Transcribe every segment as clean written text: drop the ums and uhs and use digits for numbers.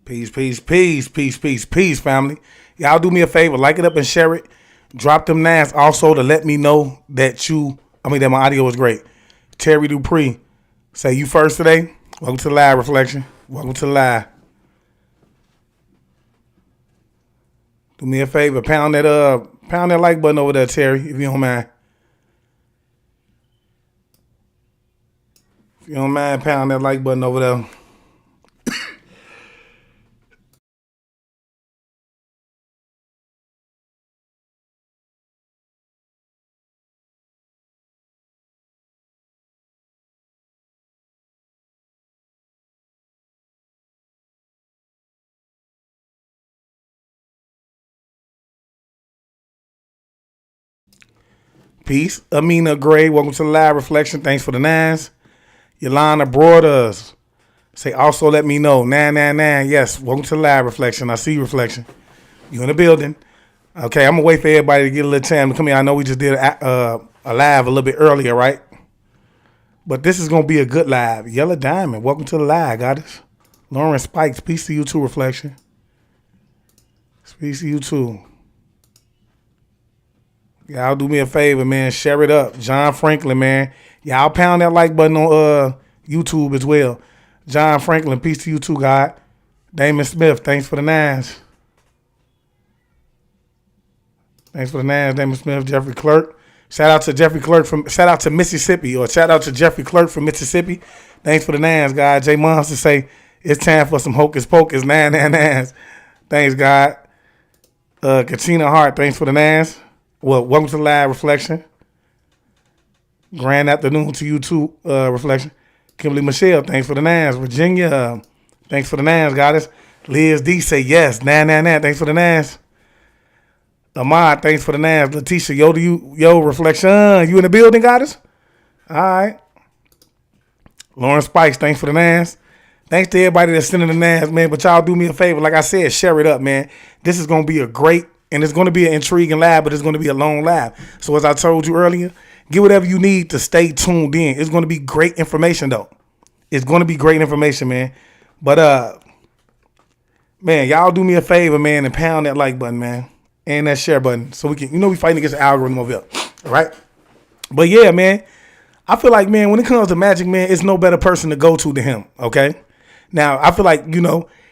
Peace, peace, peace, peace, peace, peace, family. Y'all do me a favor, like it up and share it. Drop them nines also to let me know that my audio was great. Terry Dupree, say you first today. Welcome to the live reflection. Welcome to the live. Do me a favor, pound that like button over there, Terry, if you don't mind. If you don't mind, pound that like button over there. Peace. Amina Gray, welcome to the live reflection. Thanks for the nines. Yolanda Broaders. Say also let me know. 999. Yes. Welcome to the live reflection. I see you reflection. You in the building. Okay, I'm gonna wait for everybody to get a little time to come here. I know we just did a live a little bit earlier, right? But this is gonna be a good live. Yellow Diamond, welcome to the live, goddess. Lauren Spikes, peace to you too, reflection. Peace to you too. Y'all do me a favor, man. Share it up. John Franklin, man. Y'all pound that like button on YouTube as well. John Franklin, peace to you too, God. Damon Smith, thanks for the nines. Thanks for the nines, Damon Smith. Jeffrey Clerk. Shout out to Mississippi, or shout out to Jeffrey Clerk from Mississippi. Thanks for the nines, God. Jay Monster say it's time for some hocus pocus. 999s. Thanks, God. Katina Hart, thanks for the nines. Well, welcome to the live reflection. Grand afternoon to you too, reflection. Kimberly Michelle, thanks for the nines. Virginia, thanks for the nines, goddess. Liz D say yes. 999, thanks for the nines. Ahmad, thanks for the nines. Letitia, yo, reflection. You in the building, goddess? All right. Lauren Spikes, thanks for the nines. Thanks to everybody that's sending the nines, man. But y'all do me a favor. Like I said, share it up, man. This is going to be a great, and it's going to be an intriguing live, but it's going to be a long live. So as I told you earlier, get whatever you need to stay tuned in. It's going to be great information, though. It's going to be great information, man. But, man, y'all do me a favor, man, and pound that like button, man. And that share button. So we can, we fighting against the algorithm over here. All right? But, yeah, man. I feel like, man, when it comes to Magic, man, it's no better person to go to than him, okay? Now, I feel like,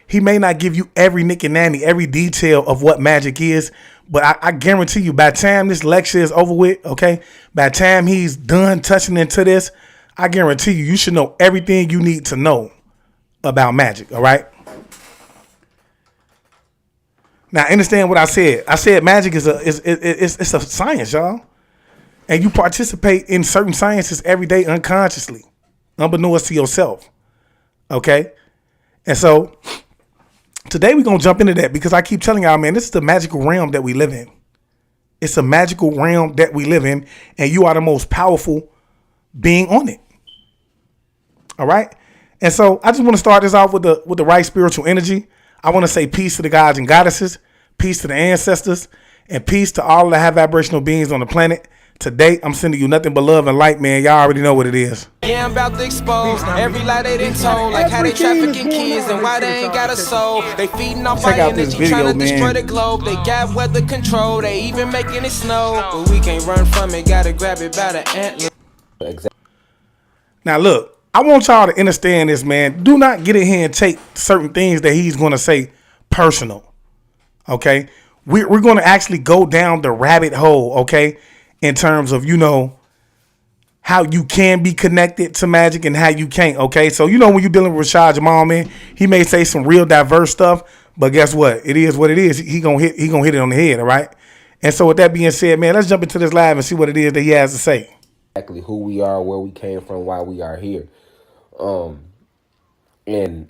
he may not give you every nick and nanny, every detail of what Magic is, but I guarantee you, by the time this lecture is over with, okay, by the time he's done touching into this, I guarantee you should know everything you need to know about Magic, all right? Now, understand what I said. I said Magic is a science, y'all. And you participate in certain sciences every day unconsciously, unbeknownst to yourself, okay? And so today we're going to jump into that because I keep telling y'all, man, this is the magical realm that we live in. It's a magical realm that we live in, and you are the most powerful being on it. All right? And so I just want to start this off with the right spiritual energy. I want to say peace to the gods and goddesses, peace to the ancestors, and peace to all the high vibrational beings on the planet. Today, I'm sending you nothing but love and light, man. Y'all already know what it is. Yeah, I'm about to expose every lie they done told, like how they trafficking kids and why they ain't got a soul. They feeding off our energy, trying to destroy the globe. They got weather control, they even making it snow. But we can't run from it, gotta grab it by the antler. Now, look, I want y'all to understand this, man. Do not get in here and take certain things that he's going to say personal, okay? We're going to actually go down the rabbit hole, okay? In terms of, how you can be connected to Magic and how you can't, okay? So, when you're dealing with Rashad Jamal, man, he may say some real diverse stuff, but guess what? It is what it is. He gonna hit it on the head, all right? And so with that being said, man, let's jump into this live and see what it is that he has to say. Exactly who we are, where we came from, why we are here. And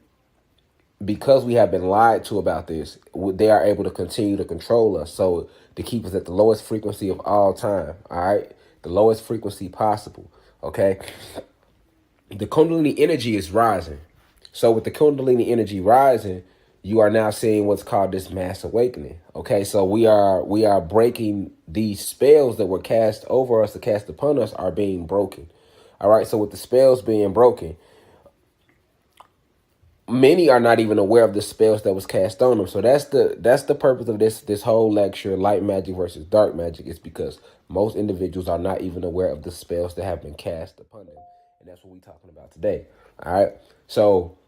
because we have been lied to about this, they are able to continue to control us. So to keep us at the lowest frequency of all time, all right? The lowest frequency possible, okay? The Kundalini energy is rising. So with the Kundalini energy rising, you are now seeing what's called this mass awakening, okay? So we are breaking these spells that were cast over us, cast upon us, are being broken, all right? So with the spells being broken, many are not even aware of the spells that was cast on them. So that's the purpose of this whole lecture, light magic versus dark magic, is because most individuals are not even aware of the spells that have been cast upon them. And that's what we're talking about today. All right. So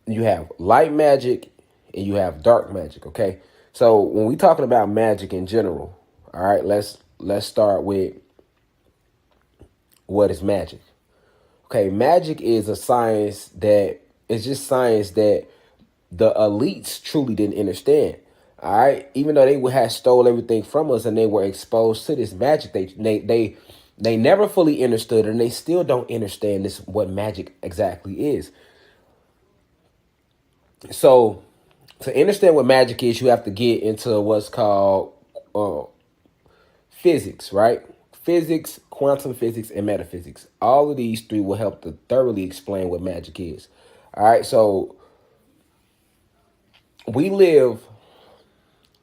you have light magic and you have dark magic. Okay. So when we talking about magic in general, all right, let's start with what is magic. Okay, magic is a science that it's just science that the elites truly didn't understand. All right, even though they would have stole everything from us and they were exposed to this magic, they never fully understood it, and they still don't understand this what magic exactly is. So to understand what magic is, you have to get into what's called physics, right? Physics, quantum physics, and metaphysics. All of these three will help to thoroughly explain what magic is. All right, so we live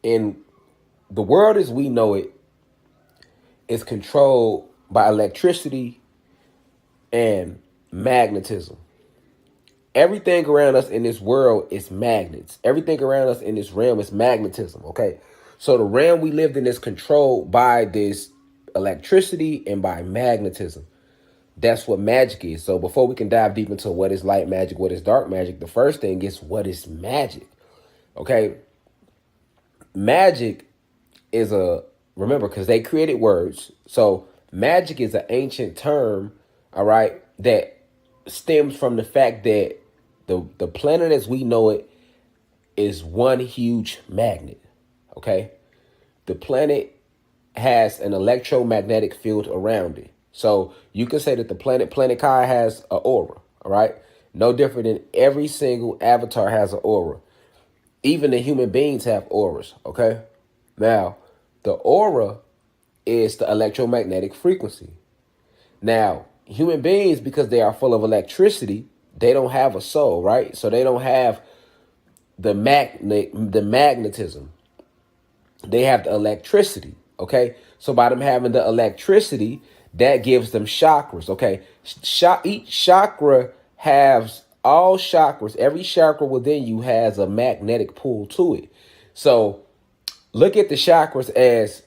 in the world as we know it is controlled by electricity and magnetism. Everything around us in this world is magnets. Everything around us in this realm is magnetism, okay? So the realm we lived in is controlled by this electricity and by magnetism. That's what magic is. So before we can dive deep into what is light magic, what is dark magic, the first thing is what is magic, okay? Magic is remember, because they created words. So magic is an ancient term, all right, that stems from the fact that the planet as we know it is one huge magnet, okay? The planet has an electromagnetic field around it. So you can say that the planet Kai has an aura, all right? No different than every single avatar has an aura. Even the human beings have auras, okay? Now, the aura is the electromagnetic frequency. Now, human beings, because they are full of electricity, they don't have a soul, right? So they don't have the magnetism. They have the electricity, okay? So by them having the electricity, that gives them chakras, okay? Each chakra has all chakras. Every chakra within you has a magnetic pull to it. So look at the chakras as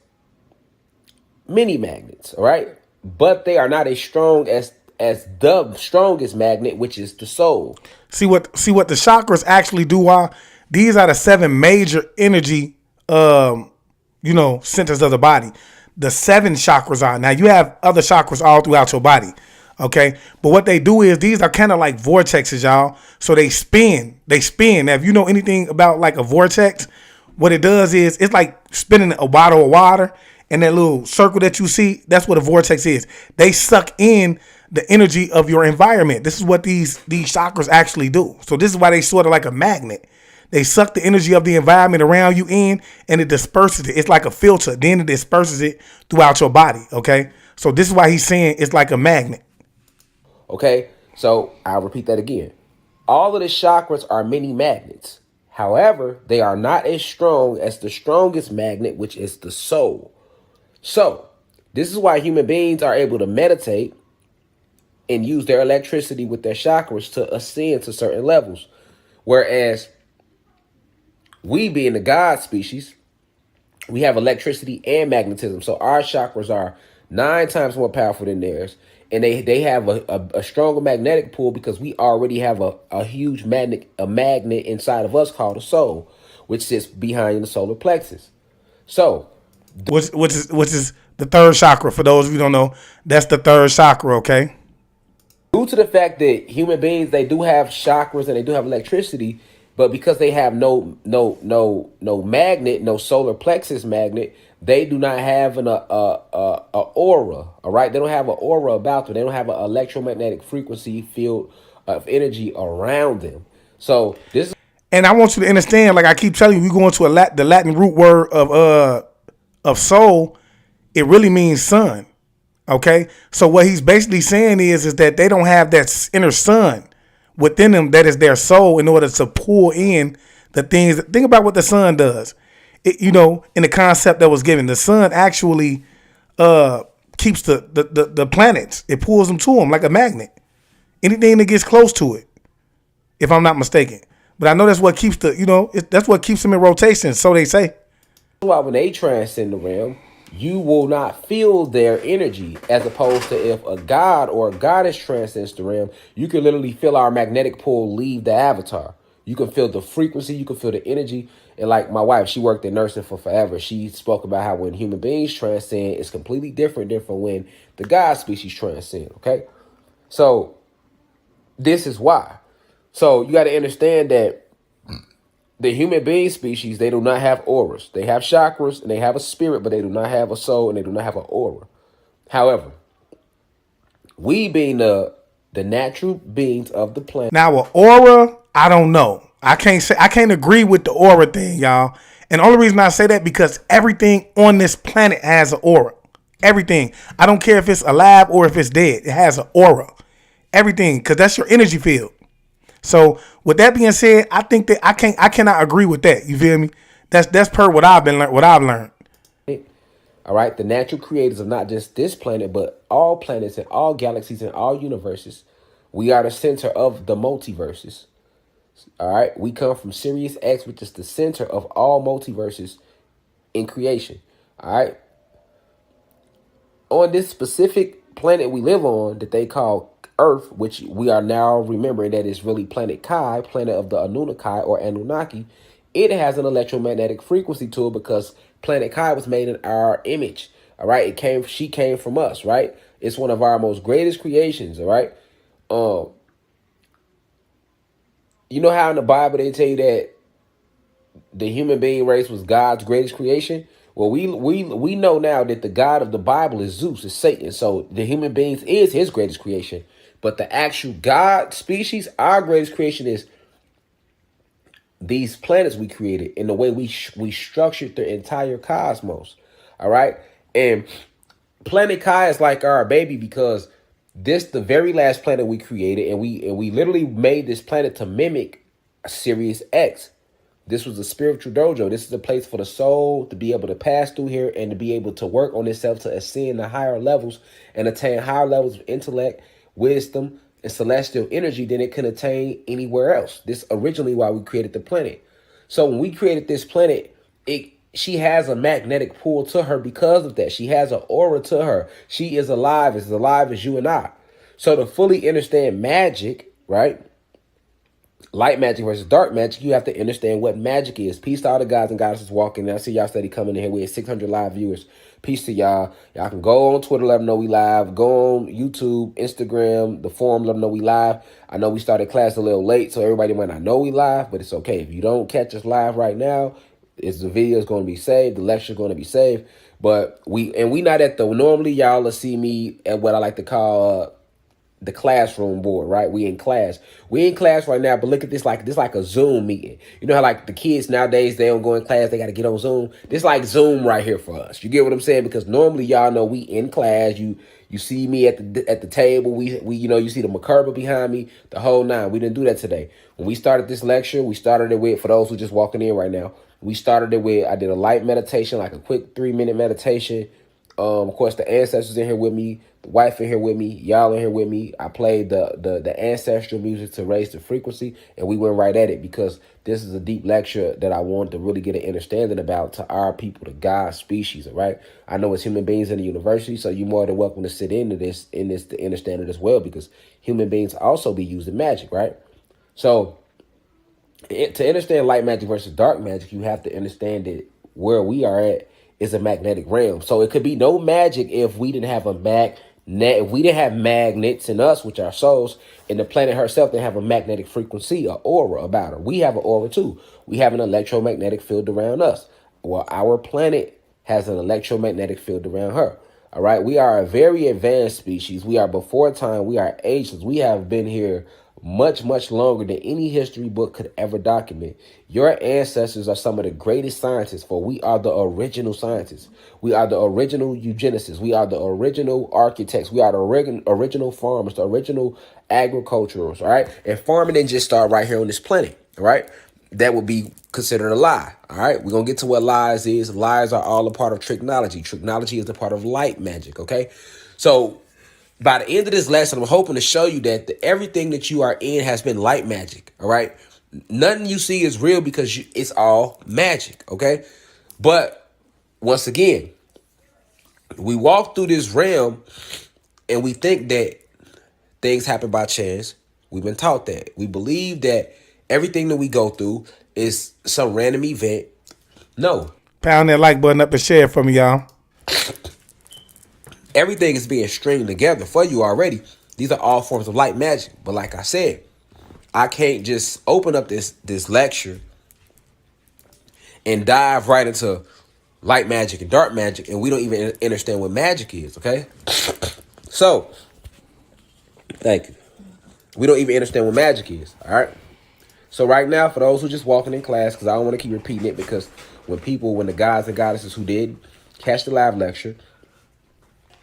mini magnets, all right? But they are not as strong as the strongest magnet, which is the soul. See what the chakras actually do are? These are the 7 major energy centers of the body. The 7 chakras are. Now you have other chakras all throughout your body. Okay. But what they do is these are kind of like vortexes, y'all. So they spin. Now, if you know anything about like a vortex, what it does is it's like spinning a bottle of water, and that little circle that you see, that's what a vortex is. They suck in the energy of your environment. This is what these chakras actually do. So this is why they sort of like a magnet. They suck the energy of the environment around you in, and it disperses it. It's like a filter. Then it disperses it throughout your body, okay? So this is why he's saying it's like a magnet. Okay, so I'll repeat that again. All of the chakras are mini magnets. However, they are not as strong as the strongest magnet, which is the soul. So this is why human beings are able to meditate and use their electricity with their chakras to ascend to certain levels. Whereas we, being the God species, we have electricity and magnetism. So our chakras are 9 times more powerful than theirs. And they have a stronger magnetic pull because we already have a huge magnet inside of us called a soul, which sits behind the solar plexus. So which is the third chakra. For those of you who don't know, that's the third chakra, okay? Due to the fact that human beings, they do have chakras and they do have electricity, but because they have no magnet, no solar plexus magnet, they do not have an aura. All right, they don't have an aura about them. They don't have an electromagnetic frequency field of energy around them. So this. And I want you to understand, like I keep telling you, we go into the Latin root word of soul. It really means sun. Okay, so what he's basically saying is that they don't have that inner sun within them that is their soul in order to pull in the things. Think about what the sun does. In the concept that was given, the sun actually keeps the planets. It pulls them to them like a magnet. Anything that gets close to it. if I'm not mistaken. But I know that's what keeps that's what keeps them in rotation, so they say. Why when they transcend the realm, you will not feel their energy, as opposed to if a god or a goddess transcends the realm, you can literally feel our magnetic pull leave the avatar. You can feel the frequency, you can feel the energy. And like my wife, she worked in nursing for forever. She spoke about how when human beings transcend, it's completely different from when the god species transcend. Okay, so this is why. So you got to understand that the human being species, they do not have auras. They have chakras and they have a spirit, but they do not have a soul and they do not have an aura. However, we being the natural beings of the planet. Now, an aura, I don't know. I can't agree with the aura thing, y'all. And the only reason I say that because everything on this planet has an aura. Everything. I don't care if it's alive or if it's dead. It has an aura. Everything, because that's your energy field. So with that being said, I think that I cannot agree with that. You feel me? That's per what I've learned. All right, the natural creators of not just this planet, but all planets and all galaxies and all universes. We are the center of the multiverses. All right, we come from Sirius X, which is the center of all multiverses in creation. All right, on this specific planet we live on that they call Earth, which we are now remembering that is really planet Kai, planet of the Anunnaki or Anunnaki, it has an electromagnetic frequency to it because planet Kai was made in our image. All right, she came from us, right? It's one of our most greatest creations, all right? You know how in the Bible they tell you that the human being race was God's greatest creation? Well, we know now that the God of the Bible is Zeus, is Satan. So the human beings is his greatest creation. But the actual God species, our greatest creation is these planets we created in the way we structured the entire cosmos. All right. And planet Kai is like our baby because this the very last planet we created. And we literally made this planet to mimic Sirius X. This was a spiritual dojo. This is a place for the soul to be able to pass through here and to be able to work on itself to ascend to higher levels and attain higher levels of intellect, wisdom, and celestial energy than it can attain anywhere else. This originally why we created the planet. So when we created this planet, she has a magnetic pull to her because of that. She has an aura to her. She is alive as you and I. So to fully understand magic, right? Light magic versus dark magic, you have to understand what magic is. Peace to all the guys and goddesses walking. I see y'all steady coming in here. We have 600 live viewers. Peace to y'all. Y'all can go on Twitter, let them know we live. Go on YouTube, Instagram, the forum, let them know we live. I know we started class a little late, so everybody might not know we live, but it's okay. If you don't catch us live right now, the video is going to be saved. The lecture is going to be saved. But we not at the, normally y'all will see me at what I like to call the classroom board, right? We in class right now, but look at this like a Zoom meeting. You know how like the kids nowadays, they don't go in class, they got to get on Zoom. This like Zoom right here for us. You get what I'm saying? Because normally y'all know we in class. You see me at the table. We you see the Makerba behind me, the whole nine. We didn't do that today. When we started this lecture, we started it with, for those who just walking in right now, we started it with, I did a light meditation, like a quick 3-minute meditation. Of course, the ancestors in here with me, the wife in here with me, y'all in here with me. I played the ancestral music to raise the frequency, and we went right at it because this is a deep lecture that I want to really get an understanding about to our people, the God species, all right? I know it's human beings in the university, so you're more than welcome to sit into this to understand it as well because human beings also be using magic, right? So to understand light magic versus dark magic, you have to understand that where we are at is a magnetic realm. So it could be no magic if we didn't have if we didn't have magnets in us, which are souls, and the planet herself didn't have a magnetic frequency, an aura about her. We have an aura too. We have an electromagnetic field around us. Well, our planet has an electromagnetic field around her. All right. We are a very advanced species. We are before time. We are ageless. We have been here much, much longer than any history book could ever document. Your ancestors are some of the greatest scientists, for we are the original scientists. We are the original eugenicists. We are the original architects. We are the original farmers, the original agriculturals, all right? And farming didn't just start right here on this planet, all right? That would be considered a lie, all right? We're going to get to what lies is. Lies are all a part of tricknology. Tricknology is a part of light magic, okay? So by the end of this lesson, I'm hoping to show you that everything that you are in has been light magic. All right. Nothing you see is real because it's all magic. Okay. But once again, we walk through this realm and we think that things happen by chance. We've been taught that. We believe that everything that we go through is some random event. No. Pound that like button up and share it for me, y'all. Everything is being stringed together for you already. These are all forms of light magic. But like I said, I can't just open up this lecture and dive right into light magic and dark magic, and we don't even understand what magic is, okay? So, thank you. We don't even understand what magic is, all right? So right now, for those who just walking in class, because I don't want to keep repeating it, because when the gods and goddesses who did catch the live lecture,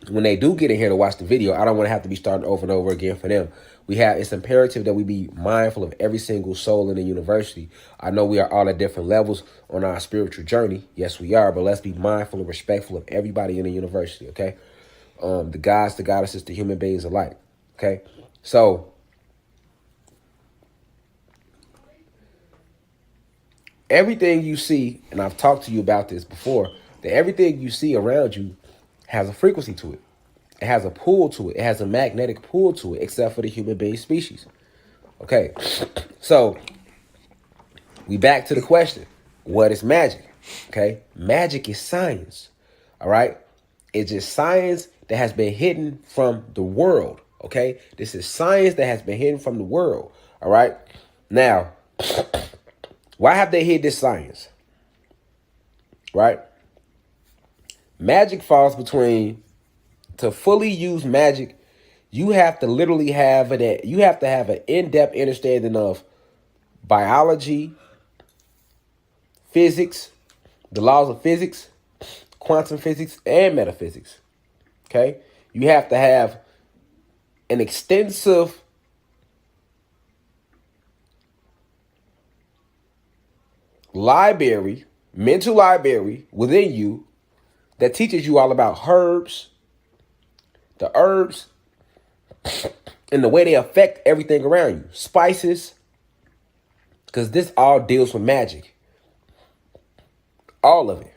when they do get in here to watch the video, I don't want to have to be starting over and over again for them. It's imperative that we be mindful of every single soul in the university. I know we are all at different levels on our spiritual journey. Yes, we are, but let's be mindful and respectful of everybody in the university, okay? The gods, the goddesses, the human beings alike, okay? So, everything you see, and I've talked to you about this before, that everything you see around you has a frequency to it. It has a pull to it. It has a magnetic pull to it, except for the human being species. Okay, so we back to the question. What is magic? Okay, magic is science. All right, it's just science that has been hidden from the world. Okay, this is science that has been hidden from the world. All right, now, why have they hid this science? Right? Magic falls between, to fully use magic, you have to literally have an in-depth understanding of biology, physics, the laws of physics, quantum physics, and metaphysics. Okay? You have to have an extensive mental library within you that teaches you all about herbs, the herbs, and the way they affect everything around you. Spices, because this all deals with magic. All of it.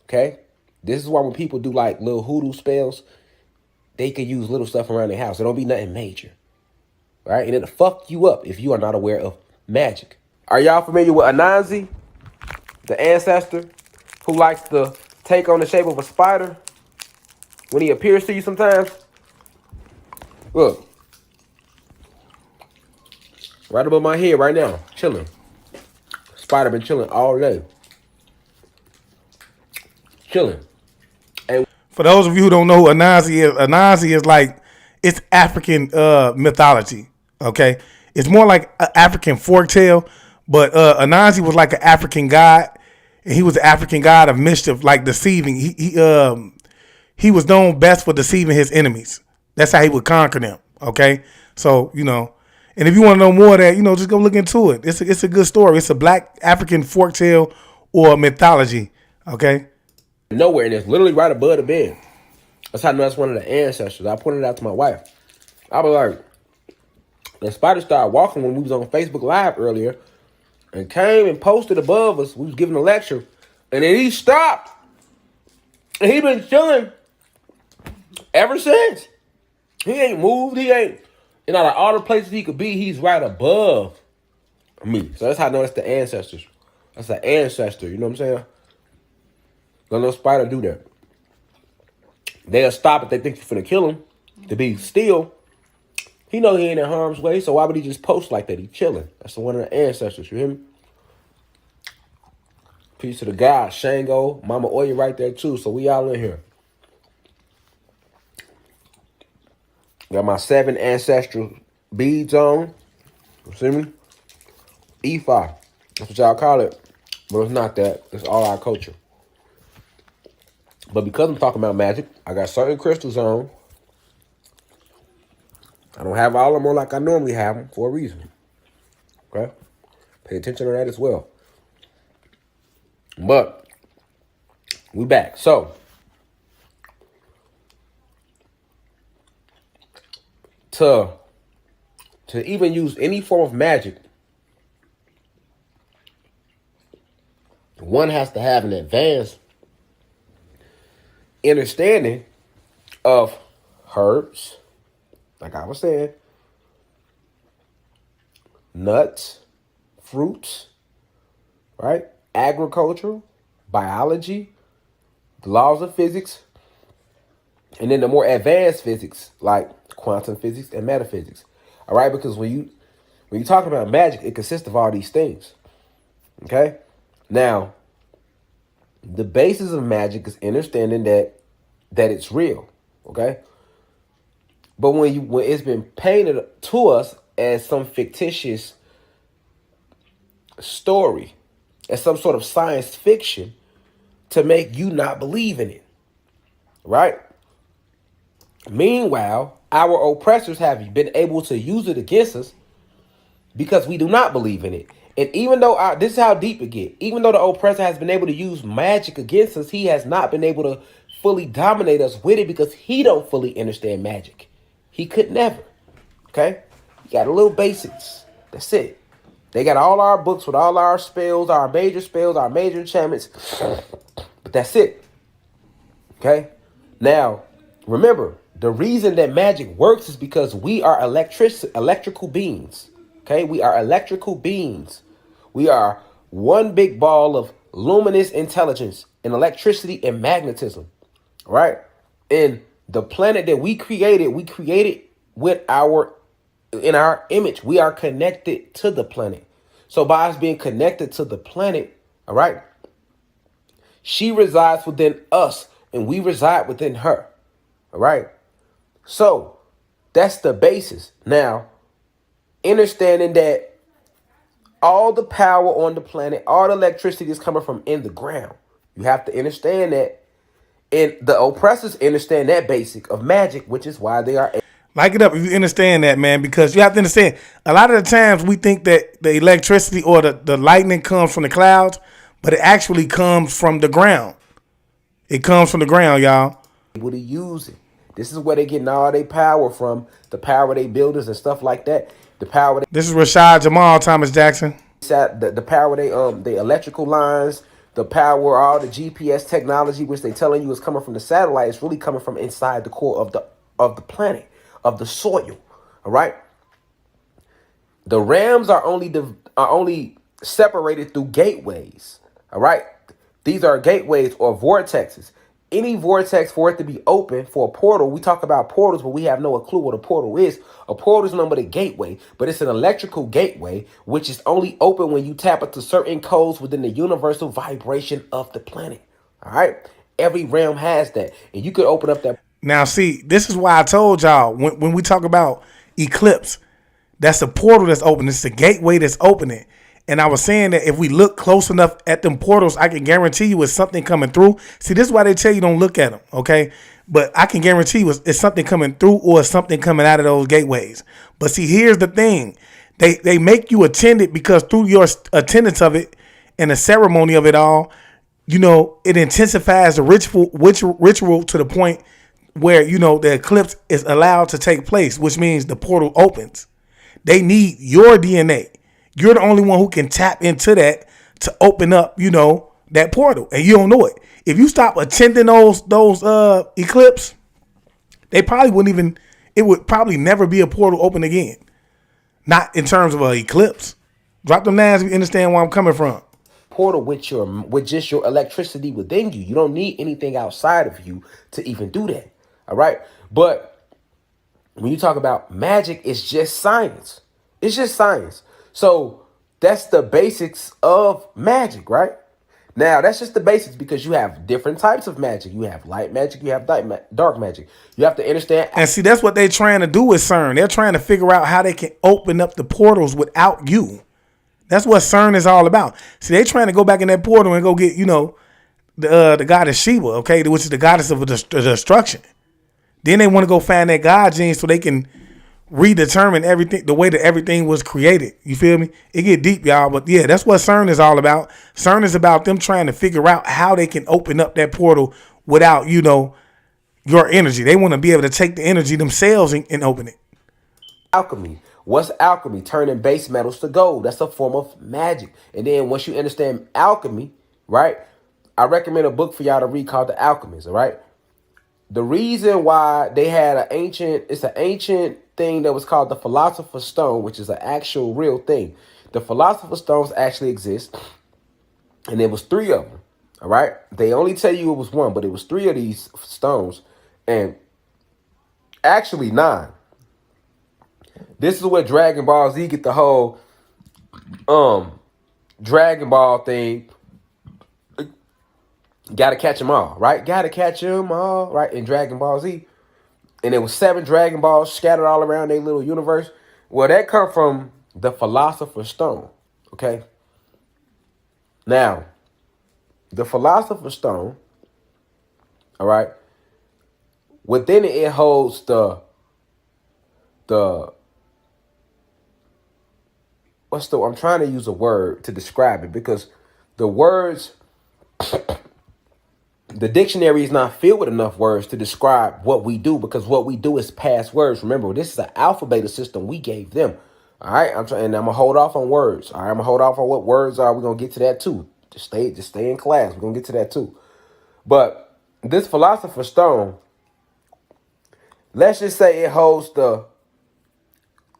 Okay? This is why when people do like little hoodoo spells, they can use little stuff around their house. It don't be nothing major. Right? And it'll fuck you up if you are not aware of magic. Are y'all familiar with Anansi, the ancestor who likes to take on the shape of a spider when he appears to you sometimes? Look. Right above my head right now. Chilling. Spider been chilling all day. Chilling. And for those of you who don't know who Anansi is like, it's African mythology, okay? It's more like an African forktale, but Anansi was like an African god, and he was the African god of mischief, like deceiving. He was known best for deceiving his enemies. That's how he would conquer them, okay? So, and if you want to know more of that, just go look into it. It's a good story. It's a black African forktale or mythology, okay? Nowhere, and it's literally right above the bed. That's how I know that's one of the ancestors. I pointed it out to my wife. I was like, the spider started walking when we was on Facebook Live earlier and came and posted above us. We was giving a lecture, and then he stopped. And he been chilling ever since. He ain't moved. He ain't, out of all the places he could be, he's right above me. So that's how I know that's the ancestors. That's an ancestor, you know what I'm saying? Don't no spider do that. They'll stop if they think you're finna kill him to be still. He know he ain't in harm's way, so why would he just post like that? He chilling. That's one of the ancestors, you hear me? Peace to the God, Shango, Mama Oya right there too, so we all in here. Got my 7 ancestral beads on. You see me? Ifa. That's what y'all call it. But it's not that. It's all our culture. But because I'm talking about magic, I got certain crystals on. I don't have all of them on like I normally have them for a reason. Okay? Pay attention to that as well. But we back. So to even use any form of magic, one has to have an advanced understanding of herbs, like I was saying, nuts, fruits, right? Agriculture, biology, the laws of physics, and then the more advanced physics like quantum physics and metaphysics. All right, because when you talk about magic, it consists of all these things. Okay? Now, the basis of magic is understanding that it's real. Okay? But when it's been painted to us as some fictitious story, as some sort of science fiction to make you not believe in it. Right? Meanwhile, our oppressors have been able to use it against us because we do not believe in it. And even though this is how deep it gets, even though the oppressor has been able to use magic against us, he has not been able to fully dominate us with it because he don't fully understand magic. He could never. Okay? He got a little basics. That's it. They got all our books with all our spells, our major enchantments. But that's it. Okay? Now, remember, the reason that magic works is because we are electrical beings. Okay? We are electrical beings. We are one big ball of luminous intelligence and electricity and magnetism. Right? And the planet that we created with in our image. We are connected to the planet. So by us being connected to the planet, all right, she resides within us and we reside within her. All right. So that's the basis. Now, understanding that all the power on the planet, all the electricity is coming from in the ground. You have to understand that. And the oppressors understand that basic of magic, which is why they are. Like it up if you understand that, man, because you have to understand a lot of the times we think that the electricity or the lightning comes from the clouds, but it actually comes from the ground. It comes from the ground, y'all. Able to use it. This is where they getting all their power from, the power they builders and stuff like that. The power. This is Rashad Jamal Thomas Jackson. The power they electrical lines, the power, all the GPS technology, which they telling you is coming from the satellite, is really coming from inside the core of the planet, of the soil. All right. The realms are only separated through gateways. All right. These are gateways or vortexes. Any vortex, for it to be open for a portal, we talk about portals, but we have no clue what a portal is. A portal is nothing but a gateway, but it's an electrical gateway, which is only open when you tap into certain codes within the universal vibration of the planet. All right. Every realm has that. And you could open up that. Now, see, this is why I told y'all when we talk about eclipse, that's a portal that's open. It's the gateway that's opening. And I was saying that if we look close enough at them portals, I can guarantee you it's something coming through. See, this is why they tell you don't look at them, okay? But I can guarantee you it's something coming through or something coming out of those gateways. But see, here's the thing. They make you attend it because through your attendance of it and the ceremony of it all, you know, it intensifies the ritual to the point where, you know, the eclipse is allowed to take place, which means the portal opens. They need your DNA. You're the only one who can tap into that to open up, you know, that portal. And you don't know it. If you stop attending those eclipse, they probably wouldn't even, it would probably never be a portal open again. Not in terms of an eclipse. Drop them nines if you understand where I'm coming from. Portal with just your electricity within you. You don't need anything outside of you to even do that. All right. But when you talk about magic, it's just science. It's just science. So that's the basics of magic, right? Now, that's just the basics because you have different types of magic. You have light magic. You have dark magic. You have to understand. And see, that's what they're trying to do with CERN. They're trying to figure out how they can open up the portals without you. That's what CERN is all about. See, they're trying to go back in that portal and go get, you know, the goddess Sheba, okay, which is the goddess of destruction. Then they want to go find that God gene so they can redetermine everything, the way that everything was created. You feel me? It get deep, y'all. But yeah, that's what CERN is all about. CERN is about them trying to figure out how they can open up that portal without, you know, your energy. They want to be able to take the energy themselves and open it. alchemy. What's alchemy? Turning base metals to gold. That's a form of magic. And then once you understand alchemy, right? I recommend a book for y'all to read called The Alchemist, all right? The reason why they had it's an ancient thing that was called the Philosopher's Stone, which is an actual real thing. The Philosopher's Stones actually exist, and there was 3 of them, all right? They only tell you it was 1, but it was 3 of these stones, and actually 9. This is where Dragon Ball Z get the whole Dragon Ball thing. Gotta catch them all, right? Gotta catch them all, right? In Dragon Ball Z. And there was 7 Dragon Balls scattered all around their little universe. Well, that come from the Philosopher's Stone, okay? Now, the Philosopher's Stone, all right, within it holds I'm trying to use a word to describe it because the words, the dictionary is not filled with enough words to describe what we do because what we do is pass words. Remember, this is an alphabet system we gave them. All right, I'm gonna hold off on words. All right, I'm gonna hold off on what words are. We're gonna get to that too. Just stay in class. We're gonna get to that too. But this Philosopher's Stone, let's just say it holds the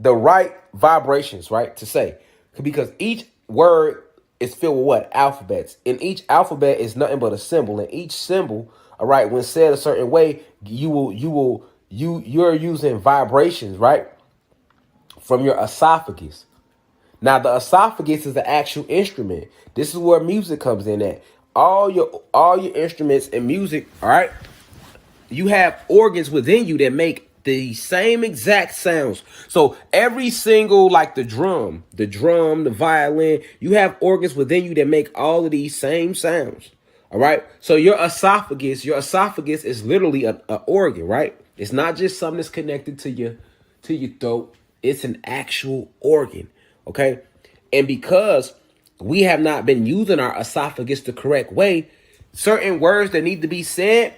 right vibrations, right? To say, because each word is filled with what? Alphabets. And each alphabet is nothing but a symbol. And each symbol, all right, when said a certain way, you're using vibrations, right? From your esophagus. Now, the esophagus is the actual instrument. This is where music comes in at. All your instruments and music, all right, you have organs within you that make the same exact sounds. So every single, like the drum, the violin, you have organs within you that make all of these same sounds. All right. So your esophagus is literally an organ, right? It's not just something that's connected to your throat. It's an actual organ. Okay. And because we have not been using our esophagus the correct way, certain words that need to be said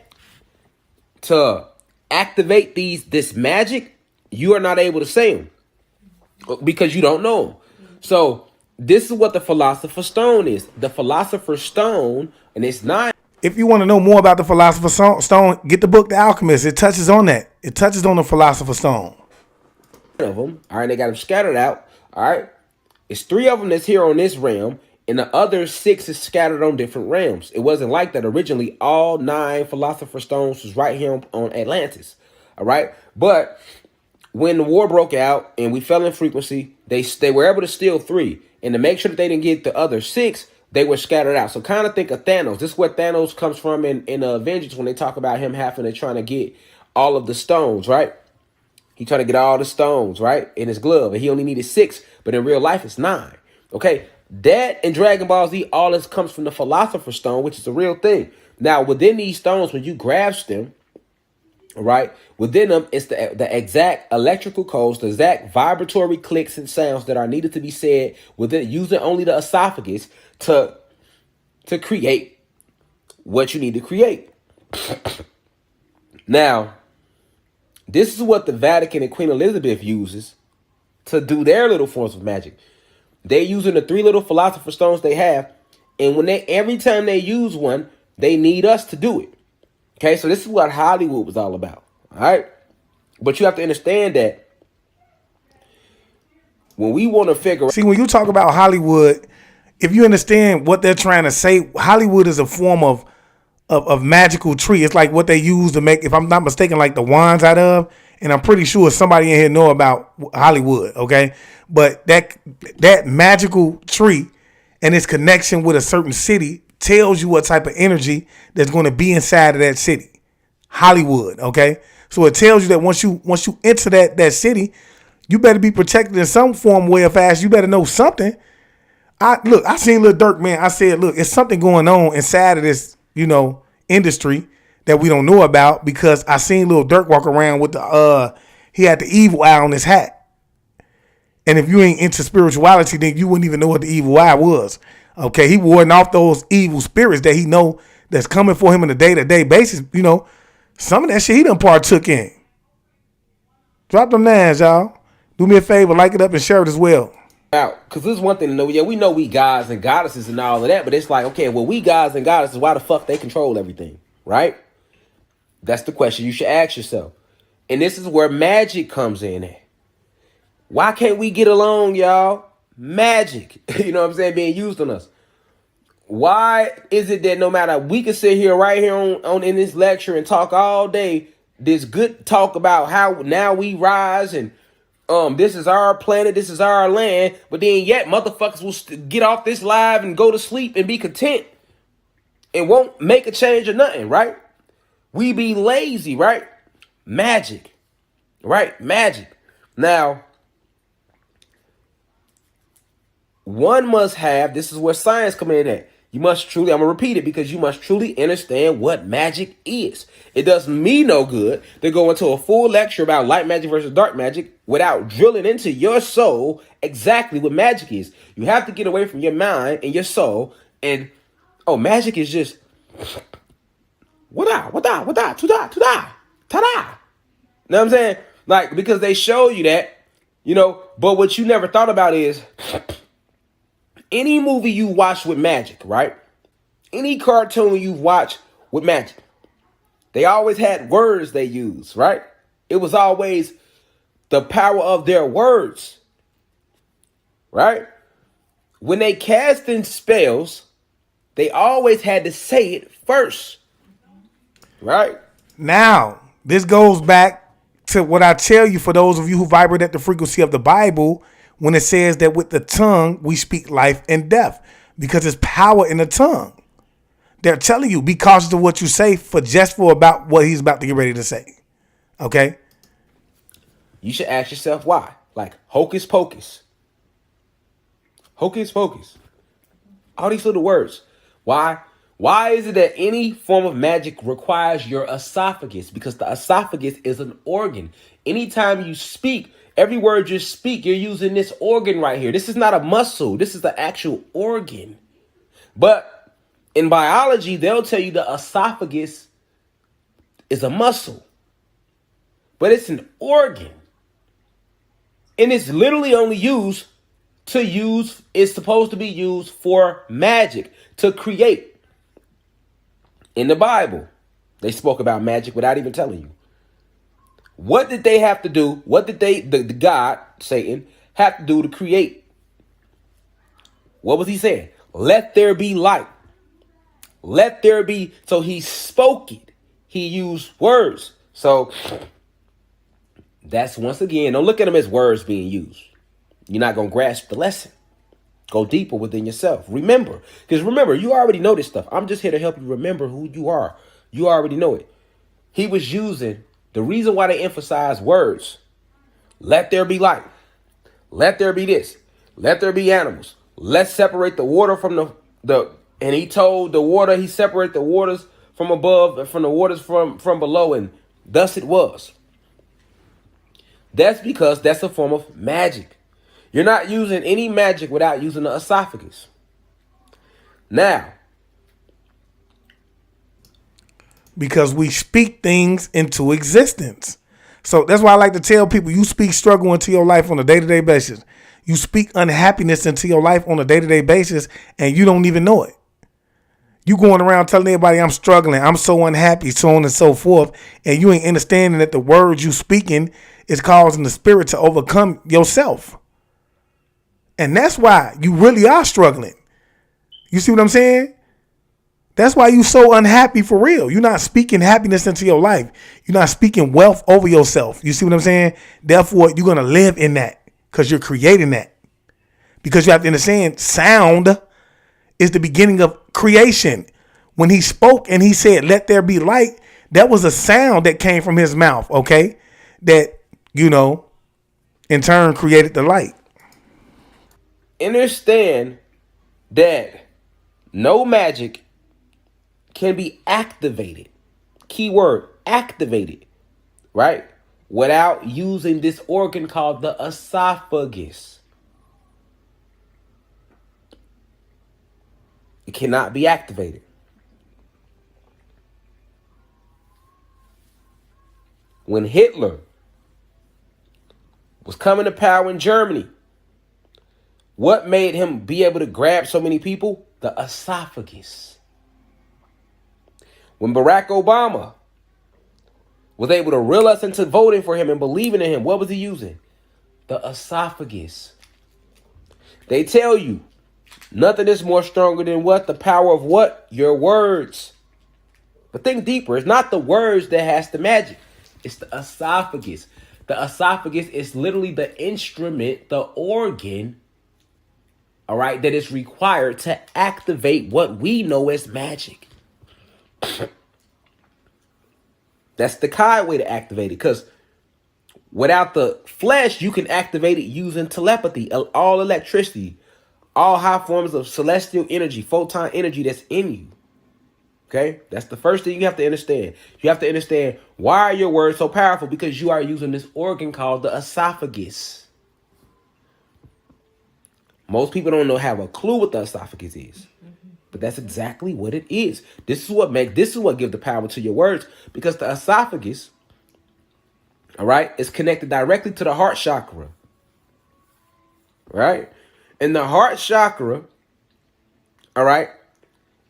to activate this magic, you are not able to say them because you don't know them. So this is what the Philosopher's Stone is. The Philosopher's Stone, and it's not. If you want to know more about the Philosopher's Stone, get the book The Alchemist. It touches on that. It touches on the Philosopher's Stone. Of them, all right, they got them scattered out. All right, it's 3 of them that's here on this realm, and the other 6 is scattered on different realms. It wasn't like that originally. All 9 Philosopher's Stones was right here on Atlantis. All right. But when the war broke out and we fell in frequency, they were able to steal 3. And to make sure that they didn't get the other 6, they were scattered out. So kind of think of Thanos. This is where Thanos comes from in Avengers when they talk about him having to trying to get all of the stones, right? He trying to get all the stones, right, in his glove. And he only needed 6. But in real life, it's 9. Okay. That and Dragon Ball Z, all this comes from the Philosopher's Stone, which is a real thing. Now, within these stones, when you grasp them, right, within them, it's the exact electrical codes, the exact vibratory clicks and sounds that are needed to be said within using only the esophagus to create what you need to create. Now, this is what the Vatican and Queen Elizabeth uses to do their little forms of magic. They're using the 3 little Philosopher's Stones they have. And every time they use one, they need us to do it. Okay, so this is what Hollywood was all about. All right. But you have to understand that when we want to figure out. See, when you talk about Hollywood, if you understand what they're trying to say, Hollywood is a form of magical tree. It's like what they use to make, if I'm not mistaken, like the wands out of. And I'm pretty sure somebody in here know about Hollywood, okay? But that magical tree and its connection with a certain city tells you what type of energy that's going to be inside of that city. Hollywood, okay? So it tells you that once you enter that city, you better be protected in some form, way or fast. You better know something. I seen Lil Durk, man. I said, look, it's something going on inside of this, industry that we don't know about, because I seen Lil Durk walk around with he had the evil eye on his hat. And if you ain't into spirituality, then you wouldn't even know what the evil eye was. Okay, he warding off those evil spirits that he know that's coming for him on a day-to-day basis. Some of that shit he done partook in. Drop them nines, y'all. Do me a favor, like it up and share it as well. Out, because this is one thing to know. Yeah, we know we gods and goddesses and all of that, but it's like, okay, well, we gods and goddesses, why the fuck they control everything, right? That's the question you should ask yourself. And this is where magic comes in at. Why can't we get along, y'all? Magic, you know what I'm saying, being used on us. Why is it that no matter, we can sit here right here on in this lecture and talk all day, this good talk about how now we rise and this is our planet, this is our land, but then yet motherfuckers will get off this live and go to sleep and be content and won't make a change or nothing, right? We be lazy, right? Magic, right? Magic. Now, one must have, this is where science come in at. You must truly, I'm going to repeat it because you must truly understand what magic is. It does me no good to go into a full lecture about light magic versus dark magic without drilling into your soul exactly what magic is. You have to get away from your mind and your soul and, oh, magic is just, ta-da. Know what I'm saying? Like, because they show you that, you know, but what you never thought about is, any movie you watch with magic, right? Any cartoon you watch with magic, they always had words they used, right? It was always the power of their words, right? When they cast in spells, they always had to say it first, right? Now, this goes back to what I tell you for those of you who vibrate at the frequency of the Bible, when it says that with the tongue, we speak life and death, because there's power in the tongue. They're telling you, be cautious of what you say for about what he's about to get ready to say. Okay? You should ask yourself why. Like, hocus pocus. Hocus pocus. All these little words. Why? Why is it that any form of magic requires your esophagus? Because the esophagus is an organ. Anytime you speak, every word you speak, you're using this organ right here. This is not a muscle. This is the actual organ. But in biology, they'll tell you the esophagus is a muscle. But it's an organ. And it's literally only it's supposed to be used for magic, to create. In the Bible, they spoke about magic without even telling you. What did they have to do? What did the God, Satan, have to do to create? What was he saying? Let there be light. Let there be. So he spoke it. He used words. So that's, once again, don't look at them as words being used. You're not going to grasp the lesson. Go deeper within yourself. Remember. Because remember, you already know this stuff. I'm just here to help you remember who you are. You already know it. He was using the reason why they emphasize words. Let there be light. Let there be this. Let there be animals. Let's separate the water from the and he told the water, he separated the waters from above and from the waters from below, and thus it was. That's because that's a form of magic. You're not using any magic without using the esophagus. Now, because we speak things into existence. So that's why I like to tell people, you speak struggle into your life on a day-to-day basis. You speak unhappiness into your life on a day-to-day basis, and you don't even know it. You going around telling everybody I'm struggling, I'm so unhappy, so on and so forth, and you ain't understanding that the words you speaking is causing the spirit to overcome yourself. And that's why you really are struggling. You see what I'm saying? That's why you so unhappy for real. You're not speaking happiness into your life. You're not speaking wealth over yourself. You see what I'm saying? Therefore, you're going to live in that because you're creating that. Because you have to understand, sound is the beginning of creation. When he spoke and he said, let there be light, that was a sound that came from his mouth, okay? That, in turn created the light. Understand that no magic can be activated. Keyword, activated, right? Without using this organ called the esophagus. It cannot be activated. When Hitler was coming to power in Germany. What made him be able to grab so many people? The esophagus. When Barack Obama was able to reel us into voting for him and believing in him, what was he using? The esophagus. They tell you nothing is more stronger than what? The power of what? Your words. But think deeper. It's not the words that has the magic. It's the esophagus. The esophagus is literally the instrument, the organ, all right, that is required to activate what we know as magic. That's the Kai way to activate it, because without the flesh, you can activate it using telepathy, all electricity, all high forms of celestial energy, photon energy that's in you. Okay, that's the first thing you have to understand. You have to understand, why are your words so powerful? Because you are using this organ called the esophagus. Most people don't have a clue what the esophagus is, but that's exactly what it is. This is what gives the power to your words, because the esophagus, all right, is connected directly to the heart chakra, right? And the heart chakra, all right,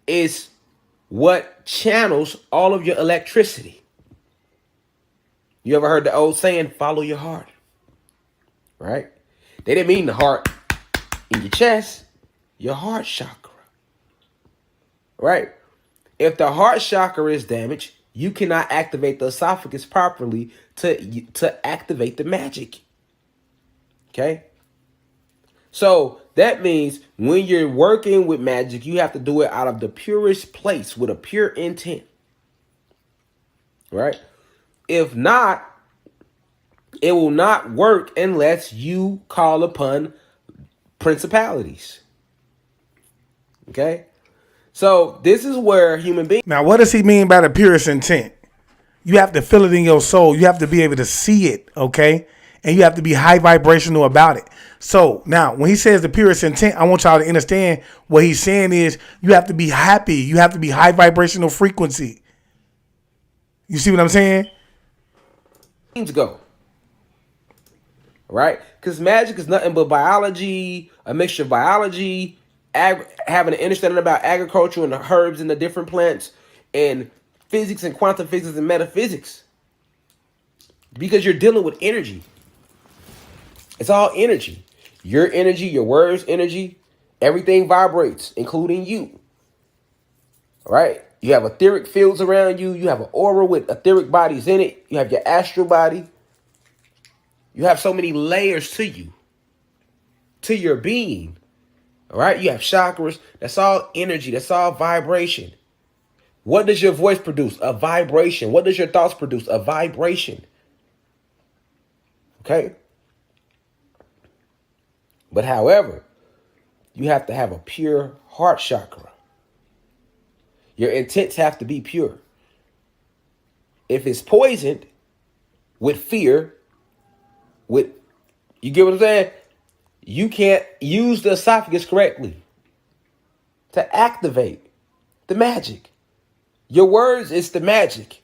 is what channels all of your electricity. You ever heard the old saying, follow your heart, right? They didn't mean the heart in your chest, your heart chakra, right? If the heart chakra is damaged, you cannot activate the esophagus properly to activate the magic. Okay? So that means when you're working with magic, you have to do it out of the purest place with a pure intent. Right? If not, it will not work unless you call upon principalities. Okay? So this is where human beings... Now, what does he mean by the purest intent? You have to feel it in your soul. You have to be able to see it, okay? And you have to be high vibrational about it. So now, when he says the purest intent, I want y'all to understand what he's saying is you have to be happy. You have to be high vibrational frequency. You see what I'm saying? Go. Right? Because magic is nothing but biology, a mixture of biology, having an understanding about agriculture and the herbs and the different plants, and physics and quantum physics and metaphysics. Because you're dealing with energy. It's all energy. Your energy, your words, energy, everything vibrates, including you. All right? You have etheric fields around you. You have an aura with etheric bodies in it. You have your astral body. You have so many layers to you, to your being. All right? You have chakras. That's all energy. That's all vibration. What does your voice produce? A vibration. What does your thoughts produce? A vibration. Okay? But however, you have to have a pure heart chakra. Your intents have to be pure. If it's poisoned with fear, you get what I'm saying? You can't use the esophagus correctly to activate the magic. Your words is the magic.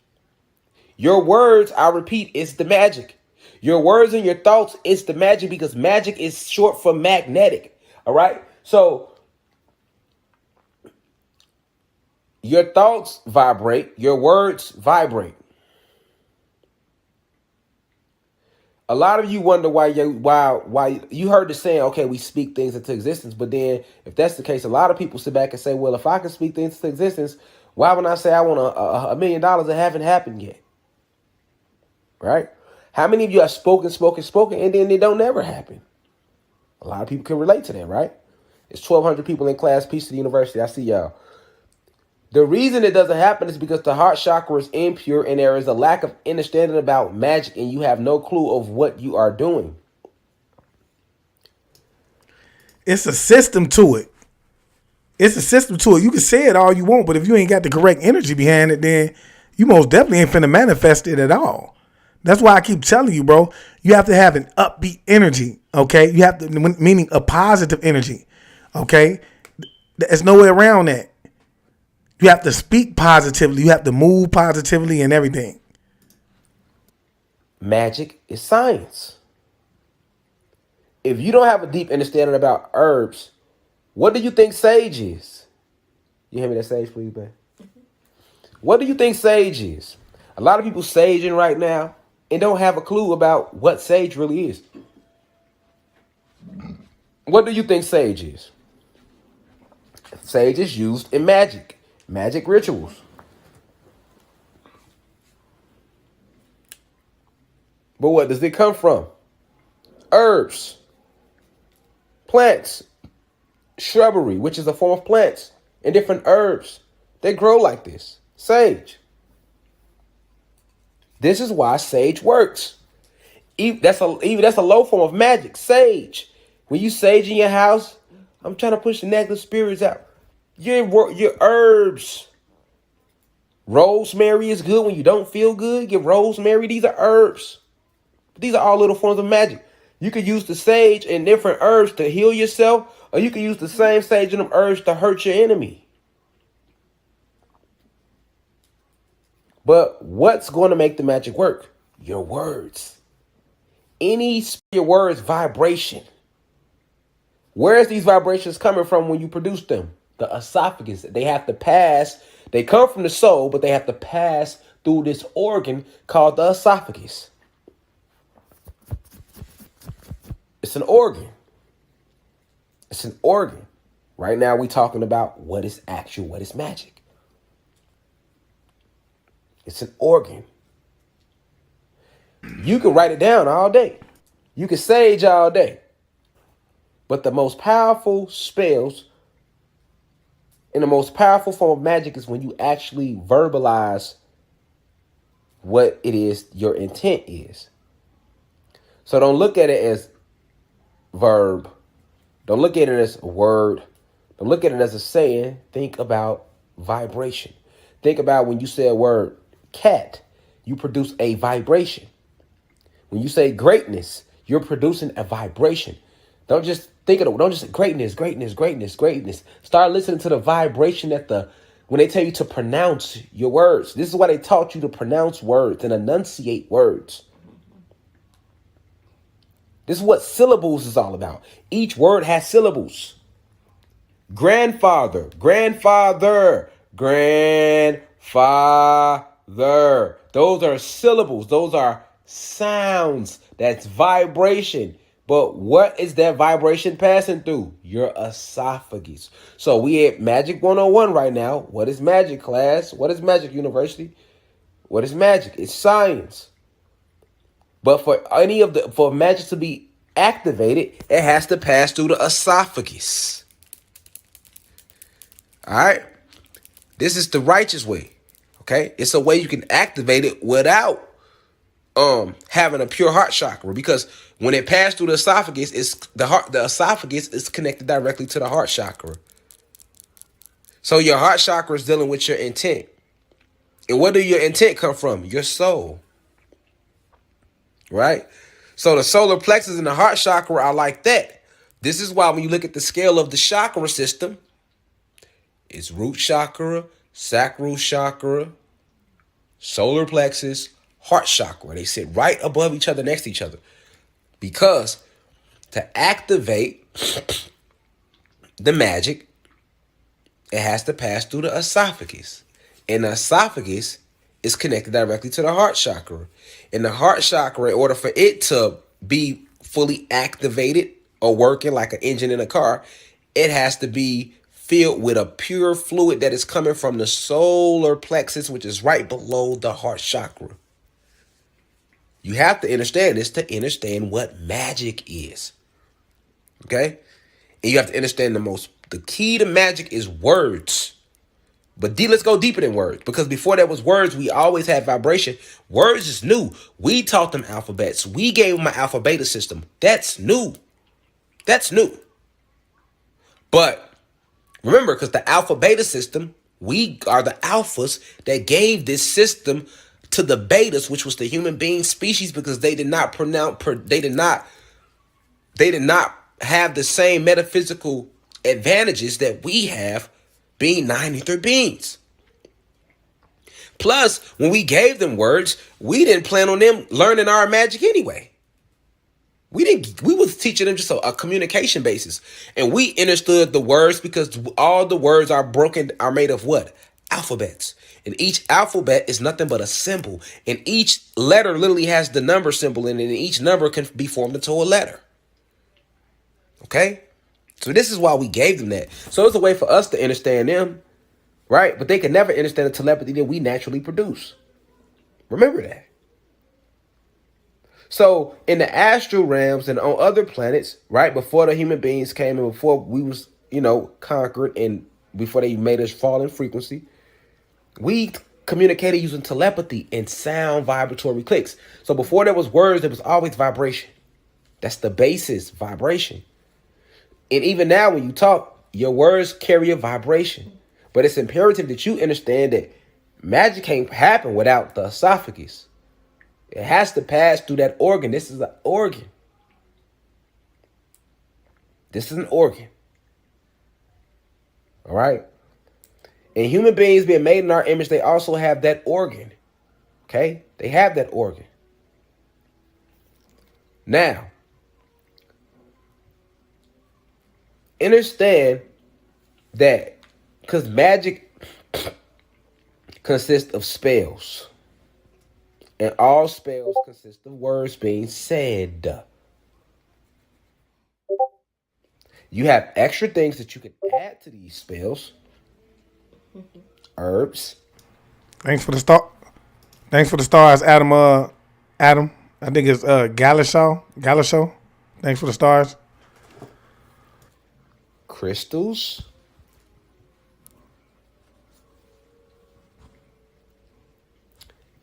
Your words, I repeat, is the magic. Your words and your thoughts is the magic, because magic is short for magnetic. All right? So your thoughts vibrate, your words vibrate. A lot of you wonder why you heard the saying, okay, we speak things into existence. But then if that's the case, a lot of people sit back and say, well, if I can speak things into existence, why would I say I want $1 million that haven't happened yet? Right? How many of you have spoken, and then they don't never happen? A lot of people can relate to that, right? It's 1,200 people in class. Peace to the university. I see y'all. The reason it doesn't happen is because the heart chakra is impure and there is a lack of understanding about magic and you have no clue of what you are doing. It's a system to it. It's a system to it. You can say it all you want, but if you ain't got the correct energy behind it, then you most definitely ain't finna manifest it at all. That's why I keep telling you, bro, you have to have an upbeat energy, okay? You have to, meaning a positive energy, okay? There's no way around that. You have to speak positively. You have to move positively and everything. Magic is science. if you don't have a deep understanding about herbs, what do you think sage is? You hear me that sage, please, man? What do you think sage is? A lot of people saging right now and don't have a clue about what sage really is. What do you think sage is? Sage is used in magic rituals. But what does it come from? Herbs, plants, shrubbery, which is a form of plants, and different herbs. They grow like this. Sage. This is why sage works. That's a low form of magic. Sage. When you sage in your house, I'm trying to push the negative spirits out. Your herbs. Rosemary is good when you don't feel good. Get rosemary. These are herbs. These are all little forms of magic. You could use the sage and different herbs to heal yourself, or you could use the same sage and them herbs to hurt your enemy. But what's going to make the magic work? Your words. Your words vibration. Where is these vibrations coming from when you produce them? The esophagus. They have to pass. They come from the soul, but they have to pass through this organ called the esophagus. It's an organ. It's an organ. Right now we're talking about what is actual, what is magic. It's an organ. You can write it down all day. You can sage all day. But the most powerful spells and the most powerful form of magic is when you actually verbalize what it is your intent is. So don't look at it as verb. Don't look at it as a word. Don't look at it as a saying. Think about vibration. Think about when you say a word cat, you produce a vibration. When you say greatness, you're producing a vibration. Don't just say greatness. Start listening to the vibration when they tell you to pronounce your words. This is why they taught you to pronounce words and enunciate words. This is what syllables is all about. Each word has syllables. Grandfather. Those are syllables. Those are sounds. That's vibration. But what is that vibration passing through? Your esophagus. So we at Magic 101 right now. What is magic, class? What is magic, university? What is magic? It's science. But for magic to be activated, it has to pass through the esophagus. All right. This is the righteous way. Okay. It's a way you can activate it without having a pure heart chakra, because when it passed through the esophagus, the esophagus is connected directly to the heart chakra. So your heart chakra is dealing with your intent. And where do your intent come from? Your soul. Right? So the solar plexus and the heart chakra are like that. This is why when you look at the scale of the chakra system, it's root chakra, sacral chakra, solar plexus, heart chakra. They sit right above each other, next to each other. Because to activate the magic, it has to pass through the esophagus. And the esophagus is connected directly to the heart chakra. And the heart chakra, in order for it to be fully activated or working like an engine in a car, it has to be filled with a pure fluid that is coming from the solar plexus, which is right below the heart chakra. You have to understand this to understand what magic is. Okay? And you have to understand the key to magic is words. But let's go deeper than words, because before there was words, we always had vibration. Words is new. We taught them alphabets. We gave them an alpha beta system. That's new. That's new. But remember, because the alpha beta system, we are the alphas that gave this system to the betas, which was the human being species, because they did not have the same metaphysical advantages that we have, being 93 beings. Plus, when we gave them words, we didn't plan on them learning our magic anyway. We was teaching them just a communication basis. And we understood the words because all the words are made of what? Alphabets. And each alphabet is nothing but a symbol. And each letter literally has the number symbol in it. And each number can be formed into a letter. Okay? So this is why we gave them that. So it's a way for us to understand them, right? But they can never understand the telepathy that we naturally produce. Remember that. So in the astral realms and on other planets, right, before the human beings came and before we was, conquered and before they made us fall in frequency, we communicated using telepathy and sound vibratory clicks. So before there was words, there was always vibration. That's the basis, vibration. And even now when you talk, your words carry a vibration. But it's imperative that you understand that magic can't happen without the esophagus. It has to pass through that organ. This is an organ. This is an organ. All right? And human beings being made in our image, they also have that organ. Okay? They have that organ. Now, understand that because magic consists of spells. And all spells consist of words being said. You have extra things that you can add to these spells. Herbs. Thanks for the stars, Adam. Adam. I think it's Galashaw. Thanks for the stars. Crystals.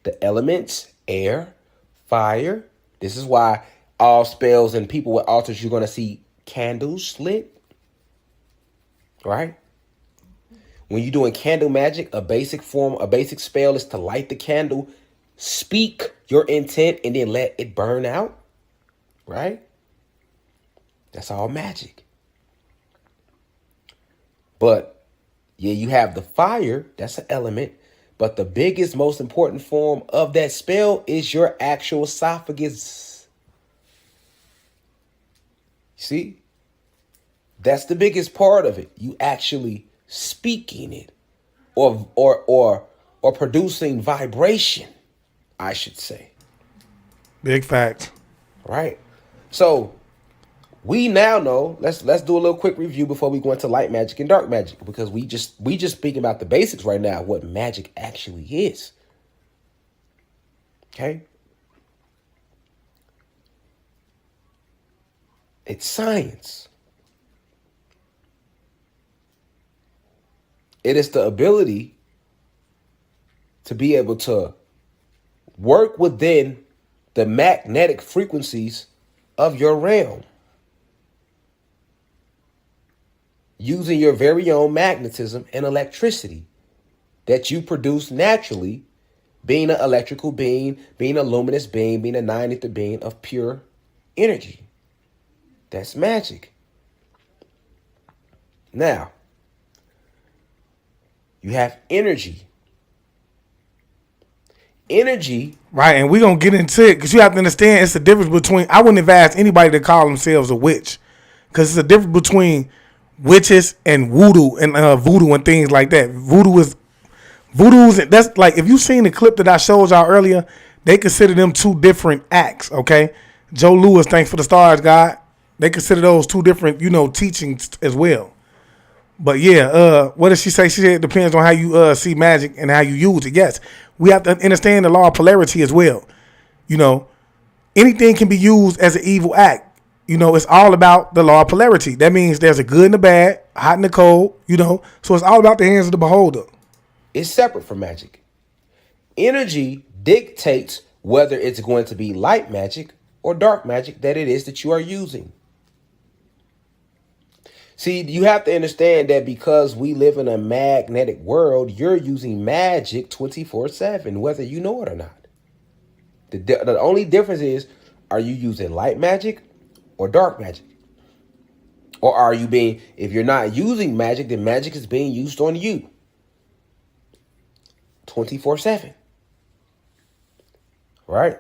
The elements, air, fire. This is why all spells and people with altars, you're going to see candles lit. Right? When you're doing candle magic, a basic spell is to light the candle, speak your intent, and then let it burn out. Right? That's all magic. But, yeah, you have the fire. That's an element. But the biggest, most important form of that spell is your actual esophagus. See? That's the biggest part of it. You actually speaking it or producing vibration, I should say. Big fact. Right? So we now know, let's do a little quick review before we go into light magic and dark magic, because we just speaking about the basics right now, what magic actually is. Okay? It's science. It is the ability to be able to work within the magnetic frequencies of your realm, using your very own magnetism and electricity that you produce naturally, being an electrical being, being a luminous being, being a nine-ether being of pure energy. That's magic. Now, you have energy. Energy. Right, and we're going to get into it because you have to understand it's the difference between, I wouldn't advise anybody to call themselves a witch because it's a difference between witches and voodoo and things like that. Voodoo's, that's like, if you seen the clip that I showed y'all earlier, they consider them two different acts, okay? Joe Lewis, thanks for the stars, God. They consider those two different, teachings as well. But yeah, what did she say? She said it depends on how you see magic and how you use it. Yes, we have to understand the law of polarity as well. Anything can be used as an evil act. It's all about the law of polarity. That means there's a good and a bad, hot and a cold, So it's all about the hands of the beholder. It's separate from magic. Energy dictates whether it's going to be light magic or dark magic that it is that you are using. See, you have to understand that because we live in a magnetic world, you're using magic 24/7, whether you know it or not. The only difference is, are you using light magic or dark magic? Or are you if you're not using magic, then magic is being used on you 24/7. Right?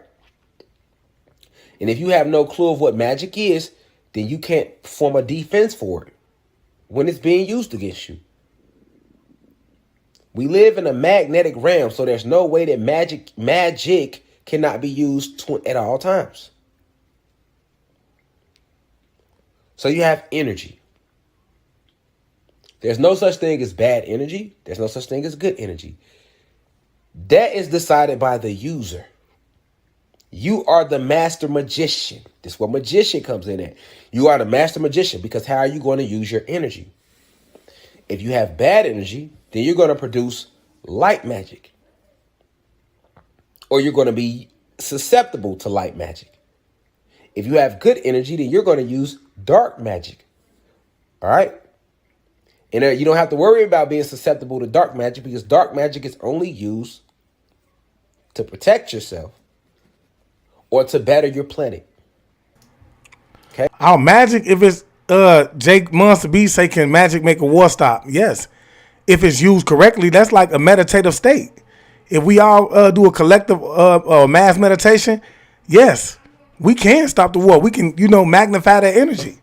And if you have no clue of what magic is, then you can't form a defense for it when it's being used against you. We live in a magnetic realm, so there's no way that magic cannot be used at all times. So you have energy. There's no such thing as bad energy. There's no such thing as good energy. That is decided by the user. You are the master magician. This is where magician comes in at. You are the master magician, because how are you going to use your energy? If you have bad energy, then you're going to produce light magic. Or you're going to be susceptible to light magic. If you have good energy, then you're going to use dark magic. All right? And you don't have to worry about being susceptible to dark magic, because dark magic is only used to protect yourself or to better your planet. Okay? Our magic, if it's Jake Monster B say, can magic make a war stop? Yes. If it's used correctly, that's like a meditative state. If we all do a collective mass meditation, yes, we can stop the war. We can, magnify that energy.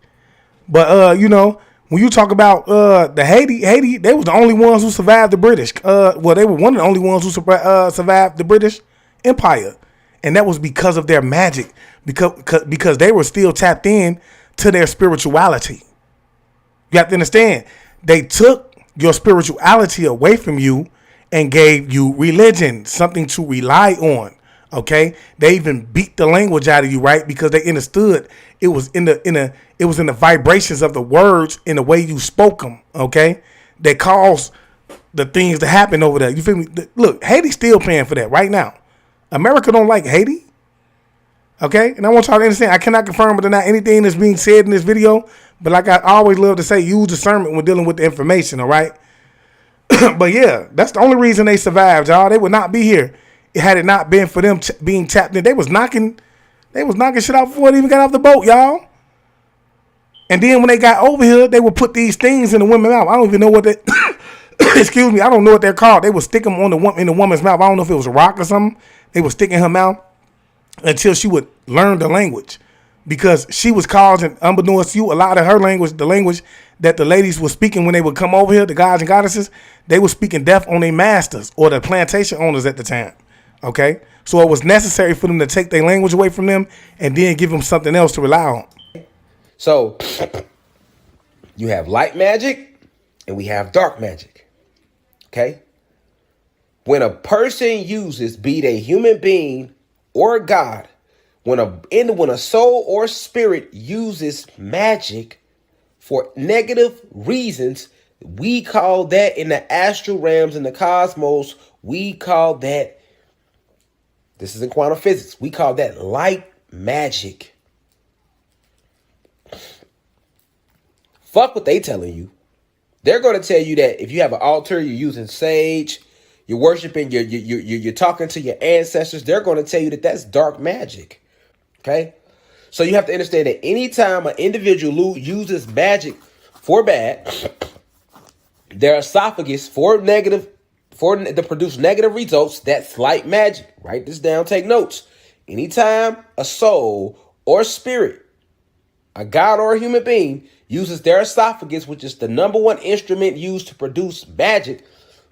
But, when you talk about the Haiti, they was the only ones who survived the British. They were one of the only ones who survived the British Empire. And that was because of their magic, because they were still tapped in to their spirituality. You have to understand, they took your spirituality away from you and gave you religion, something to rely on. Okay, they even beat the language out of you, right? Because they understood it was in the vibrations of the words and the way you spoke them. Okay, that caused the things to happen over there. You feel me? Look, Haiti's still paying for that right now. America don't like Haiti. Okay, and I want y'all to understand, I cannot confirm or deny anything that's being said in this video, but like I always love to say, use discernment when dealing with the information. All right, but yeah, that's the only reason they survived, y'all. They would not be here had it not been for them being tapped in. They was knocking shit out before they even got off the boat, y'all. And then when they got over here, they would put these things in the woman's mouth. I don't even know what they excuse me, I don't know what they're called. They would stick them in the woman's mouth. I don't know if it was a rock or something. They would stick in her mouth until she would learn the language, because she was causing, unbeknownst to you, a lot of her language, the language that the ladies were speaking when they would come over here, the gods and goddesses, they were speaking deaf on their masters or the plantation owners at the time. Okay, so it was necessary for them to take their language away from them and then give them something else to rely on. So you have light magic and we have dark magic. Okay, when a person uses, be they human being or God, when a soul or spirit uses magic for negative reasons, we call that, in the astral realms, in the cosmos, we call that, this is in quantum physics, we call that light magic. Fuck what they telling you. They're going to tell you that if you have an altar, you're using sage, you're worshiping, you're talking to your ancestors, they're going to tell you that that's dark magic. Okay? So you have to understand that anytime an individual uses magic for bad, their esophagus to produce negative results, that's light magic. Write this down, take notes. Anytime a soul or spirit, a god or a human being, uses their esophagus, which is the number one instrument used to produce magic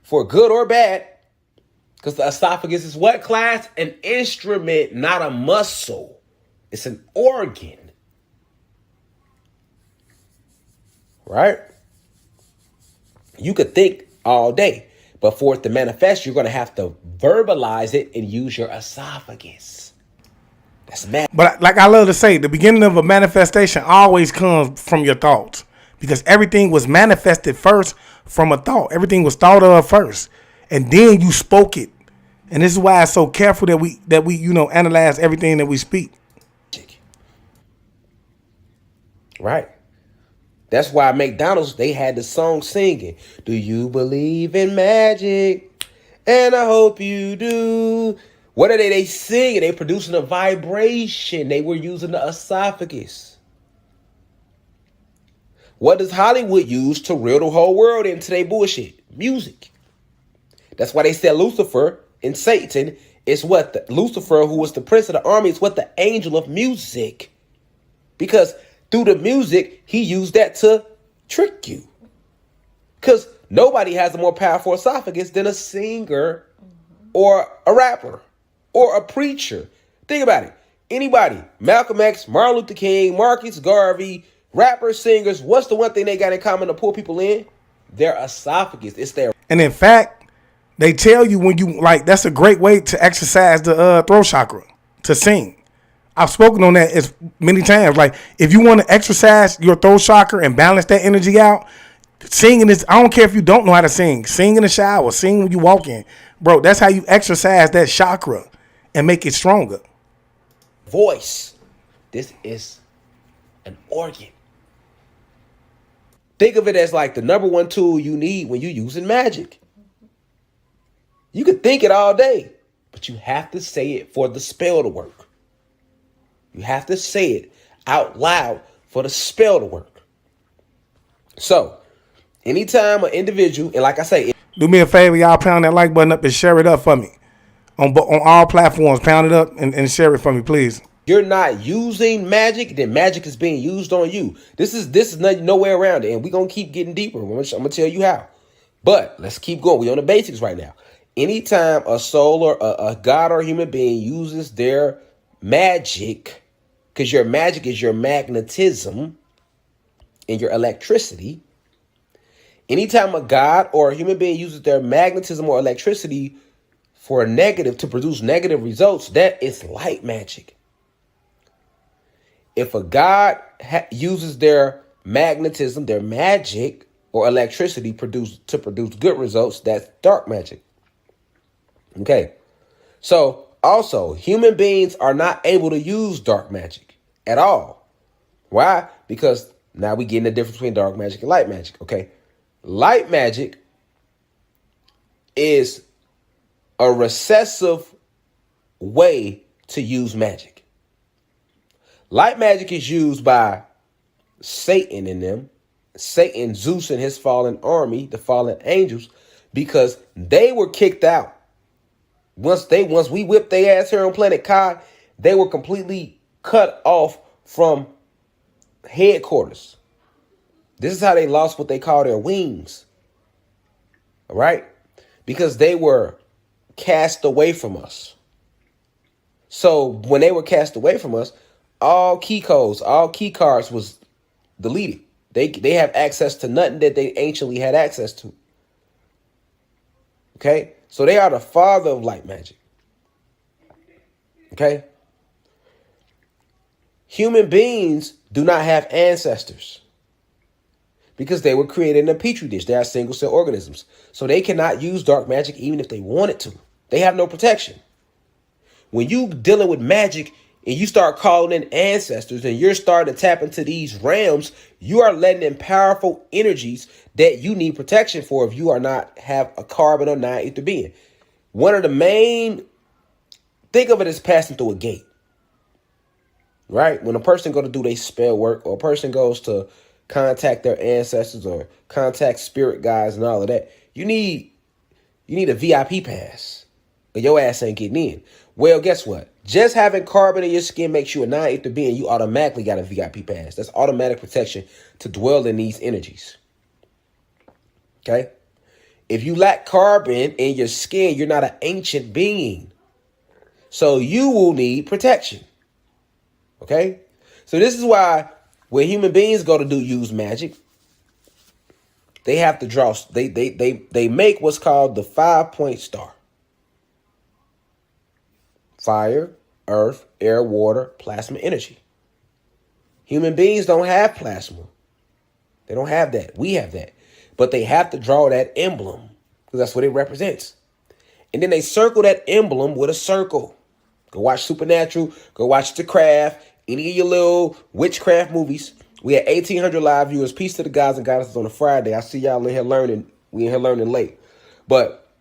for good or bad, because the esophagus is what class? An instrument, not a muscle. It's an organ. Right? You could think all day, but for it to manifest, you're going to have to verbalize it and use your esophagus. That's mad. But like I love to say, the beginning of a manifestation always comes from your thoughts, because everything was manifested first from a thought. Everything was thought of first, and then you spoke it. And this is why it's so careful that we analyze everything that we speak. Right. That's why McDonald's, they had the song singing, do you believe in magic? And I hope you do. What are they singing? They producing a vibration. They were using the esophagus. What does Hollywood use to reel the whole world into their bullshit? Music. That's why they said Lucifer and Satan It's what Lucifer, who was the prince of the army, is what the angel of music. Because through the music, he used that to trick you. Because nobody has a more powerful esophagus than a singer or a rapper or a preacher. Think about it. Anybody, Malcolm X, Martin Luther King, Marcus Garvey, rappers, singers, what's the one thing they got in common to pull people in? Their esophagus. It's their... And in fact, they tell you when you, like, that's a great way to exercise the throat chakra, to sing. I've spoken on that as many times. Like, if you want to exercise your throat chakra and balance that energy out, singing is, I don't care if you don't know how to sing. Sing in the shower, sing when you walk in. Bro, that's how you exercise that chakra and make it stronger. Voice. This is an organ. Think of it as like the number one tool you need when you're using magic. You can think it all day, but you have to say it for the spell to work. You have to say it out loud for the spell to work. So, anytime an individual, and like I say, do me a favor, y'all pound that like button up and share it up for me. On all platforms, pound it up and share it for me, please. You're not using magic, then magic is being used on you. This is no way around it, and we're going to keep getting deeper. I'm going to tell you how. But let's keep going. We're on the basics right now. Anytime a soul or a god or a human being uses their magic, because your magic is your magnetism and your electricity. Anytime a god or a human being uses their magnetism or electricity for a negative, to produce negative results, that is light magic. If a god uses their magnetism, their magic or electricity to produce good results, that's dark magic. Okay. So also, human beings are not able to use dark magic at all. Why? Because now we get in the difference between dark magic and light magic. Okay. Light magic is a recessive way to use magic. Light magic is used by Satan in them, Satan, Zeus and his fallen army, the fallen angels, because they were kicked out. Once we whipped their ass here on planet Kai, they were completely cut off from headquarters. This is how they lost what they call their wings. All right? Because they were cast away from us. So when they were cast away from us, all key codes, all key cards was deleted. They have access to nothing that they anciently had access to. Okay? So they are the father of light magic. Okay? Human beings do not have ancestors because they were created in a petri dish. They are single cell organisms. So they cannot use dark magic even if they wanted to. They have no protection. When you dealing with magic and you start calling in ancestors and you're starting to tap into these realms, you are letting in powerful energies that you need protection for if you are not have a carbon or non-ether being. One of the main, think of it as passing through a gate, right? When a person go to do their spell work, or a person goes to contact their ancestors or contact spirit guides and all of that, you need a VIP pass, or your ass ain't getting in. Well, guess what? Just having carbon in your skin makes you a non-ether being. You automatically got a VIP pass. That's automatic protection to dwell in these energies. Okay? If you lack carbon in your skin, you're not an ancient being. So you will need protection. Okay? So this is why when human beings go to use magic, they have to draw, they make what's called the 5-point star. Fire, earth, air, water, plasma, energy. Human beings don't have plasma. They don't have that. We have that. But they have to draw that emblem because that's what it represents. And then they circle that emblem with a circle. Go watch Supernatural. Go watch The Craft. Any of your little witchcraft movies. We had 1,800 live viewers. Peace to the gods and goddesses on a Friday. I see y'all in here learning. We in here learning late. But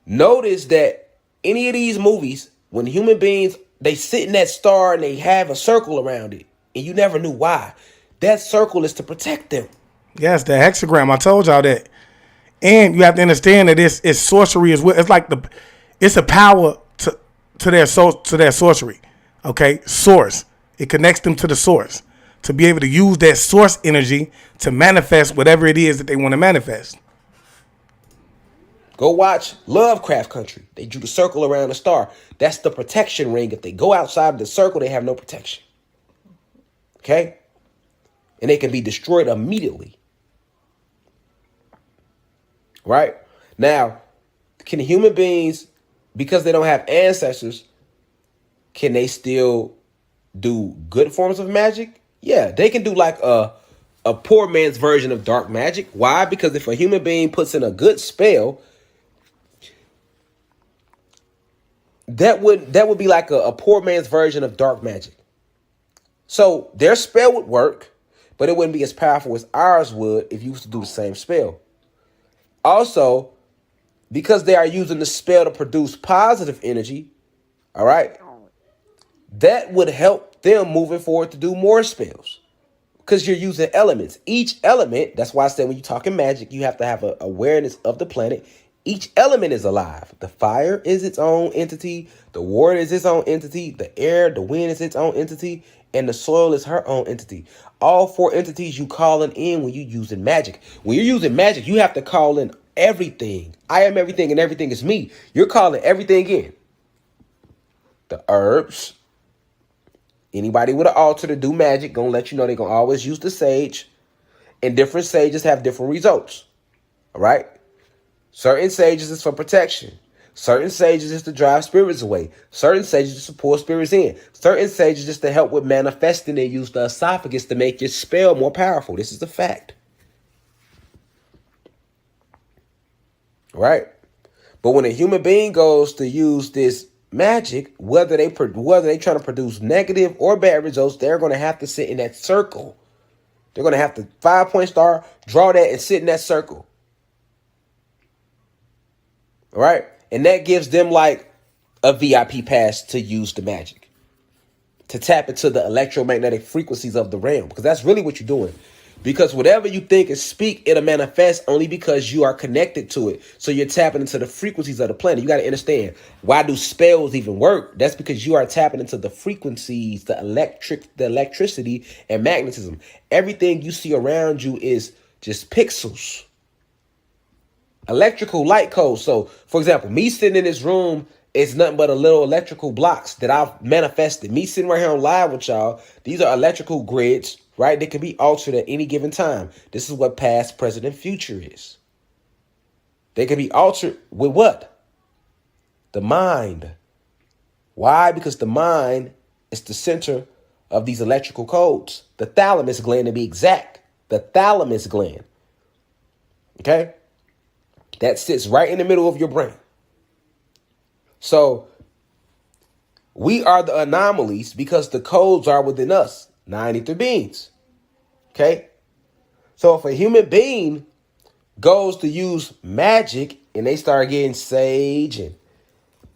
notice that any of these movies, when human beings, they sit in that star and they have a circle around it, and you never knew why. That circle is to protect them. Yes, the hexagram. I told y'all that. And you have to understand that it's sorcery as well. It's like it's a power to to their sorcery. Okay, source. It connects them to the source to be able to use that source energy to manifest whatever it is that they want to manifest. Go watch Lovecraft Country. They drew the circle around the star. That's the protection ring. If they go outside of the circle, they have no protection. Okay? And they can be destroyed immediately. Right? Now, can human beings, because they don't have ancestors, can they still do good forms of magic? Yeah, they can do like a poor man's version of dark magic. Why? Because if a human being puts in a good spell, that would be like a poor man's version of dark magic. So their spell would work, but it wouldn't be as powerful as ours would if you used to do the same spell. Also, because they are using the spell to produce positive energy, all right, that would help them moving forward to do more spells. Because you're using elements. Each element, that's why I said when you're talking magic, you have to have an awareness of the planet. Each element is alive. The fire is its own entity. The water is its own entity. The air, the wind is its own entity. And the soil is her own entity. All four entities you calling in when you're using magic. When you're using magic, you have to call in everything. I am everything and everything is me. You're calling everything in. The herbs. Anybody with an altar to do magic gonna let you know they're gonna always use the sage. And different sages have different results. All right? Certain sages is for protection. Certain sages is to drive spirits away. Certain sages is to pull spirits in. Certain sages is to help with manifesting and use the esophagus to make your spell more powerful. This is the fact. Right? But when a human being goes to use this magic, whether they trying to produce negative or bad results, they're going to have to sit in that circle. They're going to have to 5-point star, draw that, and sit in that circle. All right? And that gives them like a VIP pass to use the magic, to tap into the electromagnetic frequencies of the realm, because that's really what you're doing. Because whatever you think and speak, it'll manifest only because you are connected to it. So you're tapping into the frequencies of the planet. You got to understand, why do spells even work? That's because you are tapping into the frequencies, the electricity and magnetism. Everything you see around you is just pixels. Electrical light codes. So, for example, me sitting in this room is nothing but a little electrical blocks that I've manifested. Me sitting right here on live with y'all, these are electrical grids, right? They can be altered at any given time. This is what past, present, and future is. They can be altered with what? The mind. Why? Because the mind is the center of these electrical codes. The thalamus gland, to be exact. The thalamus gland. Okay? That sits right in the middle of your brain. So we are the anomalies because the codes are within us, 93 beings. Okay? So if a human being goes to use magic and they start getting sage and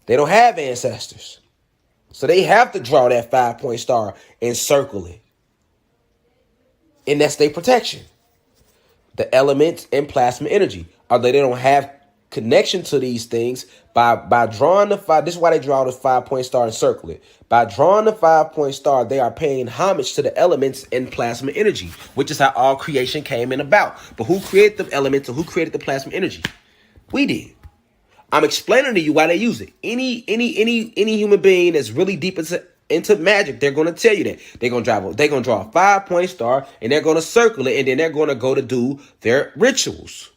they don't have ancestors, so they have to draw that 5-point star and circle it. And that's their protection. The elements and plasma energy. Although they don't have connection to these things, by drawing the 5, this is why they draw the 5-point star and circle it. By drawing the 5-point star, they are paying homage to the elements and plasma energy, which is how all creation came in about. But who created the elements and who created the plasma energy? We did. I'm explaining to you why they use it. Any human being that's really deep into magic, they're going to tell you that. They're going to draw a 5-point star and they're going to circle it, and then they're going to go to do their rituals.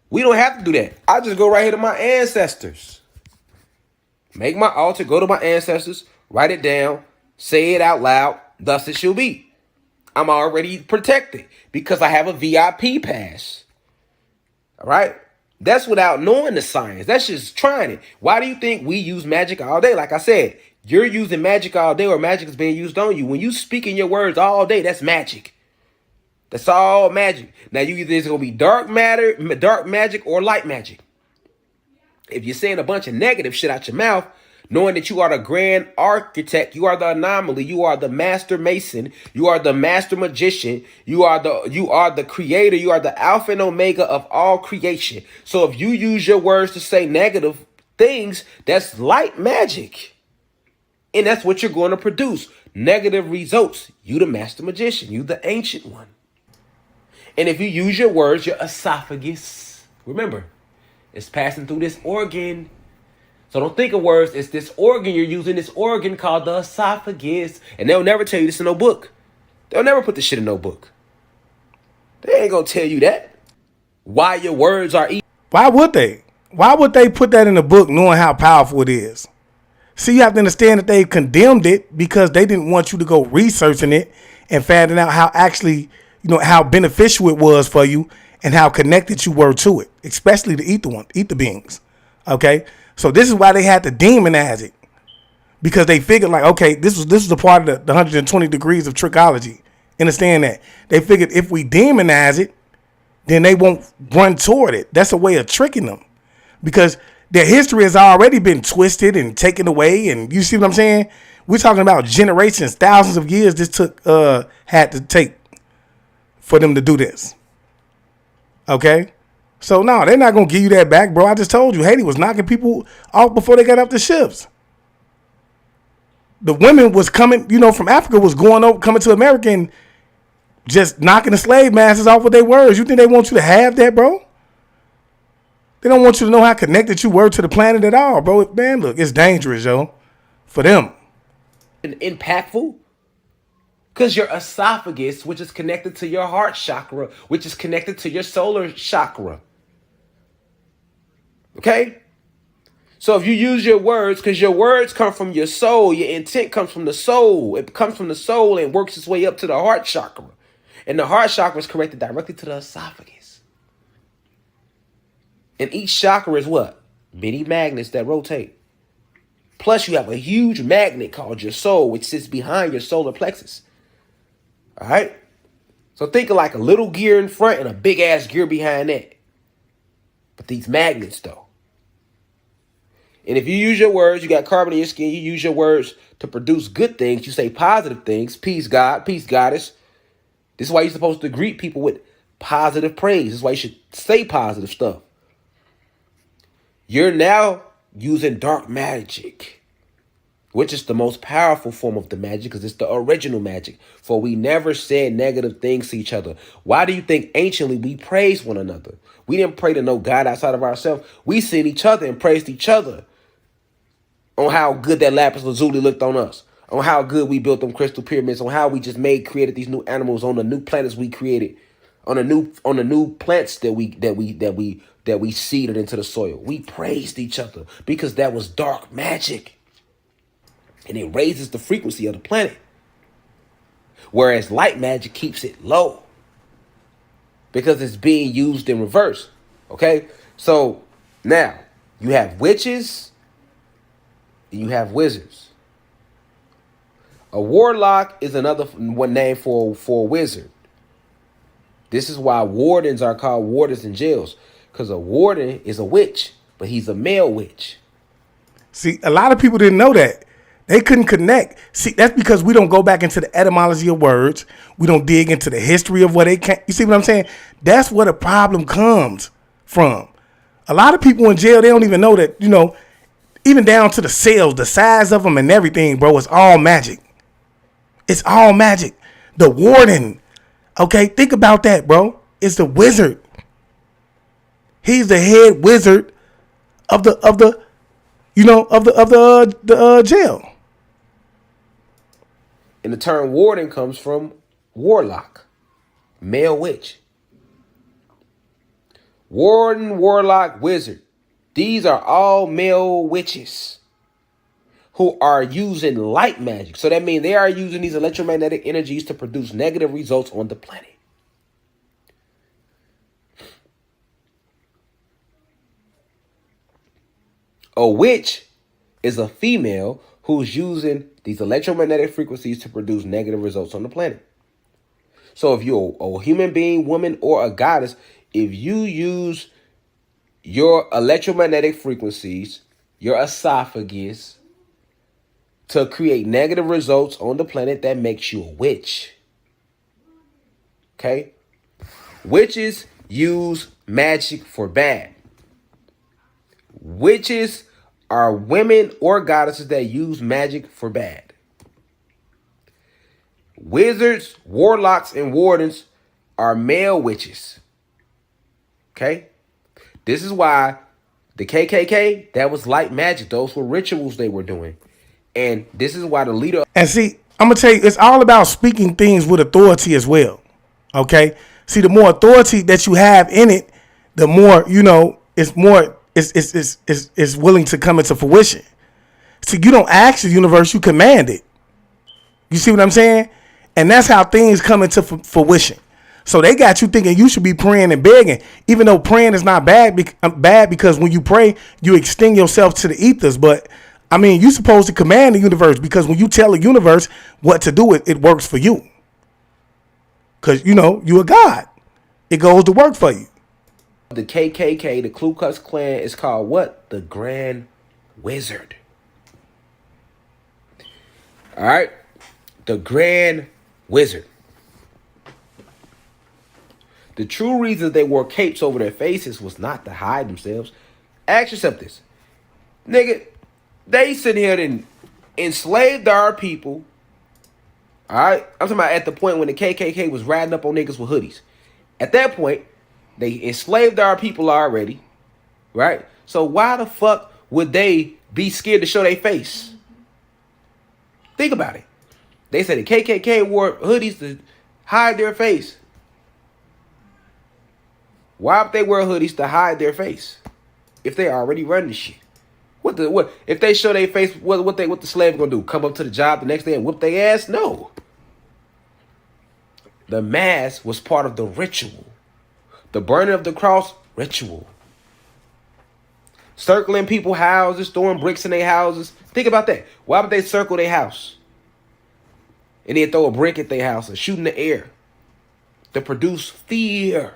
We don't have to do that. I just go right here to my ancestors. Make my altar, go to my ancestors, write it down, say it out loud, thus it shall be. I'm already protected because I have a VIP pass. All right? That's without knowing the science. That's just trying it. Why do you think we use magic all day? Like I said, you're using magic all day, or magic is being used on you. When you speak in your words all day, that's magic. That's all magic. Now, it's going to be dark magic, or light magic. If you're saying a bunch of negative shit out your mouth, knowing that you are the grand architect, you are the anomaly, you are the master mason, you are the master magician, you are the creator, you are the alpha and omega of all creation. So if you use your words to say negative things, that's light magic. And that's what you're going to produce. Negative results. You the master magician. You the ancient one. And if you use your words, your esophagus, remember, it's passing through this organ. So don't think of words. It's this organ you're using, this organ called the esophagus. And they'll never tell you this in no book. They'll never put this shit in no book. They ain't going to tell you that. Why your words are evil. Why would they? Why would they put that in the book knowing how powerful it is? See, you have to understand that they condemned it because they didn't want you to go researching it and finding out how actually, how beneficial it was for you and how connected you were to it, especially the ether beings. Okay? So this is why they had to demonize it, because they figured like, okay, this was a part of the 120 degrees of trickology. Understand that? They figured if we demonize it, then they won't run toward it. That's a way of tricking them, because their history has already been twisted and taken away. And you see what I'm saying? We're talking about generations, thousands of years this had to take for them to do this. Okay? So no, they're not going to give you that back, bro. I just told you, Haiti was knocking people off before they got up the ships. The women was coming, from Africa was coming to America and just knocking the slave masters off with their words. You think they want you to have that, bro? They don't want you to know how connected you were to the planet at all, bro. Man, look, it's dangerous, yo, for them. And impactful, because your esophagus, which is connected to your heart chakra, which is connected to your solar chakra. Okay? So if you use your words, because your words come from your soul, your intent comes from the soul. It comes from the soul and works its way up to the heart chakra. And the heart chakra is connected directly to the esophagus. And each chakra is what? Many magnets that rotate. Plus you have a huge magnet called your soul, which sits behind your solar plexus. All right? So think of like a little gear in front and a big ass gear behind that. But these magnets though. And if you use your words, you got carbon in your skin, you use your words to produce good things. You say positive things. Peace, God. Peace, goddess. This is why you're supposed to greet people with positive praise. This is why you should say positive stuff. You're now using dark magic, which is the most powerful form of the magic because it's the original magic. For we never said negative things to each other. Why do you think anciently we praised one another? We didn't pray to no God outside of ourselves. We seen each other and praised each other on how good that lapis lazuli looked on us, on how good we built them crystal pyramids, on how we just created these new animals on the new planets we created, on the new plants that we seeded into the soil. We praised each other because that was dark magic. And it raises the frequency of the planet. Whereas light magic keeps it low because it's being used in reverse. Okay? So now you have witches and you have wizards. A warlock is another one name for a wizard. This is why wardens are called wardens in jails. Because a warden is a witch, but he's a male witch. See, a lot of people didn't know that. They couldn't connect. See, that's because we don't go back into the etymology of words. We don't dig into the history of where they came. You see what I'm saying? That's where the problem comes from. A lot of people in jail, they don't even know that, even down to the cells, the size of them and everything, bro, it's all magic. It's all magic. The warden, okay, think about that, bro. It's the wizard. He's the head wizard of the jail. And the term warden comes from warlock, male witch. Warden, warlock, wizard. These are all male witches who are using light magic. So that means they are using these electromagnetic energies to produce negative results on the planet. A witch is a female who's using these electromagnetic frequencies to produce negative results on the planet. So if you're a human being, woman, or a goddess, if you use your electromagnetic frequencies, your esophagus, to create negative results on the planet, that makes you a witch. Okay? Witches use magic for bad. Witches are women or goddesses that use magic for bad. Wizards, warlocks, and wardens are male witches. Okay? This is why the KKK, that was light magic. Those were rituals they were doing. And this is why the leader... And see, I'm going to tell you, it's all about speaking things with authority as well. Okay? See, the more authority that you have in it, the more, you know, it's willing to come into fruition. See, you don't ask the universe, you command it. You see what I'm saying? And that's how things come into fruition. So they got you thinking you should be praying and begging, even though praying is not bad because when you pray, you extend yourself to the ethers. But I mean, you're supposed to command the universe, because when you tell the universe what to do, it works for you. Because, you know, you're a God. It goes to work for you. The KKK, the Ku Klux Klan, is called what? The Grand Wizard. All right? The Grand Wizard. The true reason they wore capes over their faces was not to hide themselves. Ask yourself this. Nigga, they sitting here and enslaved our people. All right? I'm talking about at the point when the KKK was riding up on niggas with hoodies. At that point, they enslaved our people already. Right? So why the fuck would they be scared to show their face? Think about it. They said the KKK wore hoodies to hide their face. Why would they wear hoodies to hide their face if they already running the shit? What if they show their face? What the slave gonna do? Come up to the job the next day and whip their ass? No. The mask was part of the ritual. The burning of the cross, ritual. Circling people's houses, throwing bricks in their houses. Think about that. Why would they circle their house? And then throw a brick at their house and shoot in the air to produce fear.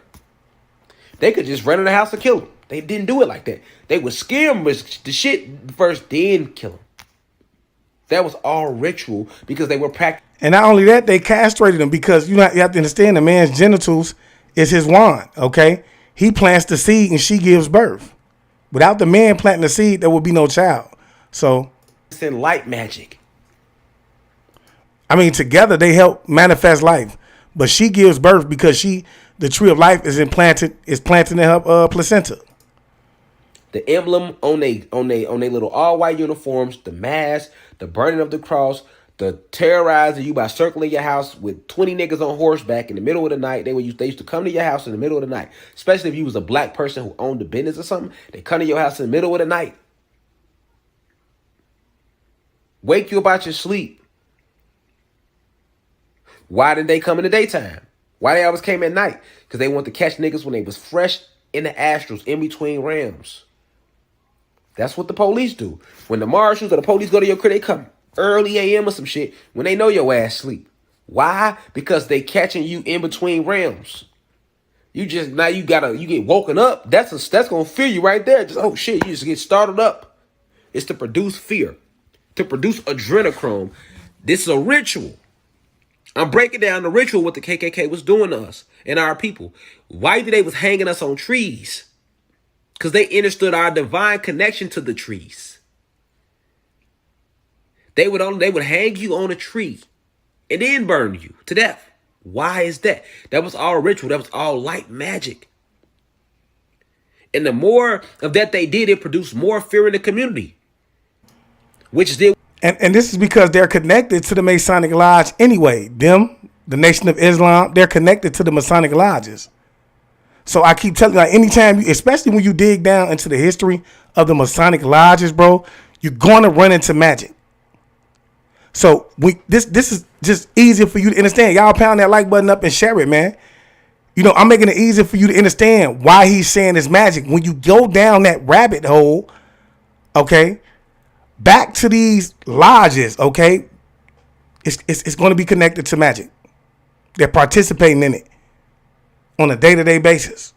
They could just run in the house and kill them. They didn't do it like that. They would scare them with the shit first, then kill them. That was all ritual because they were practicing. And not only that, they castrated him because you have to understand the man's genitals is his wand, okay? He plants the seed and she gives birth. Without the man planting the seed, there would be no child. So it's in light magic. I mean, together they help manifest life. But she gives birth because the tree of life is planted in her placenta. The emblem on they little all white uniforms, the mask, the burning of the cross, the terrorizing you by circling your house with 20 niggas on horseback in the middle of the night. They used to come to your house in the middle of the night, especially if you was a black person who owned a business or something. They come to your house in the middle of the night, wake you up out your sleep. Why did they come in the daytime? Why they always came at night? Because they want to catch niggas when they was fresh in the astrals, in between realms. That's what the police do. When the marshals or the police go to your crib, they come early AM or some shit when they know your ass sleep. Why? Because they catching you in between realms. You get woken up. That's gonna fear you right there. Just oh shit, you just get startled up. It's to produce fear, to produce adrenochrome. This is a ritual. I'm breaking down the ritual what the KKK was doing to us and our people. Why did they was hanging us on trees? Because they understood our divine connection to the trees. They would hang you on a tree and then burn you to death. Why is that? That was all ritual. That was all light magic. And the more of that they did, it produced more fear in the community. Which did. And this is because they're connected to the Masonic Lodge anyway. Them, the Nation of Islam, they're connected to the Masonic Lodges. So I keep telling you, like, anytime, especially when you dig down into the history of the Masonic Lodges, bro, you're going to run into magic. So this is just easier for you to understand. Y'all pound that like button up and share it, man. You know, I'm making it easier for you to understand why he's saying it's magic. When you go down that rabbit hole, okay, back to these lodges, okay, it's going to be connected to magic. They're participating in it on a day-to-day basis.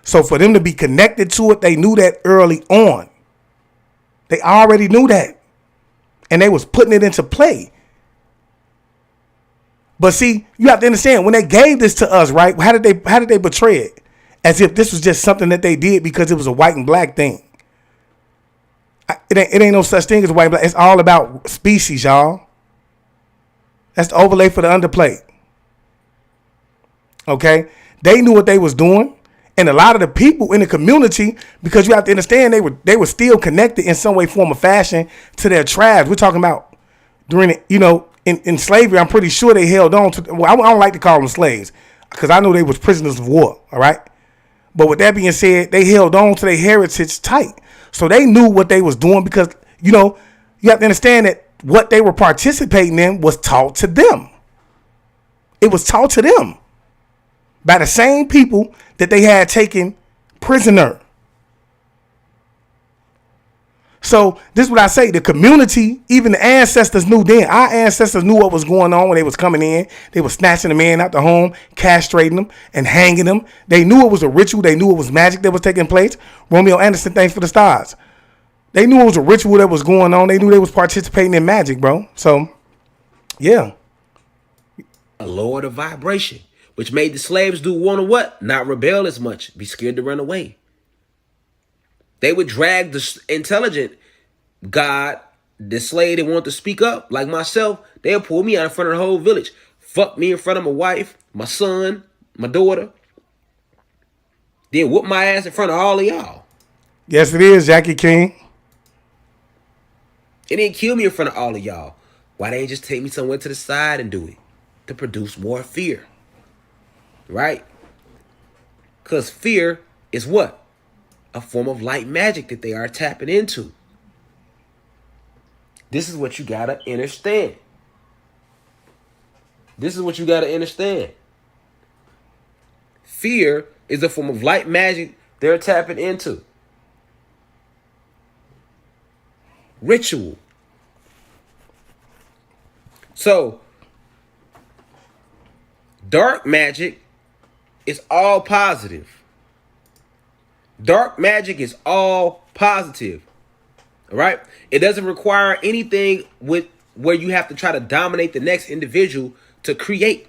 So for them to be connected to it, they knew that early on. They already knew that. And they was putting it into play. But see, you have to understand, when they gave this to us, right, how did they portray it? As if this was just something that they did because it was a white and black thing. It ain't no such thing as white and black. It's all about species, y'all. That's the overlay for the underplay. Okay? They knew what they was doing. And a lot of the people in the community, because you have to understand, they were still connected in some way, form, or fashion to their tribes. We're talking about during it, in slavery. I'm pretty sure they held on to. Well, I don't like to call them slaves because I know they was prisoners of war. All right, but with that being said, they held on to their heritage tight, so they knew what they was doing because you have to understand that what they were participating in was taught to them. It was taught to them by the same people that they had taken prisoner. So this is what I say. The community, even the ancestors knew then. Our ancestors knew what was going on when they was coming in. They were snatching the man out the home, castrating them, and hanging them. They knew it was a ritual. They knew it was magic that was taking place. Romeo Anderson, thanks for the stars. They knew it was a ritual that was going on. They knew they was participating in magic, bro. So, yeah. Lower the vibration, which made the slaves do want to what? Not rebel as much, be scared to run away. They would drag the intelligent God, the slave that wanted to speak up, like myself. They'll pull me out in front of the whole village. Fuck me in front of my wife, my son, my daughter. Then whoop my ass in front of all of y'all. Yes, it is, Jackie King. It didn't kill me in front of all of y'all. Why they ain't just take me somewhere to the side and do it? To produce more fear. Right? Because fear is what? A form of light magic that they are tapping into. This is what you gotta understand. This is what you gotta understand. Fear is a form of light magic they're tapping into. Ritual. So, dark magic is all positive. Dark magic is all positive. All right? It doesn't require anything with where you have to try to dominate the next individual to create.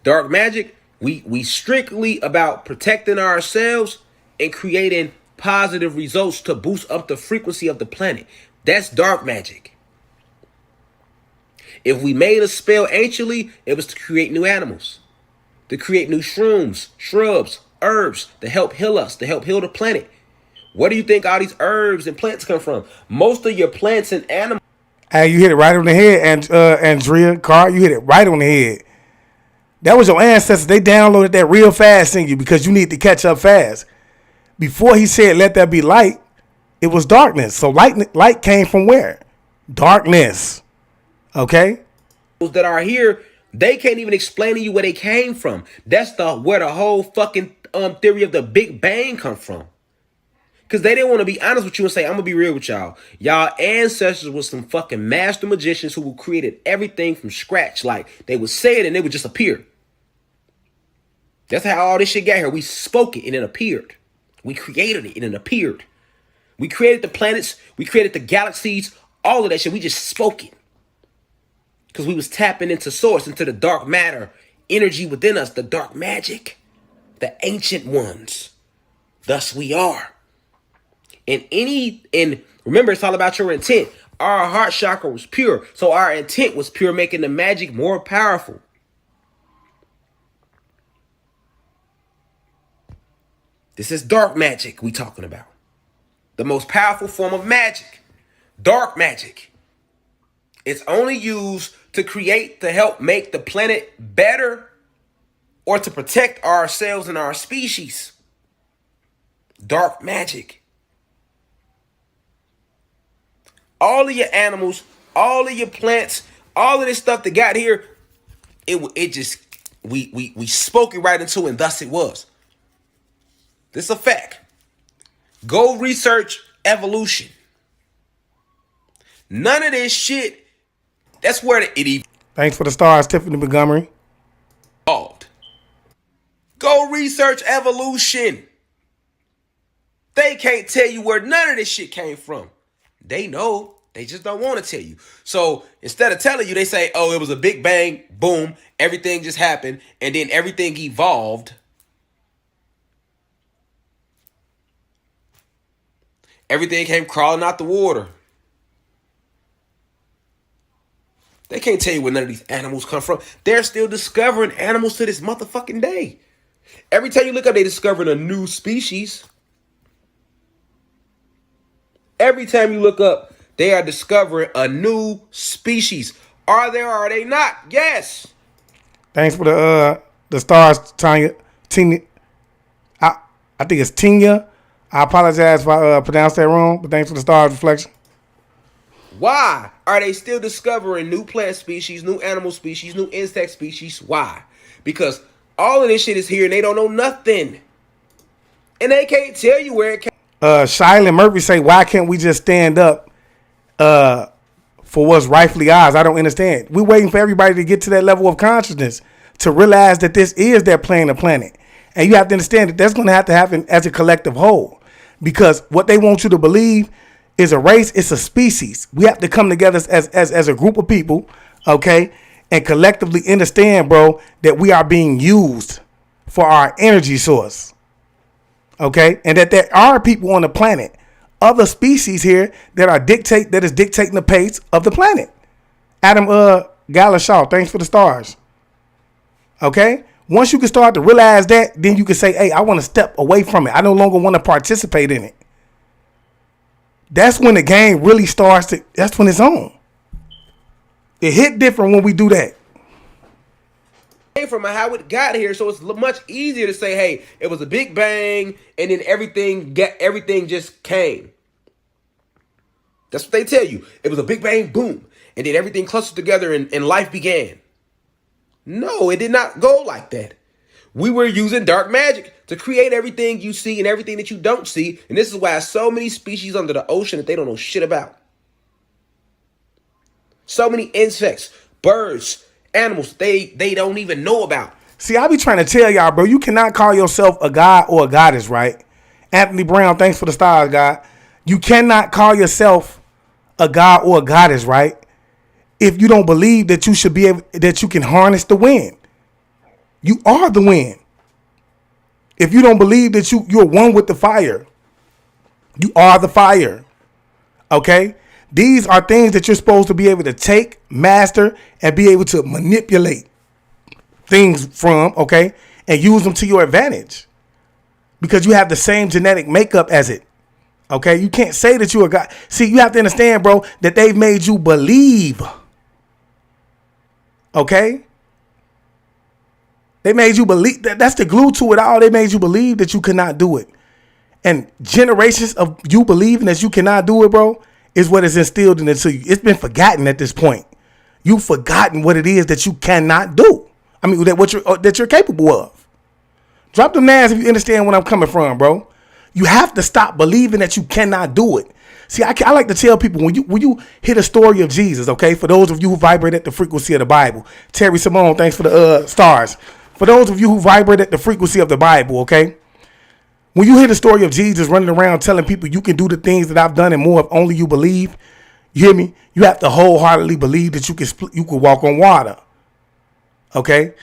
Dark magic, we strictly about protecting ourselves and creating positive results to boost up the frequency of the planet. That's dark magic. If we made a spell anciently, it was to create new animals, to create new shrooms, shrubs, herbs to help heal us, to help heal the planet. Where do you think all these herbs and plants come from? Most of your plants and animals. Hey, you hit it right on the head, and Andrea Carr, you hit it right on the head. That was your ancestors. They downloaded that real fast in you because you need to catch up fast. Before he said, "Let there be light," it was darkness. So light came from where? Darkness. Okay. That are here, they can't even explain to you where they came from. That's where the whole fucking theory of the Big Bang come from. Because they didn't want to be honest with you and say, I'm going to be real with y'all. Y'all ancestors was some fucking master magicians who created everything from scratch. Like, they would say it and it would just appear. That's how all this shit got here. We spoke it and it appeared. We created it and it appeared. We created the planets. We created the galaxies. All of that shit. We just spoke it. Because we was tapping into source, into the dark matter, energy within us, the dark magic, the ancient ones. Thus we are. And remember, it's all about your intent. Our heart chakra was pure. So our intent was pure, making the magic more powerful. This is dark magic we talking about. The most powerful form of magic. Dark magic. It's only used to create, to help make the planet better, or to protect ourselves and our species. Dark magic. All of your animals, all of your plants, all of this stuff that got here, it just, we spoke it right into it, and thus it was. This is a fact. Go research evolution. None of this shit. That's where it Thanks for the stars, Tiffany Montgomery. evolved. Go research evolution. They can't tell you where none of this shit came from. They know. They just don't want to tell you. So instead of telling you, they say, oh, it was a big bang, boom, everything just happened, and then everything evolved. Everything came crawling out the water. They can't tell you where none of these animals come from. They're still discovering animals to this motherfucking day. Every time you look up, they discovering a new species. Every time you look up, they are discovering a new species. Are they or are they not? Yes. Thanks for the stars, Tanya. Tina. I think it's Tina. I apologize if I pronounced that wrong, but thanks for the stars reflection. Why are they still discovering new plant species, new animal species, new insect species? Why? Because all of this shit is here and they don't know nothing. And they can't tell you where it came. Shylin Murphy say, why can't we just stand up for what's rightfully ours? I don't understand. We're waiting for everybody to get to that level of consciousness to realize that this is their plane of planet. And you have to understand that that's going to happen as a collective whole. Because what they want you to believe is a race, it's a species. We have to come together as a group of people, okay, and collectively understand, bro, that we are being used for our energy source, okay, and that there are people on the planet, other species here that is dictating the pace of the planet. Adam Galashaw, thanks for the stars. Okay, once you can start to realize that, then you can say, hey, I want to step away from it. I no longer want to participate in it. That's when the game really starts to, that's when it's on. It hit different when we do that. From how it got here, so it's much easier to say, hey, it was a big bang, and then everything just came. That's what they tell you. It was a big bang, boom, and then everything clustered together and life began. No, it did not go like that. We were using dark magic to create everything you see and everything that you don't see. And this is why so many species under the ocean that they don't know shit about. So many insects, birds, animals, they don't even know about. See, I be trying to tell y'all, bro, you cannot call yourself a god or a goddess, right? Anthony Brown, thanks for the stars, God. You cannot call yourself a god or a goddess, right? If you don't believe that you should be able, that you can harness the wind. You are the wind. If you don't believe that you're one with the fire, you are the fire. Okay? These are things that you're supposed to be able to take, master, and be able to manipulate things from, okay? And use them to your advantage. Because you have the same genetic makeup as it. Okay? You can't say that you're a god. See, you have to understand, bro, that they've made you believe. Okay? They made you believe that that's the glue to it all. They made you believe that you could not do it. And generations of you believing that you cannot do it, bro, is what is instilled into you. It's been forgotten at this point. You've forgotten what it is that you cannot do. I mean, that you're capable of. Drop them names if you understand where I'm coming from, bro. You have to stop believing that you cannot do it. See, I like to tell people when you hear the story of Jesus, okay, for those of you who vibrate at the frequency of the Bible. Terry Simone, thanks for the stars. For those of you who vibrate at the frequency of the Bible, okay? When you hear the story of Jesus running around telling people you can do the things that I've done and more if only you believe, you hear me? You have to wholeheartedly believe that you can walk on water, okay?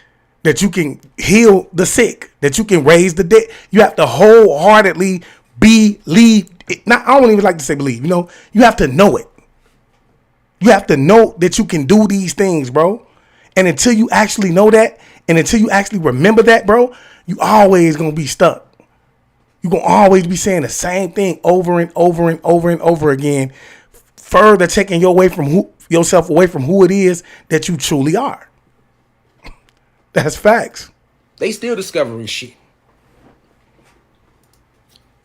That you can heal the sick, that you can raise the dead. You have to wholeheartedly believe. I don't even like to say believe, you have to know it. You have to know that you can do these things, bro. And until you actually know that, and until you actually remember that, bro, you always going to be stuck. You're going to always be saying the same thing over and over and over and over again, further taking yourself away from who it is that you truly are. That's facts. They still discovering shit.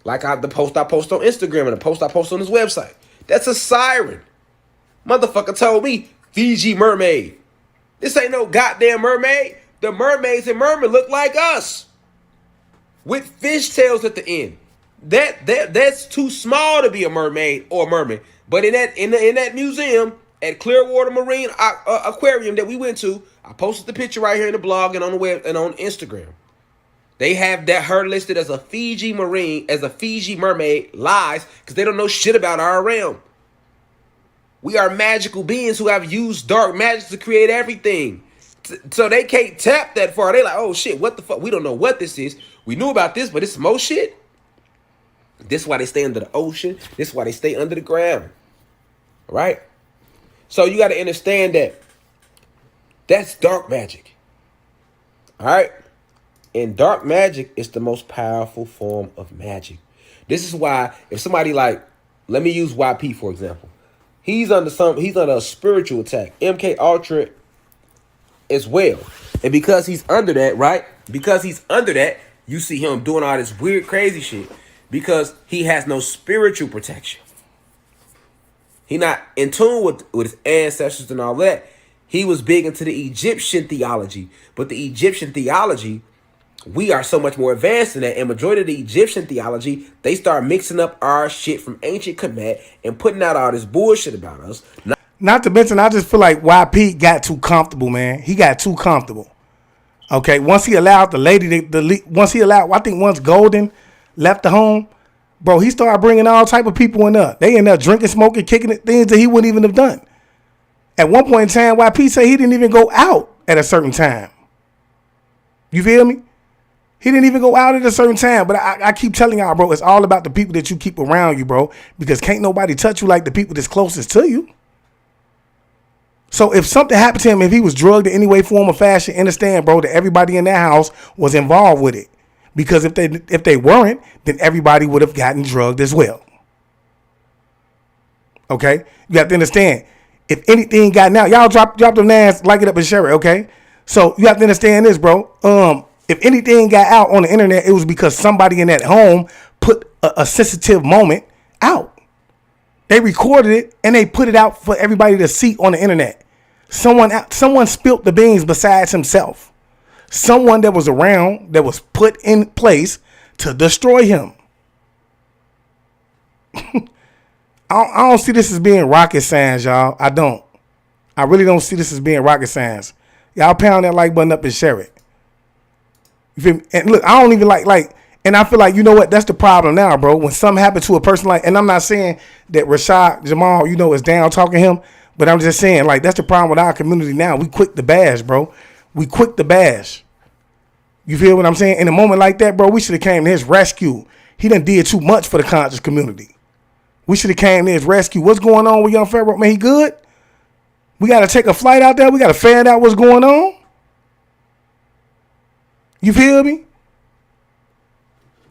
Like the post I post on Instagram and the post I post on this website. That's a siren. Motherfucker told me Fiji mermaid. This ain't no goddamn mermaid. The mermaids and mermen look like us, with fish tails at the end. That's too small to be a mermaid or a merman. But in that museum at Clearwater Marine Aquarium that we went to, I posted the picture right here in the blog and on the web and on Instagram. They have her listed as a Fiji mermaid. Lies, because they don't know shit about our realm. We are magical beings who have used dark magic to create everything. So they can't tap that far. They like, oh shit, what the fuck? We don't know what this is. We knew about this, but it's some more shit. This is why they stay under the ocean. This is why they stay under the ground. Right? So you got to understand that that's dark magic. All right? And dark magic is the most powerful form of magic. This is why if somebody like, let me use YP for example. He's under a spiritual attack. MK Ultra as well. And because he's under that, right? Because he's under that, you see him doing all this weird, crazy shit. Because he has no spiritual protection. He not in tune with his ancestors and all that. He was big into the Egyptian theology. But the Egyptian theology, we are so much more advanced than that. And majority of the Egyptian theology, they start mixing up our shit from ancient Kemet and putting out all this bullshit about us. Not to mention, I just feel like YP got too comfortable, man. He got too comfortable. Okay, once he allowed the lady, I think once Golden left the home, bro, he started bringing all type of people in there. They in there drinking, smoking, kicking it, things that he wouldn't even have done. At one point in time, YP said he didn't even go out at a certain time. You feel me? He didn't even go out at a certain time. But I keep telling y'all, bro, it's all about the people that you keep around you, bro. Because can't nobody touch you like the people that's closest to you. So if something happened to him, if he was drugged in any way, form, or fashion, understand, bro, that everybody in that house was involved with it. Because if they weren't, then everybody would have gotten drugged as well. Okay? You have to understand. If anything got now, y'all drop them names, like it up and share it, okay? So you have to understand this, bro. If anything got out on the internet, it was because somebody in that home put a sensitive moment out. They recorded it and they put it out for everybody to see on the internet. Someone spilled the beans besides himself. Someone that was around that was put in place to destroy him. I don't see this as being rocket science, y'all. I don't. I really don't see this as being rocket science. Y'all pound that like button up and share it. You feel me? And look, I don't even like, and I feel like, you know what? That's the problem now, bro. When something happened to a person like, and I'm not saying that Rashad Jamal, you know, is down talking him, but I'm just saying, like, that's the problem with our community now. We quick to bash, bro. We quick to bash. You feel what I'm saying? In a moment like that, bro, we should have came to his rescue. He done did too much for the conscious community. We should have came to his rescue. What's going on with young Pharaoh? Man, he good? We got to take a flight out there. We got to find out what's going on. You feel me?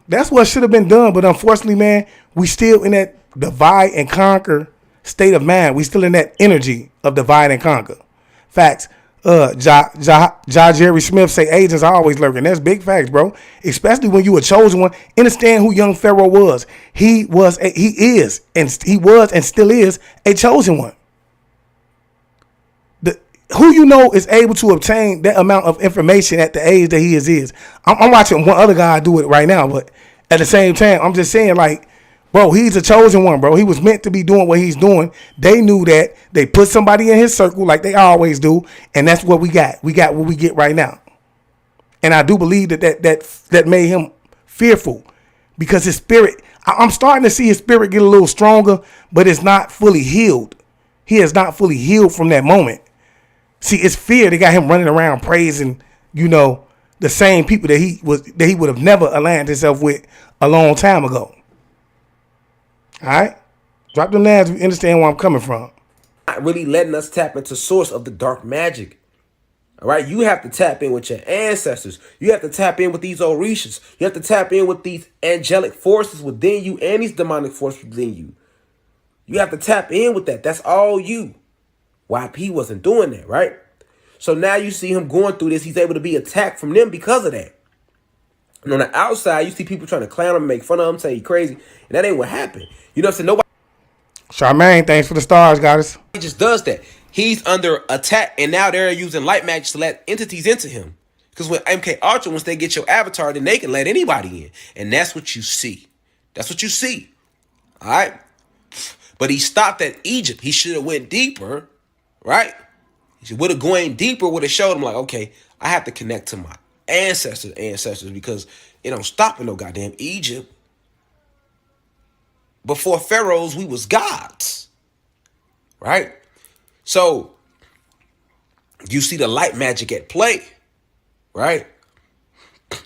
That's what should have been done. But unfortunately, man, we still in that divide and conquer state of mind. We still in that energy of divide and conquer. Facts. Jerry Smith say agents are always lurking. That's big facts, bro. Especially when you a chosen one. Understand who young Pharaoh was. He was and still is a chosen one. Who you know is able to obtain that amount of information at the age that he is. I'm watching one other guy do it right now, but at the same time, I'm just saying, like, bro, he's a chosen one, bro. He was meant to be doing what he's doing. They knew that. They put somebody in his circle like they always do, and that's what we got. We got what we get right now. And I do believe that made him fearful because his spirit, I'm starting to see his spirit get a little stronger, but it's not fully healed. He is not fully healed from that moment. See, it's fear that got him running around praising, you know, the same people that he would have never aligned himself with a long time ago. All right? Drop them names if you understand where I'm coming from. Not really letting us tap into source of the dark magic. All right? You have to tap in with your ancestors. You have to tap in with these Orishas. You have to tap in with these angelic forces within you and these demonic forces within you. You have to tap in with that. That's all you. YP wasn't doing that, right? So now you see him going through this. He's able to be attacked from them because of that. And on the outside, you see people trying to clown him, make fun of him, say he's crazy. And that ain't what happened. You know what I'm saying? Nobody. Charmaine, thanks for the stars, goddess. He just does that. He's under attack, and now they're using light magic to let entities into him. Because when MK Ultra, once they get your avatar, then they can let anybody in. And that's what you see. That's what you see. All right? But he stopped at Egypt. He should have went deeper. Right? He would have gone deeper, would have showed him like, okay, I have to connect to my ancestors because it don't stop in no goddamn Egypt. Before pharaohs, we was gods. Right? So you see the light magic at play. Right?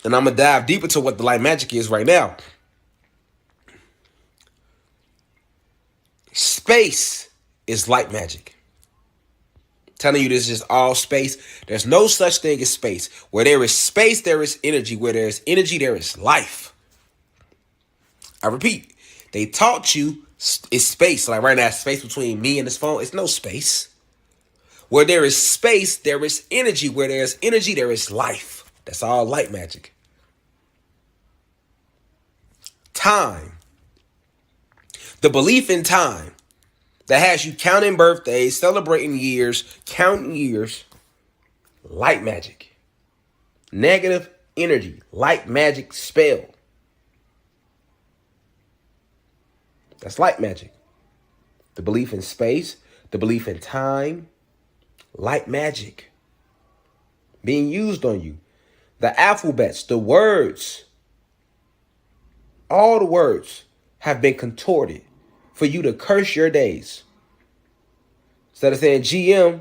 And I'm going to dive deeper to what the light magic is right now. Space is light magic. Telling you this is all space. There's no such thing as space. Where there is space, there is energy. Where there is energy, there is life. I repeat, they taught you it's space. Like right now, space between me and this phone. It's no space. Where there is space, there is energy. Where there is energy, there is life. That's all light magic. Time. The belief in time that has you counting birthdays, celebrating years, counting years. Light magic. Negative energy. Light magic spell. That's light magic. The belief in space, the belief in time, light magic being used on you. The alphabets, the words, all the words have been contorted for you to curse your days. Instead of saying GM,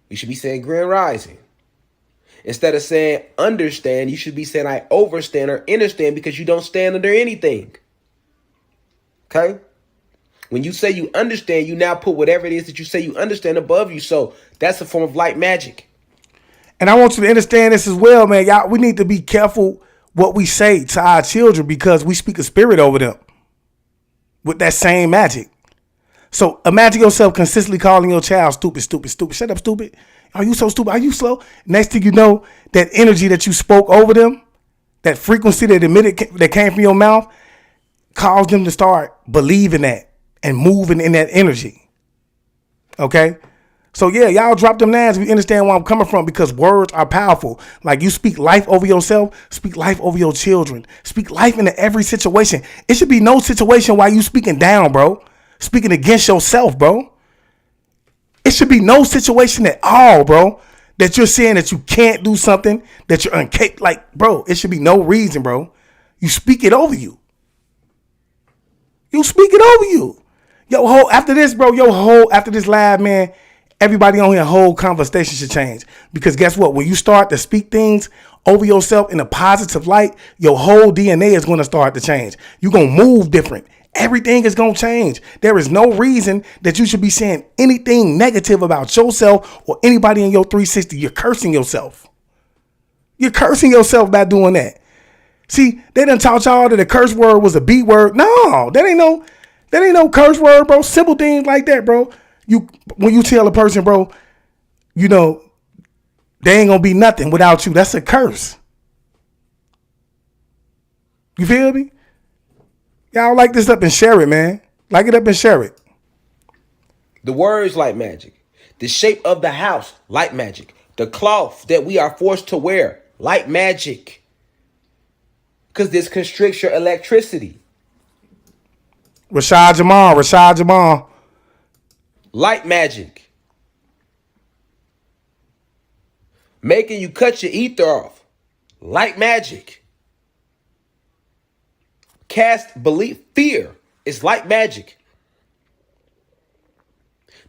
you should be saying Grand Rising. Instead of saying understand, you should be saying I overstand or understand because you don't stand under anything. Okay? When you say you understand, you now put whatever it is that you say you understand above you. So that's a form of light magic. And I want you to understand this as well, man. Y'all, we need to be careful what we say to our children because we speak a spirit over them with that same magic. So imagine yourself consistently calling your child stupid, stupid, stupid. Shut up, stupid. Are you so stupid? Are you slow? Next thing you know, that energy that you spoke over them, that frequency that emitted that came from your mouth, caused them to start believing that and moving in that energy. Okay? So yeah, y'all drop them nines if you understand where I'm coming from because words are powerful. Like you speak life over yourself, speak life over your children, speak life into every situation. It should be no situation while you speaking down, bro. Speaking against yourself, bro. It should be no situation at all, bro, that you're saying that you can't do something, that you're incapable. Like, bro, it should be no reason, bro. You speak it over you. You speak it over you. After this, bro, after this live, man, everybody on here, whole conversation should change. Because guess what? When you start to speak things over yourself in a positive light, your whole DNA is going to start to change. You're going to move different. Everything is going to change. There is no reason that you should be saying anything negative about yourself or anybody in your 360. You're cursing yourself. You're cursing yourself by doing that. See, they done taught y'all that a curse word was a B word. No, that ain't no curse word, bro. Simple things like that, bro. When you tell a person, bro, you know, they ain't gonna be nothing without you. That's a curse. You feel me? Y'all like this up and share it, man. Like it up and share it. The words light magic. The shape of the house, light magic. The cloth that we are forced to wear, light magic. Because this constricts your electricity. Rashad Jamal. Light magic. Making you cut your ether off. Light magic. Cast belief, fear is light magic.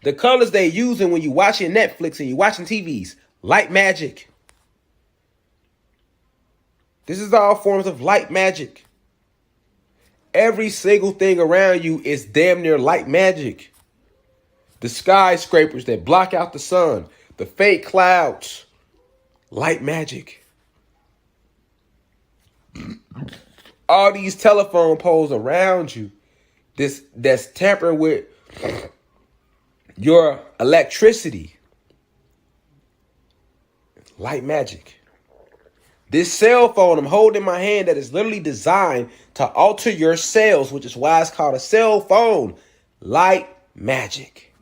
The colors they using when you watching Netflix and you watching TVs, light magic. This is all forms of light magic. Every single thing around you is damn near light magic. The skyscrapers that block out the sun, the fake clouds, light magic. All these telephone poles around you, that's tampering with your electricity, light magic. This cell phone I'm holding in my hand that is literally designed to alter your cells, which is why it's called a cell phone, light magic.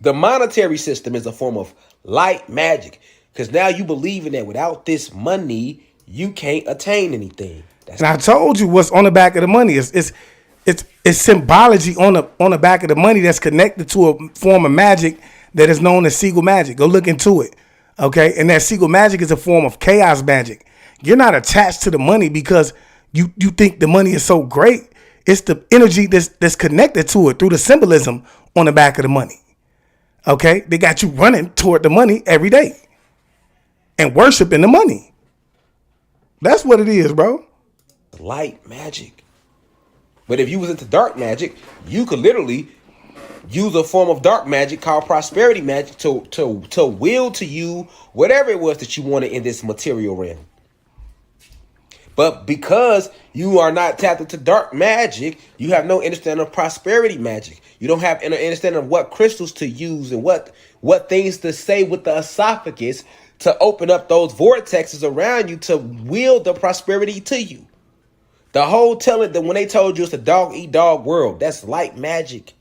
The monetary system is a form of light magic because now you believe in that without this money, you can't attain anything. And I told you what's on the back of the money. It's symbology on the back of the money that's connected to a form of magic that is known as Siegel magic. Go look into it. Okay. And that Siegel magic is a form of chaos magic. You're not attached to the money because you think the money is so great. It's the energy that's connected to it through the symbolism on the back of the money. Okay. They got you running toward the money every day and worshiping the money. That's what it is, bro. Light magic. But if you was into dark magic, you could literally use a form of dark magic called prosperity magic to will to you whatever it was that you wanted in this material realm. But because you are not tapped into dark magic, you have no understanding of prosperity magic. You don't have an understanding of what crystals to use and what things to say with the esophagus to open up those vortexes around you to wield the prosperity to you. The whole telling that when they told you it's a dog eat dog world, that's light magic.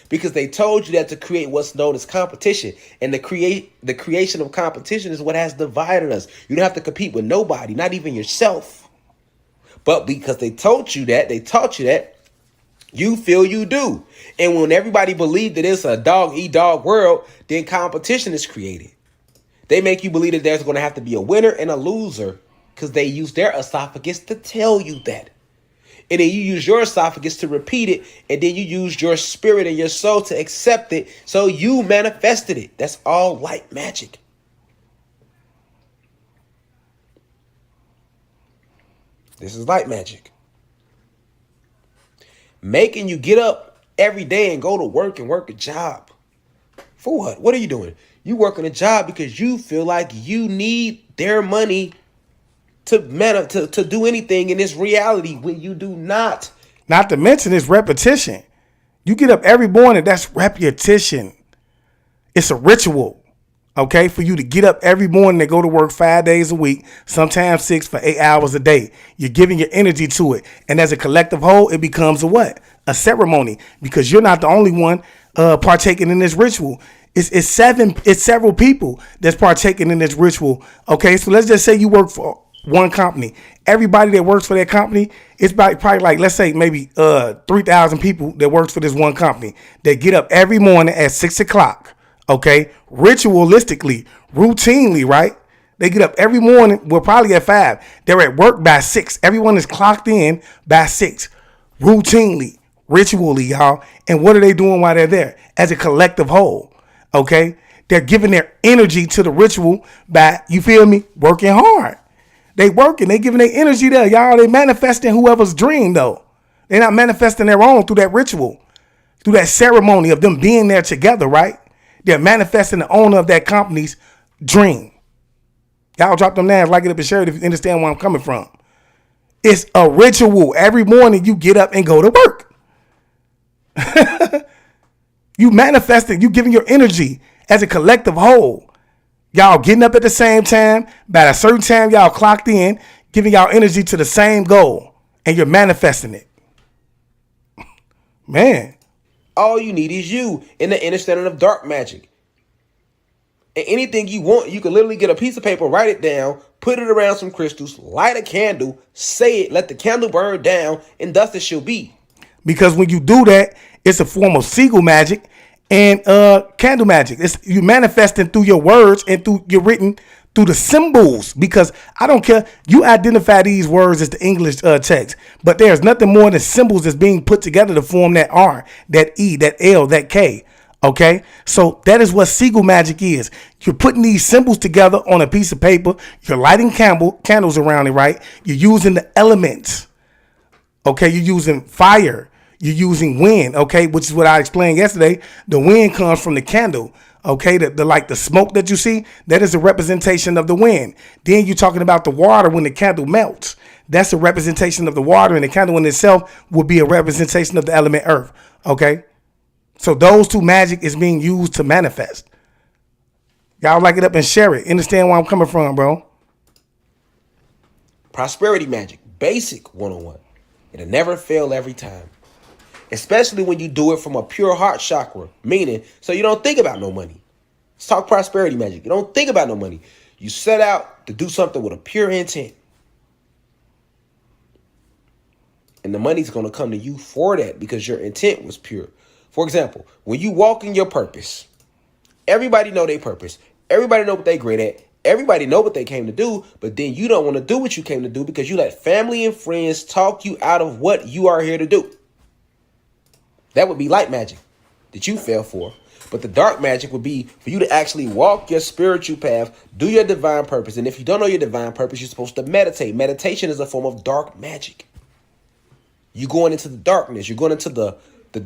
Because they told you that to create what's known as competition. And the creation of competition is what has divided us. You don't have to compete with nobody, not even yourself. But because they taught you that, you feel you do. And when everybody believed that it's a dog eat dog world, then competition is created. They make you believe that there's going to have to be a winner and a loser because they use their esophagus to tell you that. And then you use your esophagus to repeat it. And then you use your spirit and your soul to accept it. So you manifested it. That's all light magic. This is light magic. Making you get up every day and go to work and work a job. For what? What are you doing? You working a job because you feel like you need their money to do anything in this reality when you do not. Not to mention it's repetition. You get up every morning, that's repetition. It's a ritual, okay, for you to get up every morning and go to work 5 days a week, sometimes 6 for 8 hours a day. You're giving your energy to it. And as a collective whole, it becomes a what? A ceremony, because you're not the only one partaking in this ritual. It's several people that's partaking in this ritual. Okay, so let's just say you work for one company. Everybody that works for that company, it's probably like, let's say maybe 3,000 people that works for this one company. They get up every morning at 6 o'clock. Okay, ritualistically, routinely, right? They get up every morning, well, probably at 5. They're at work by 6. Everyone is clocked in by 6. Routinely, ritually, y'all. And what are they doing while they're there? As a collective whole, okay? They're giving their energy to the ritual by, you feel me, working hard. They working, they giving their energy there, y'all. They manifesting whoever's dream, though. They're not manifesting their own through that ritual, through that ceremony of them being there together, right? They're manifesting the owner of that company's dream. Y'all drop them names, like it up and share it if you understand where I'm coming from. It's a ritual. Every morning you get up and go to work. You manifesting, you giving your energy as a collective whole. Y'all getting up at the same time. By a certain time, y'all clocked in, giving y'all energy to the same goal. And you're manifesting it. Man. All you need is you in the understanding of dark magic. And anything you want, you can literally get a piece of paper, write it down, put it around some crystals, light a candle, say it, let the candle burn down, and thus it shall be. Because when you do that, it's a form of sigil magic and candle magic. It's you manifesting through your words and through your written, through the symbols. Because I don't care, you identify these words as the English text, but there's nothing more than symbols that's being put together to form that R, that E, that L, that K. Okay, so that is what sigil magic is. You're putting these symbols together on a piece of paper. You're lighting candles around it, right? You're using the elements. Okay, you're using fire. You're using wind, okay, which is what I explained yesterday. The wind comes from the candle, okay, the like the smoke that you see, that is a representation of the wind. Then you're talking about the water when the candle melts. That's a representation of the water, and the candle in itself will be a representation of the element earth, okay? So those two magic is being used to manifest. Y'all like it up and share it. Understand where I'm coming from, bro? Prosperity magic, basic 101. It'll never fail every time. Especially when you do it from a pure heart chakra, meaning, so you don't think about no money. Let's talk prosperity magic. You don't think about no money. You set out to do something with a pure intent. And the money's going to come to you for that because your intent was pure. For example, when you walk in your purpose, everybody know their purpose. Everybody know what they great at. Everybody know what they came to do, but then you don't want to do what you came to do because you let family and friends talk you out of what you are here to do. That would be light magic that you fell for. But the dark magic would be for you to actually walk your spiritual path, do your divine purpose. And if you don't know your divine purpose, you're supposed to meditate. Meditation is a form of dark magic. You're going into the darkness. You're going into the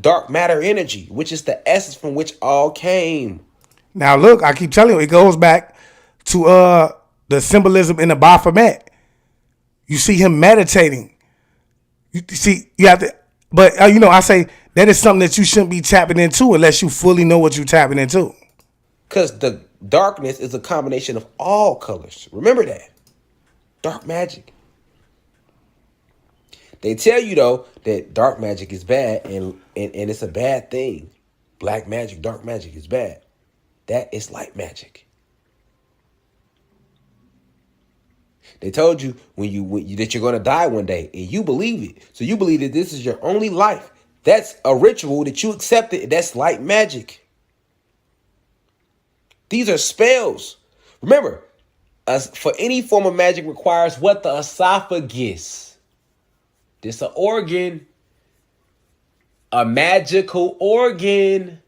dark matter energy, which is the essence from which all came. Now look, I keep telling you, it goes back to the symbolism in the Baphomet. You see him meditating. You see, you have to, but I say that is something that you shouldn't be tapping into unless you fully know what you're tapping into. Because the darkness is a combination of all colors. Remember that. Dark magic. They tell you, though, that dark magic is bad and it's a bad thing. Black magic, dark magic is bad. That is light magic. They told you that you're going to die one day, and you believe it. So you believe that this is your only life. That's a ritual that you accepted. That's light magic. These are spells. Remember, for any form of magic requires what? The esophagus. This an organ. A magical organ.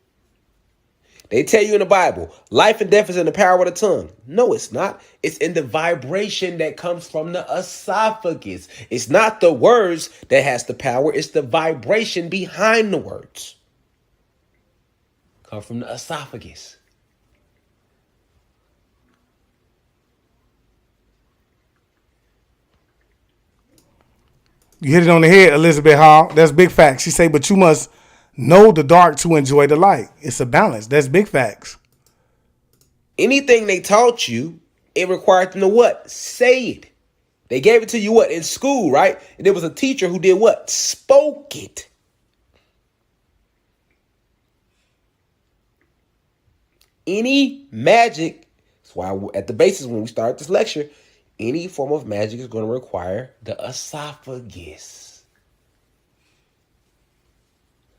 They tell you in the Bible, life and death is in the power of the tongue. No, it's not. It's in the vibration that comes from the esophagus. It's not the words that has the power. It's the vibration behind the words. Come from the esophagus. You hit it on the head, Elizabeth Hall. That's big facts. She say, but you must know the dark to enjoy the light. It's a balance. That's big facts. Anything they taught you, it required them to what? Say it. They gave it to you what? In school, right? And there was a teacher who did what? Spoke it. Any magic, that's why at the basis when we start this lecture, any form of magic is going to require the esophagus.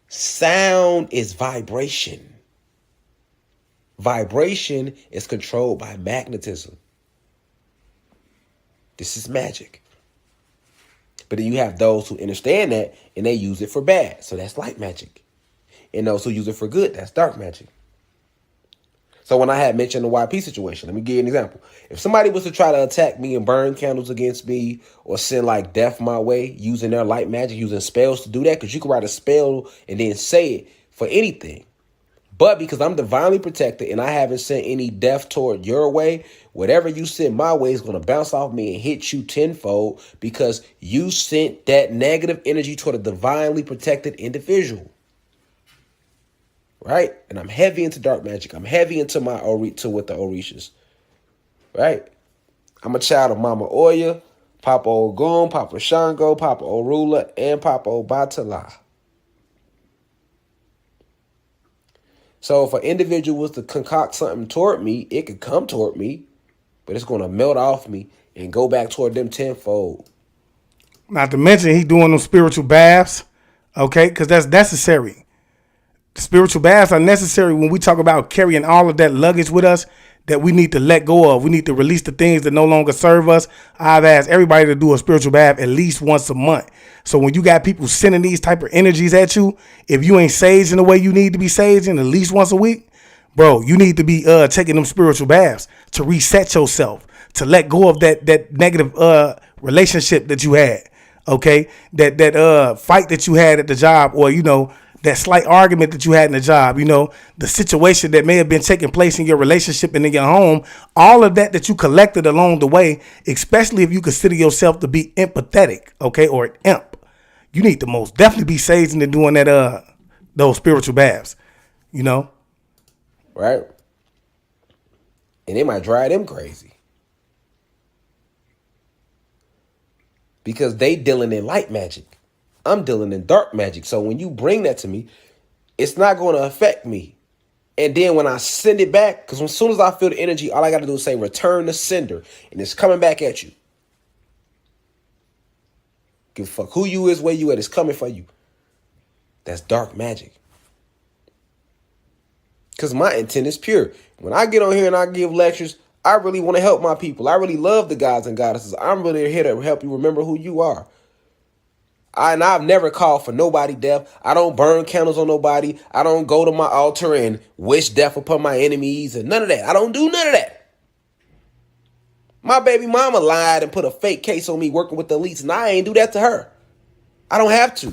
Sound is vibration. Vibration is controlled by magnetism. This is magic. But then you have those who understand that and they use it for bad. So that's light magic. And those who use it for good, that's dark magic. So when I had mentioned the YP situation, let me give you an example. If somebody was to try to attack me and burn candles against me or send like death my way using their light magic, using spells to do that, because you can write a spell and then say it for anything. But because I'm divinely protected and I haven't sent any death toward your way, whatever you send my way is going to bounce off me and hit you tenfold because you sent that negative energy toward a divinely protected individual. Right? And I'm heavy into dark magic. I'm heavy into my with the Orishas. Right? I'm a child of Mama Oya, Papa Ogun, Papa Shango, Papa Orula, and Papa Obatala. So if an individual was to concoct something toward me, it could come toward me, but it's going to melt off me and go back toward them tenfold. Not to mention he doing them spiritual baths, okay? Because that's necessary. Spiritual baths are necessary when we talk about carrying all of that luggage with us that we need to let go of. We need to release the things that no longer serve us. I've asked everybody to do a spiritual bath at least once a month. So when you got people sending these type of energies at you, if you ain't saging the way you need to be saging at least once a week, bro, you need to be taking them spiritual baths to reset yourself, to let go of that negative relationship that you had. Okay, that fight that you had at the job, or that slight argument that you had in the job, the situation that may have been taking place in your relationship and in your home, all of that you collected along the way, especially if you consider yourself to be empathetic, okay, or an imp, you need to most definitely be saging and doing that, those spiritual baths, Right? And it might drive them crazy. Because they dealing in light magic. I'm dealing in dark magic. So when you bring that to me, it's not going to affect me. And then when I send it back, because as soon as I feel the energy, all I got to do is say return the sender. And it's coming back at you. Give a fuck who you is, where you at. It's coming for you. That's dark magic. Because my intent is pure. When I get on here and I give lectures, I really want to help my people. I really love the gods and goddesses. I'm really here to help you remember who you are. I've never called for nobody death. I don't burn candles on nobody. I don't go to my altar and wish death upon my enemies and none of that. I don't do none of that. My baby mama lied and put a fake case on me working with the elites, and I ain't do that to her. I don't have to.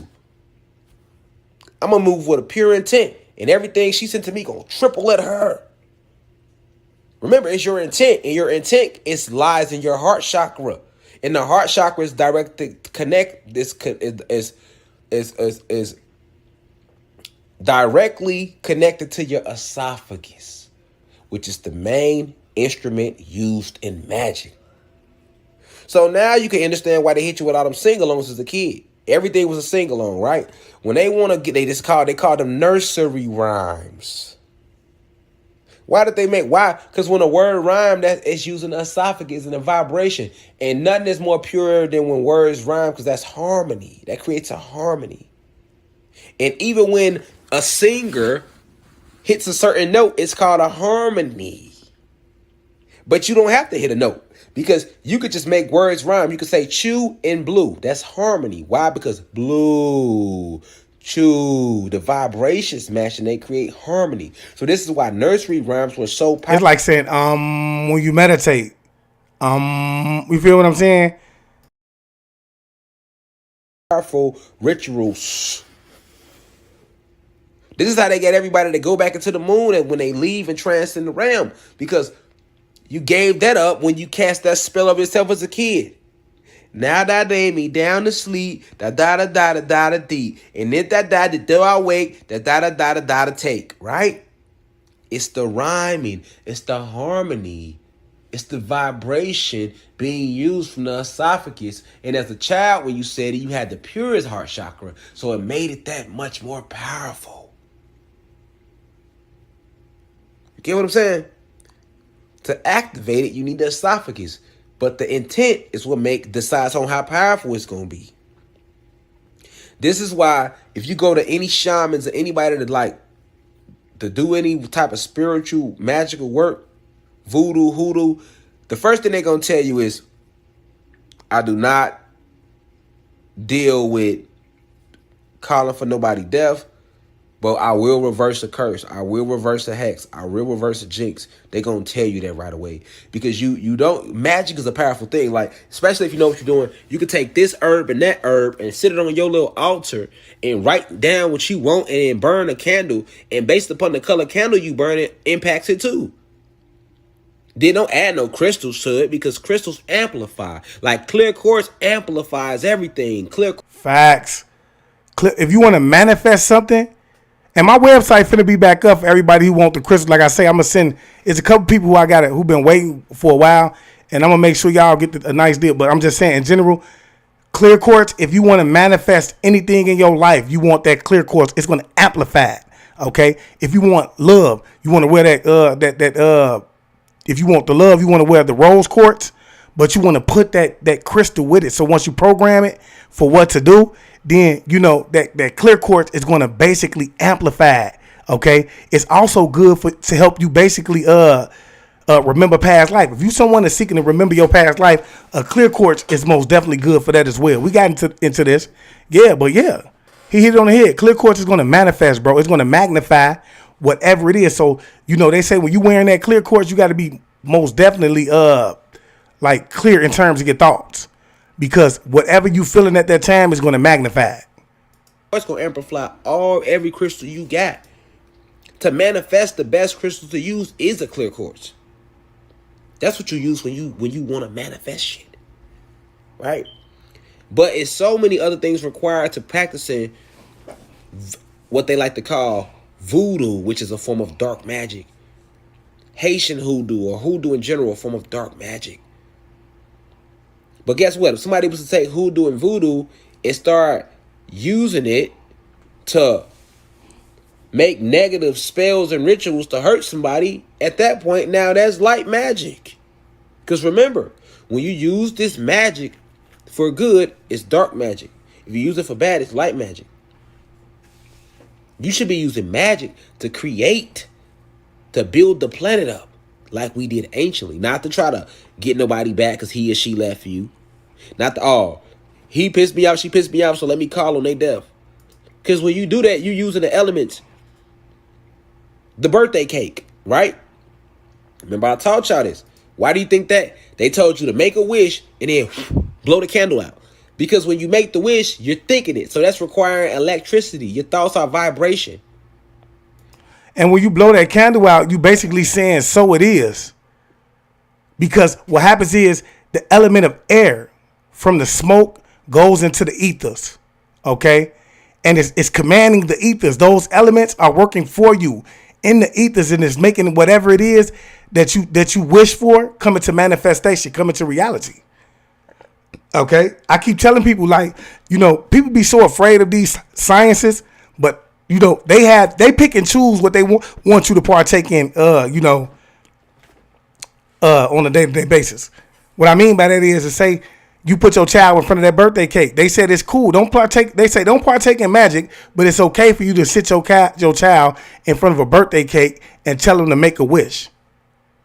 I'm going to move with a pure intent. And everything she sent to me going to triple at her. Remember, it's your intent. And your intent lies in your heart chakra. And the heart chakra is directed to connect. This is directly connected to your esophagus, which is the main instrument used in magic. So now you can understand why they hit you with all them sing-alongs as a kid. Everything was a sing-along, right? When they want to get, they call them nursery rhymes. Why did they make, why? Because when a word rhyme, that is using the esophagus and the vibration. And nothing is more pure than when words rhyme, because that's harmony. That creates a harmony. And even when a singer hits a certain note, it's called a harmony. But you don't have to hit a note, because you could just make words rhyme. You could say chew and blue. That's harmony. Why? Because blue, chew, the vibrations match and they create harmony. So this is why nursery rhymes were so powerful. It's like saying, when you meditate, you feel what I'm saying? Powerful rituals. This is how they get everybody to go back into the moon and when they leave and transcend the realm, because you gave that up when you cast that spell of yourself as a kid. Now that lay me down to sleep, da da da da da da da dee, and then da da da do I wake, da da da da da da da take. Right? It's the rhyming, it's the harmony, it's the vibration being used from the esophagus. And as a child, when you said it, you had the purest heart chakra, so it made it that much more powerful. You get what I'm saying? To activate it, you need the esophagus. But the intent is what decides on how powerful it's going to be. This is why if you go to any shamans or anybody that to do any type of spiritual, magical work, voodoo, hoodoo, the first thing they're going to tell you is, I do not deal with calling for nobody death, but I will reverse a curse. I will reverse a hex. I will reverse a jinx. They're going to tell you that right away. Because you don't, magic is a powerful thing. Like, especially if you know what you're doing, you can take this herb and that herb and sit it on your little altar and write down what you want and then burn a candle. And based upon the color candle you burn, it impacts it too. Then don't add no crystals to it, because crystals amplify. Like clear quartz amplifies everything. Facts. If you want to manifest something, and my website finna be back up for everybody who want the crystals. Like I say, I'm gonna send. It's a couple people who I got it who been waiting for a while, and I'm gonna make sure y'all get a nice deal. But I'm just saying, in general, clear quartz. If you want to manifest anything in your life, you want that clear quartz. It's gonna amplify it. Okay. If you want love, you want to wear that. If you want the love, you want to wear the rose quartz, but you want to put that crystal with it. So once you program it for what to do, then you know that clear quartz is going to basically amplify it. Okay, it's also good to help you basically remember past life. If you someone that's seeking to remember your past life, a clear quartz is most definitely good for that as well. We got into this, but he hit it on the head. Clear quartz is going to manifest, bro. It's going to magnify whatever it is. So they say when you wearing that clear quartz, you got to be most definitely like clear in terms of your thoughts. Because whatever you feeling at that time is going to magnify it. It's going to amplify every crystal you got. To manifest, the best crystal to use is a clear quartz. That's what you use when you want to manifest shit. Right? But it's so many other things required to practicing what they like to call voodoo, which is a form of dark magic. Haitian hoodoo, or hoodoo in general, a form of dark magic. But guess what? If somebody was to take hoodoo and voodoo and start using it to make negative spells and rituals to hurt somebody, at that point, now that's light magic. Because remember, when you use this magic for good, it's dark magic. If you use it for bad, it's light magic. You should be using magic to create, to build the planet up like we did anciently. Not to try to get nobody back because he or she left you. Not to, he pissed me off, she pissed me off, so let me call on their death. Because when you do that, you're using the elements. The birthday cake, right? Remember I taught y'all this. Why do you think that? They told you to make a wish and then blow the candle out. Because when you make the wish, you're thinking it. So that's requiring electricity. Your thoughts are vibration. And when you blow that candle out, you basically saying, so it is. Because what happens is the element of air from the smoke goes into the ethers. Okay? And it's commanding the ethers. Those elements are working for you in the ethers, and it's making whatever it is that you wish for come into manifestation, come into reality. Okay? I keep telling people, like, people be so afraid of these sciences, but they pick and choose what they want you to partake in, on a day-to-day basis. What I mean by that is to say you put your child in front of that birthday cake. They said it's cool. Don't partake. They say don't partake in magic, but it's okay for you to sit your child in front of a birthday cake and tell them to make a wish.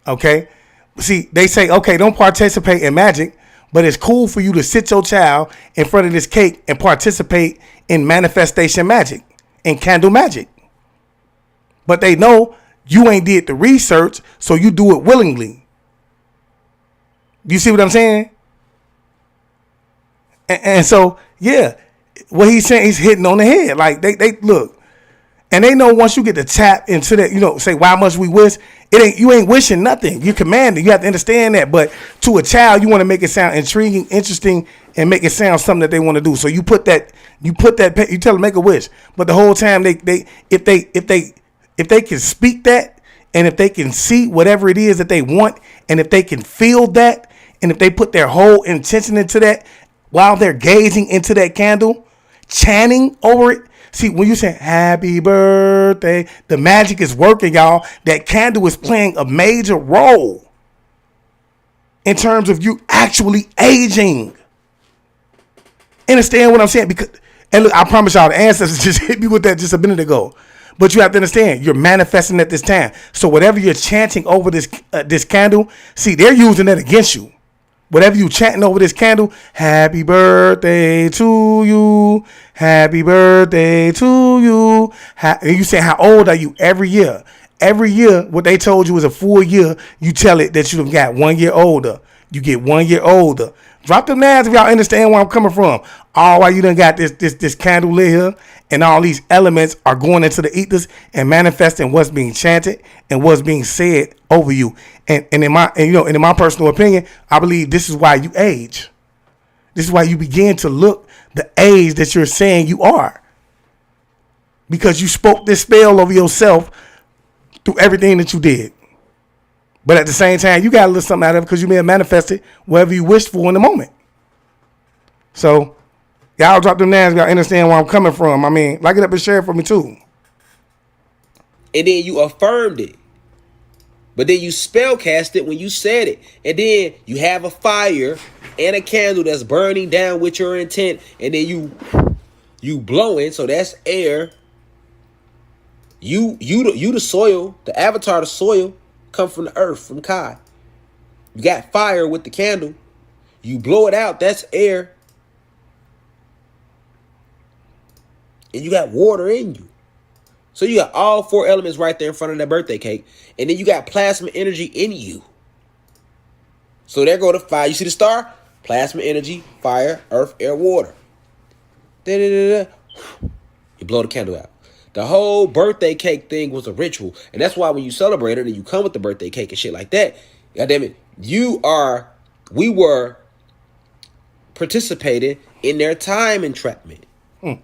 Okay? See, they say, okay, don't participate in magic, but it's cool for you to sit your child in front of this cake and participate in manifestation magic and candle magic. But they know you ain't did the research, so you do it willingly. You see what I'm saying? And so, yeah, what he's saying, he's hitting on the head. Like, they look, and they know once you get to tap into that, say, why must we wish? You ain't wishing nothing. You're commanding. You have to understand that. But to a child, you want to make it sound intriguing, interesting, and make it sound something that they want to do. So you you tell them make a wish. But the whole time if they can speak that, and if they can see whatever it is that they want, and if they can feel that, and if they put their whole intention into that while they're gazing into that candle, chanting over it. See, when you say happy birthday, the magic is working, y'all. That candle is playing a major role in terms of you actually aging. Understand what I'm saying? And look, I promise y'all, the ancestors just hit me with that just a minute ago. But you have to understand, you're manifesting at this time. So whatever you're chanting over this candle, see, they're using that against you. Whatever you chanting over this candle, happy birthday to you, happy birthday to you. And you say, how old are you? Every year, what they told you was a full year, you tell it that you have got 1 year older. You get 1 year older. Drop them names if y'all understand where I'm coming from. All while you done got this candle lit here, and all these elements are going into the ethers and manifesting what's being chanted and what's being said over you. And in my personal opinion, I believe this is why you age. This is why you begin to look the age that you're saying you are. Because you spoke this spell over yourself through everything that you did. But at the same time, you got to look something out of it because you may have manifested whatever you wished for in the moment. So, y'all drop them names. Y'all understand where I'm coming from. I mean, like it up and share it for me too. And then you affirmed it. But then you spell cast it when you said it. And then you have a fire and a candle that's burning down with your intent. And then you blowing, so that's air. You the soil, the avatar, the soil, come from the earth, from Kai. You got fire with the candle. You blow it out, that's air. And you got water in you. So you got all four elements right there in front of that birthday cake. And then you got plasma energy in you. So there go the fire. You see the star? Plasma energy, fire, earth, air, water. Da-da-da-da. You blow the candle out. The whole birthday cake thing was a ritual. And that's why when you celebrate it and you come with the birthday cake and shit like that, goddamn it, we were participating in their time entrapment.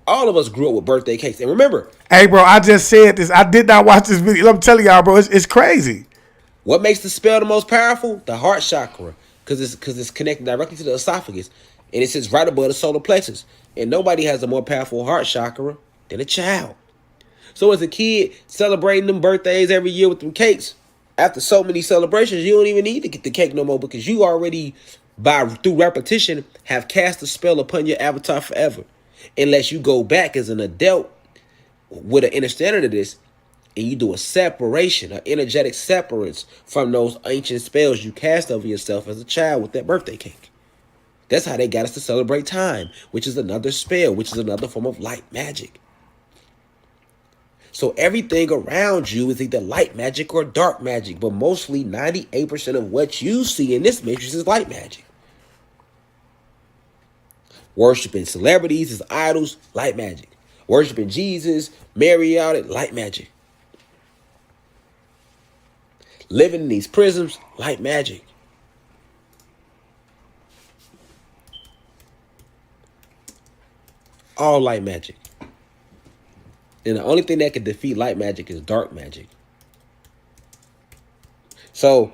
All of us grew up with birthday cakes. And remember, hey, bro, I just said this. I did not watch this video. I'm telling y'all, bro, it's crazy. What makes the spell the most powerful? The heart chakra. Because it's connected directly to the esophagus. And it sits right above the solar plexus. And nobody has a more powerful heart chakra than a child. So as a kid celebrating them birthdays every year with them cakes, after so many celebrations, you don't even need to get the cake no more because you already, through repetition, have cast a spell upon your avatar forever. Unless you go back as an adult with an understanding of this and you do a separation, an energetic separance from those ancient spells you cast over yourself as a child with that birthday cake. That's how they got us to celebrate time, which is another spell, which is another form of light magic. So everything around you is either light magic or dark magic, but mostly 98% of what you see in this matrix is light magic. Worshipping celebrities as idols, light magic. Worshipping Jesus, Mary out it, light magic. Living in these prisons, light magic. All light magic. And the only thing that can defeat light magic is dark magic. So,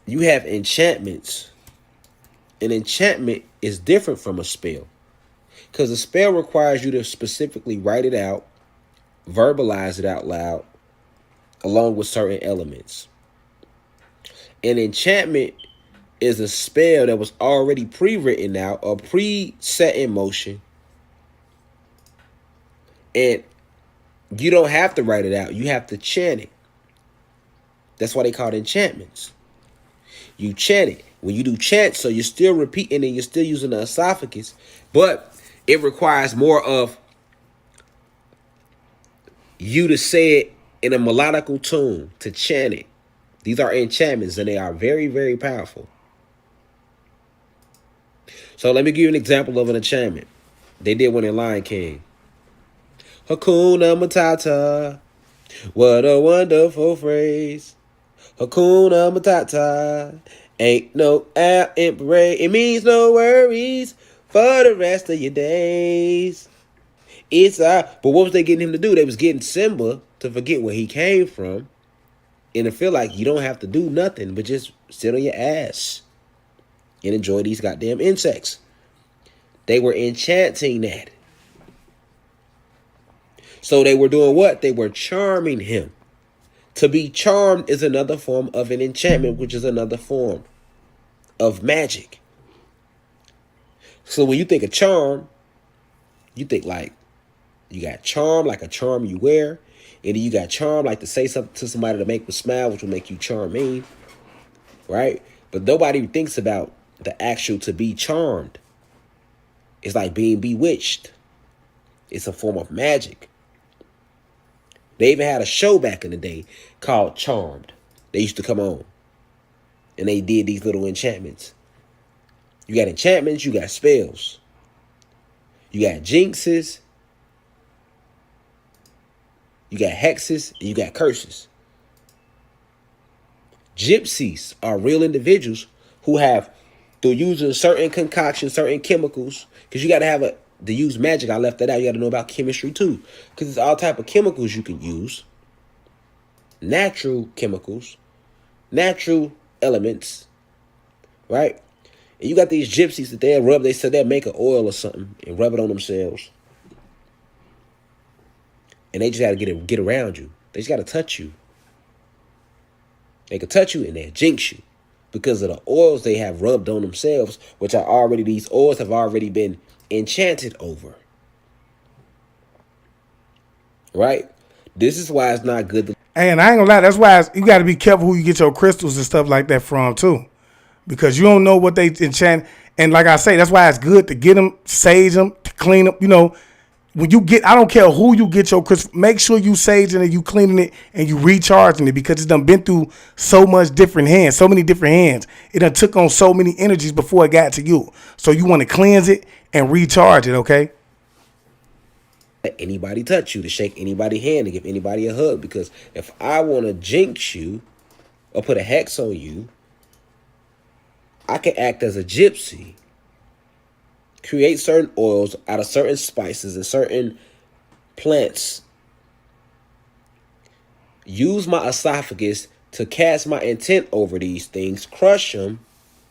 you have enchantments. An enchantment is different from a spell. Because a spell requires you to specifically write it out, verbalize it out loud, along with certain elements. An enchantment is a spell that was already pre-written out or pre-set in motion. And you don't have to write it out. You have to chant it. That's why they call it enchantments. You chant it. When you do chant, so you're still repeating and you're still using the esophagus, but it requires more of you to say it in a melodical tune, to chant it. These are enchantments and they are very, very powerful. So let me give you an example of an enchantment. They did one in Lion King. Hakuna Matata. What a wonderful phrase. Hakuna Matata. Ain't no out in parade. It means no worries for the rest of your days. But what was they getting him to do? They was getting Simba to forget where he came from. And to feel like you don't have to do nothing but just sit on your ass and enjoy these goddamn insects. They were enchanting that. So they were doing what? They were charming him. To be charmed is another form of an enchantment, which is another form of magic. So when you think of charm, you think like you got charm, like a charm you wear. And then you got charm, like to say something to somebody to make them smile, which will make you charming. Right? But nobody thinks about the actual to be charmed. It's like being bewitched. It's a form of magic. They even had a show back in the day called Charmed. They used to come on. And they did these little enchantments. You got enchantments, you got spells. You got jinxes. You got hexes, and you got curses. Gypsies are real individuals who have, through using certain concoctions, certain chemicals, because you got to have to use magic. I left that out. You got to know about chemistry too, because there's all type of chemicals you can use. Natural chemicals, natural elements, right? And you got these gypsies that they'll rub. They said they'll make an oil or something and rub it on themselves, and they just got to get around you. They just got to touch you. They can touch you and they'll jinx you because of the oils they have rubbed on themselves, which are already, these oils have already been enchanted over. Right? This is why it's not good. And I ain't gonna lie, that's why you got to be careful who you get your crystals and stuff like that from too, because you don't know what they enchant. And like I say, that's why it's good to get them, sage them, to clean them. You know, when you get, I don't care who you get your crystal, make sure you saging it, you cleaning it, and you recharging it, because it's done been through so much different hands, so many different hands. It done took on so many energies before it got to you. So you want to cleanse it and recharge it, okay? Let anybody touch you, to shake anybody's hand, to give anybody a hug, because if I want to jinx you or put a hex on you, I can act as a gypsy, create certain oils out of certain spices and certain plants, use my esophagus to cast my intent over these things, crush them,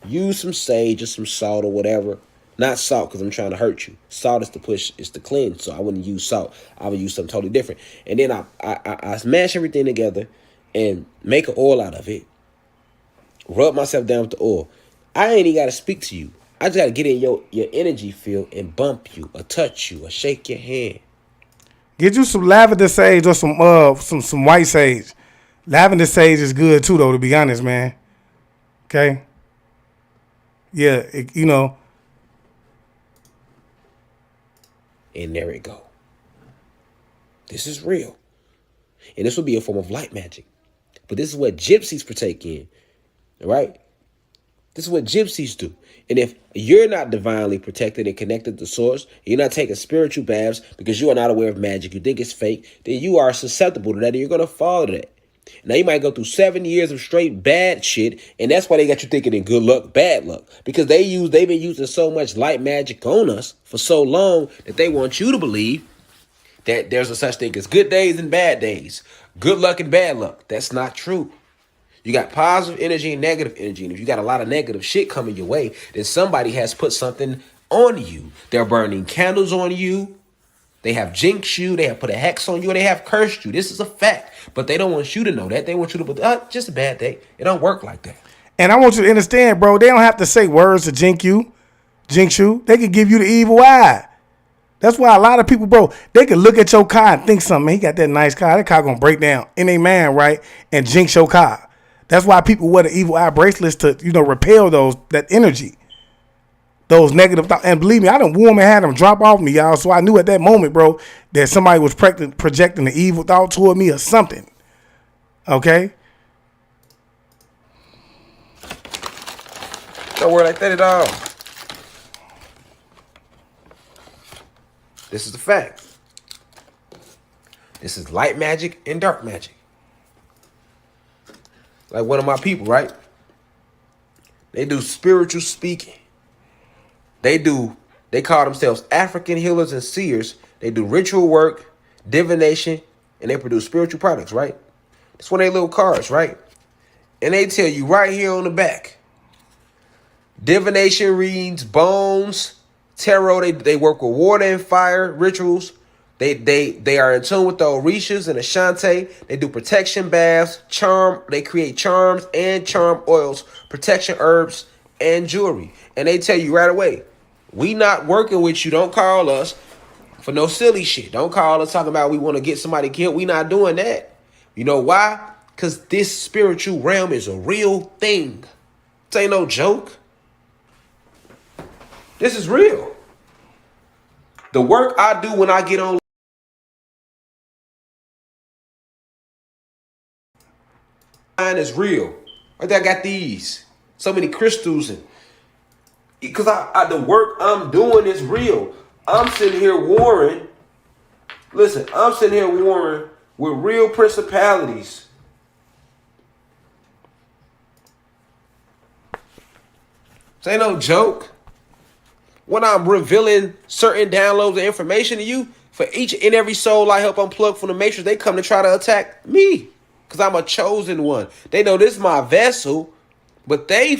use some sage or some salt or whatever. Not salt, because I'm trying to hurt you. Salt is to push, is to cleanse, so I wouldn't use salt. I would use something totally different. And then I smash everything together and make an oil out of it, rub myself down with the oil. I ain't even got to speak to you. I just got to get in your energy field and bump you or touch you or shake your hand. Get you some lavender sage or some white sage. Lavender sage is good too, though, to be honest, man. Okay? Yeah, you know. And there it go. This is real. And this would be a form of light magic. But this is what gypsies partake in. Right? This is what gypsies do. And if you're not divinely protected and connected to source, you're not taking spiritual baths because you are not aware of magic, you think it's fake, then you are susceptible to that and you're going to fall to that. Now, you might go through 7 years of straight bad shit, and that's why they got you thinking in good luck, bad luck. Because they've been using so much light magic on us for so long that they want you to believe that there's a such thing as good days and bad days, good luck and bad luck. That's not true. You got positive energy and negative energy. And if you got a lot of negative shit coming your way, then somebody has put something on you. They're burning candles on you. They have jinxed you. They have put a hex on you. And they have cursed you. This is a fact. But they don't want you to know that. They want you to believe, just a bad day. It don't work like that. And I want you to understand, bro, they don't have to say words to jinx you. They can give you the evil eye. That's why a lot of people, bro, they can look at your car and think something. He got that nice car. That car going to break down in a man, right? And jinx your car. That's why people wear the evil eye bracelets to, repel that energy, those negative thoughts. And believe me, I done warm and had them drop off me, y'all. So I knew at that moment, bro, that somebody was projecting the evil thought toward me or something. Okay? Don't worry like that at all. This is the fact. This is light magic and dark magic. Like one of my people, right? They do spiritual speaking. They call themselves African healers and seers. They do ritual work, divination, and they produce spiritual products, right? It's one of their little cards, right? And they tell you right here on the back, divination reads bones, tarot, they work with water and fire rituals. They are in tune with the Orishas and Ashanti. They do protection baths, they create charms and charm oils, protection herbs, and jewelry. And they tell you right away, we not working with you. Don't call us for no silly shit. Don't call us talking about we want to get somebody killed. We not doing that. You know why? Because this spiritual realm is a real thing. This ain't no joke. This is real. The work I do when I get on is real. Right there, I got these. So many crystals and because the work I'm doing is real. I'm sitting here warring. Listen, I'm sitting here warring with real principalities. This ain't no joke. When I'm revealing certain downloads of information to you, for each and every soul I help unplug from the matrix, they come to try to attack me. Because I'm a chosen one. They know this is my vessel, but they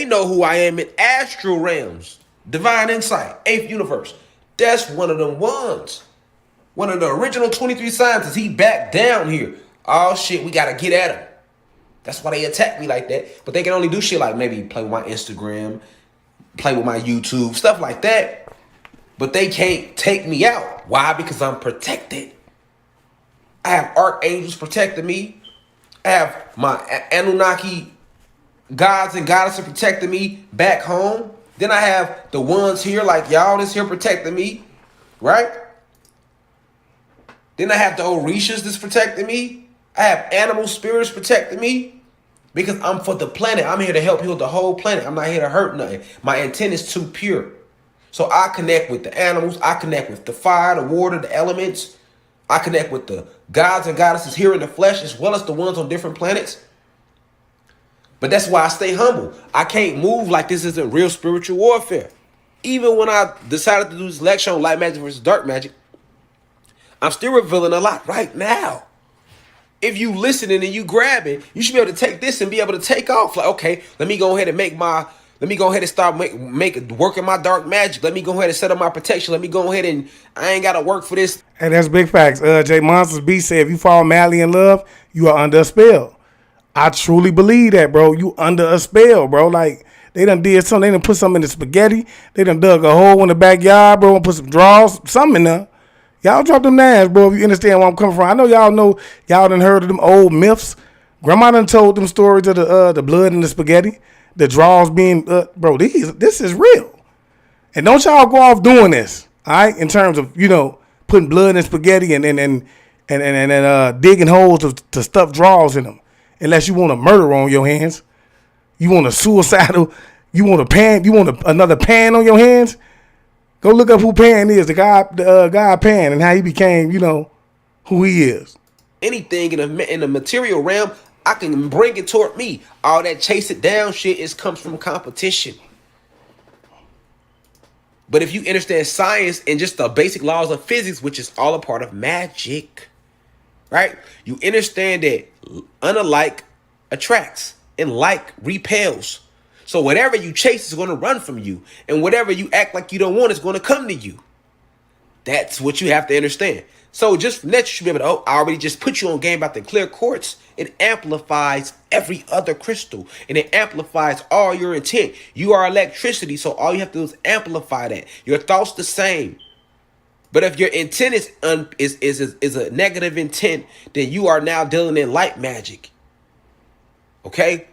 know who I am in astral realms. Divine insight, 8th universe. That's one of them ones. One of the original 23 scientists. He back down here. Oh shit, we got to get at him. That's why they attack me like that. But they can only do shit like maybe play with my Instagram, play with my YouTube, stuff like that. But they can't take me out. Why? Because I'm protected. I have archangels protecting me. I have my Anunnaki gods and goddesses protecting me back home. Then I have the ones here like y'all that's here protecting me, right? Then I have the Orishas that's protecting me. I have animal spirits protecting me because I'm for the planet. I'm here to help heal the whole planet. I'm not here to hurt nothing. My intent is too pure. So I connect with the animals. I connect with the fire, the water, the elements. I connect with the gods and goddesses here in the flesh as well as the ones on different planets. But that's why I stay humble. I can't move like this isn't real spiritual warfare. Even when I decided to do this lecture on light magic versus dark magic, I'm still revealing a lot right now. If you listening and you grabbing, you should be able to take this and be able to take off. Like, okay, let me go ahead and start working my dark magic. Let me go ahead and set up my protection. Let me go ahead and I ain't got to work for this. Hey, that's big facts. J Monsters B said, if you fall madly in love, you are under a spell. I truly believe that, bro. You under a spell, bro. Like, they done did something. They done put something in the spaghetti. They done dug a hole in the backyard, bro, and put some drawers, something in there. Y'all drop them names, bro, if you understand where I'm coming from. I know y'all done heard of them old myths. Grandma done told them stories of the blood in the spaghetti, the drawers being, bro, this is real. And don't y'all go off doing this, all right, in terms of, putting blood in spaghetti and digging holes to stuff drawers in them. Unless you want a murder on your hands. You want a suicidal, You want a Pan? You want another Pan on your hands? Go look up who Pan is, the guy Pan, and how he became, who he is. Anything in the material realm, I can bring it toward me. All that chase it down shit comes from competition. But if you understand science and just the basic laws of physics, which is all a part of magic, right? You understand that unlike attracts and like repels. So whatever you chase is going to run from you. And whatever you act like you don't want is going to come to you. That's what you have to understand. So just from that, you should be able to, I already just put you on game about the clear quartz. It amplifies every other crystal. And it amplifies all your intent. You are electricity, so all you have to do is amplify that. Your thoughts the same. But if your intent is a negative intent, then you are now dealing in light magic. Okay?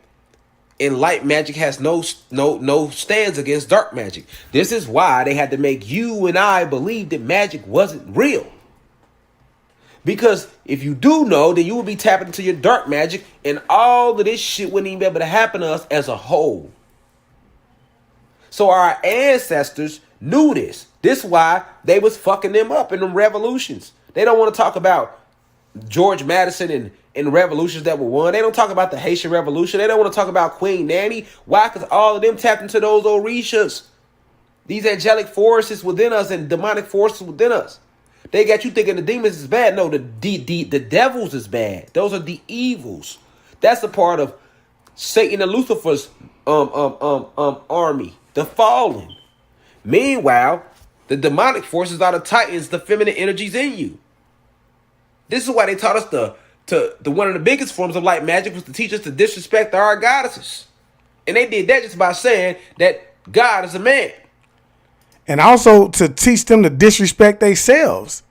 And light magic has no stands against dark magic. This is why they had to make you and I believe that magic wasn't real. Because if you do know, then you will be tapping into your dark magic, and all of this shit wouldn't even be able to happen to us as a whole. So our ancestors knew this. This is why they was fucking them up in them revolutions. They don't want to talk about George Madison and revolutions that were won. They don't talk about the Haitian Revolution. They don't want to talk about Queen Nanny. Why? Because all of them tapped into those orishas. These angelic forces within us and demonic forces within us. They got you thinking the demons is bad. No, the devils is bad. Those are the evils. That's a part of Satan and Lucifer's army, the fallen. Meanwhile, the demonic forces are the titans, the feminine energies in you. This is why they taught us the one of the biggest forms of light magic was to teach us to disrespect our goddesses. And they did that just by saying that God is a man. And also to teach them to disrespect themselves.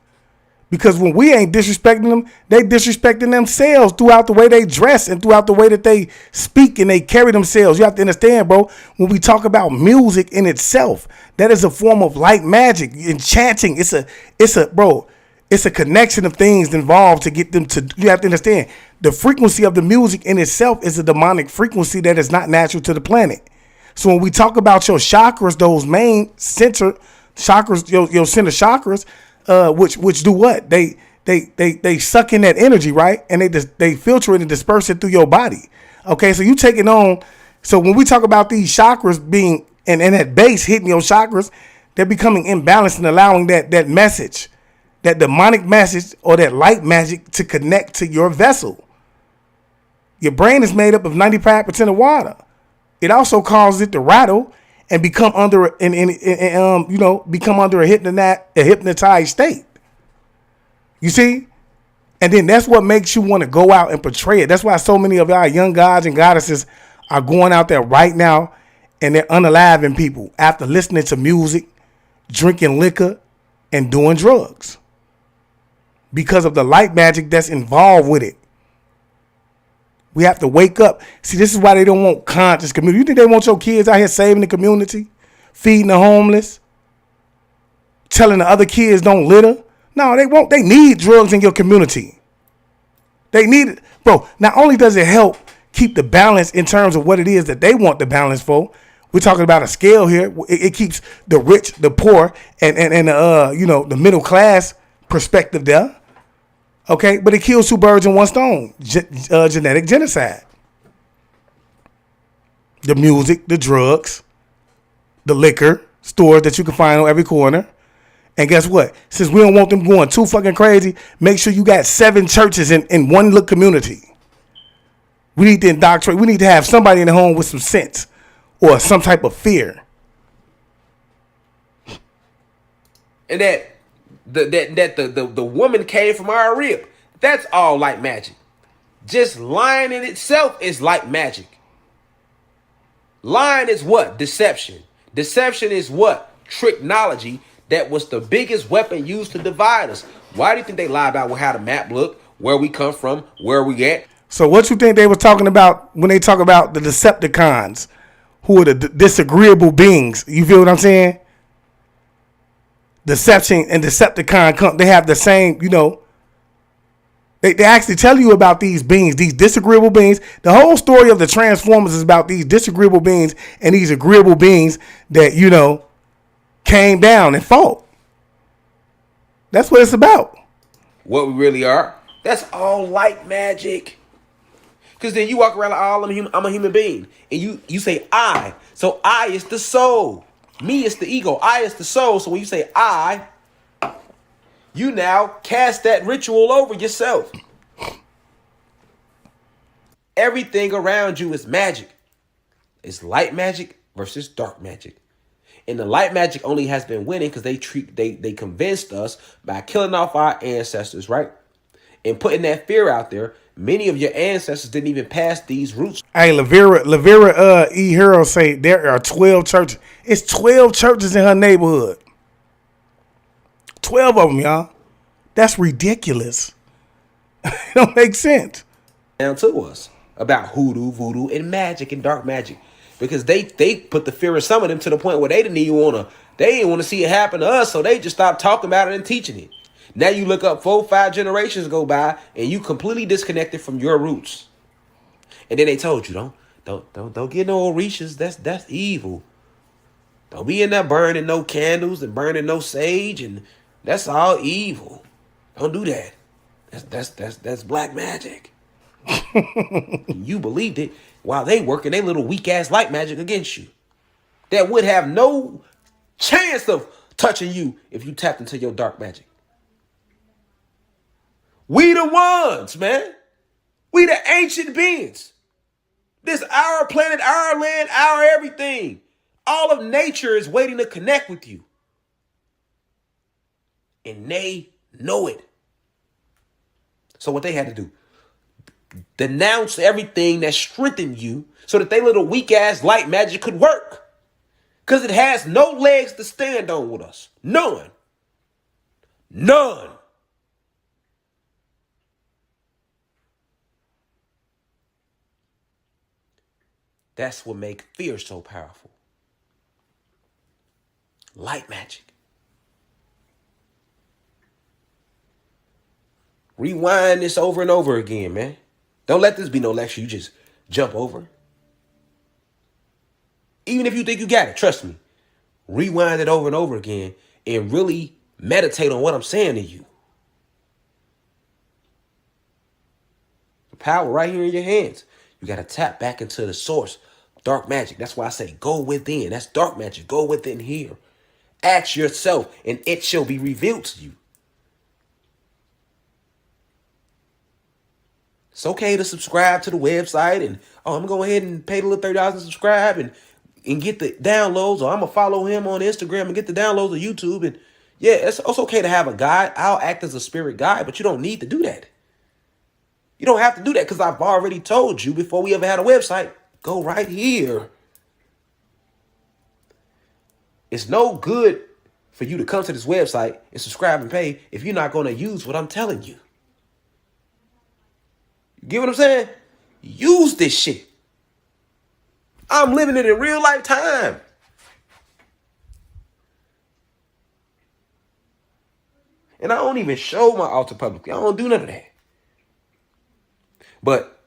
Because when we ain't disrespecting them, they disrespecting themselves throughout the way they dress and throughout the way that they speak and they carry themselves. You have to understand, bro, when we talk about music in itself, that is a form of light magic, enchanting. It's a connection of things involved to get them to, you have to understand, the frequency of the music in itself is a demonic frequency that is not natural to the planet. So when we talk about your chakras, those main center chakras, your center chakras, which do what? They suck in that energy, right? And they filter it and disperse it through your body. Okay, so you take it on. So when we talk about these chakras being and that base hitting your chakras, they're becoming imbalanced and allowing that message, that demonic message or that light magic to connect to your vessel. Your brain is made up of 95% of water. It also causes it to rattle and become under a hypnotized state. You see? And then that's what makes you want to go out and portray it. That's why so many of our young gods and goddesses are going out there right now and they're unaliving people after listening to music, drinking liquor, and doing drugs. Because of the light magic that's involved with it. We have to wake up. See, this is why they don't want conscious community. You think they want your kids out here saving the community, feeding the homeless, telling the other kids don't litter? No, they won't. They need drugs in your community. They need it. Bro, not only does it help keep the balance in terms of what it is that they want the balance for, we're talking about a scale here. It keeps the rich, the poor, and the middle class perspective there. Okay, but it kills two birds in one stone. Genetic genocide. The music, the drugs, the liquor stores that you can find on every corner. And guess what? Since we don't want them going too fucking crazy, make sure you got 7 churches in one little community. We need to indoctrinate. We need to have somebody in the home with some sense or some type of fear. And that the woman came from our rib. That's all light magic. Just lying in itself is light magic. Lying is what? Deception. Deception is what? Tricknology. That was the biggest weapon used to divide us. Why do you think they lie about how the map look, where we come from, where we at? So what you think they were talking about when they talk about the Decepticons, who are the disagreeable beings? You feel what I'm saying? Deception and Decepticon, they have the same, They actually tell you about these beings, these disagreeable beings. The whole story of the Transformers is about these disagreeable beings and these agreeable beings that, you know, came down and fought. That's what it's about. What we really are. That's all light magic. Because then you walk around like, oh, I'm a human being. And you say I. So I is the soul. Me is the ego. I is the soul. So when you say I, you now cast that ritual over yourself. Everything around you is magic. It's light magic versus dark magic. And the light magic only has been winning because they convinced us by killing off our ancestors, right? And putting that fear out there. Many of your ancestors didn't even pass these roots. Hey, Lavera E. Hero say there are 12 churches. It's 12 churches in her neighborhood. 12 of them, y'all. That's ridiculous. It don't make sense. Down to us about hoodoo, voodoo, and magic and dark magic. Because they put the fear of some of them to the point where they didn't want to see it happen to us, so they just stopped talking about it and teaching it. Now you look up 4-5 generations go by and you completely disconnected from your roots. And then they told you, don't get no Orishas. That's evil. Don't be in there burning no candles and burning no sage, and that's all evil. Don't do that. That's black magic. You believed it while they working their little weak ass light magic against you. That would have no chance of touching you if you tapped into your dark magic. We the ones, man. We the ancient beings. This our planet, our land, our everything. All of nature is waiting to connect with you. And they know it. So what they had to do, denounce everything that strengthened you so that they little weak ass light magic could work. Because it has no legs to stand on with us. None. None. That's what makes fear so powerful. Light magic. Rewind this over and over again, man. Don't let this be no lecture you just jump over. Even if you think you got it, trust me. Rewind it over and over again and really meditate on what I'm saying to you. The power right here in your hands. You got to tap back into the source. Dark magic. That's why I say go within. That's dark magic. Go within here. Ask yourself and it shall be revealed to you. It's okay to subscribe to the website and, I'm going to go ahead and pay the little $30 and subscribe and get the downloads, or I'm going to follow him on Instagram and get the downloads of YouTube. And yeah, it's okay to have a guide. I'll act as a spirit guide, but you don't need to do that. You don't have to do that because I've already told you before we ever had a website, go right here. It's no good for you to come to this website and subscribe and pay if you're not going to use what I'm telling you. You get what I'm saying? Use this shit. I'm living it in real life time. And I don't even show my altar publicly. I don't do none of that. But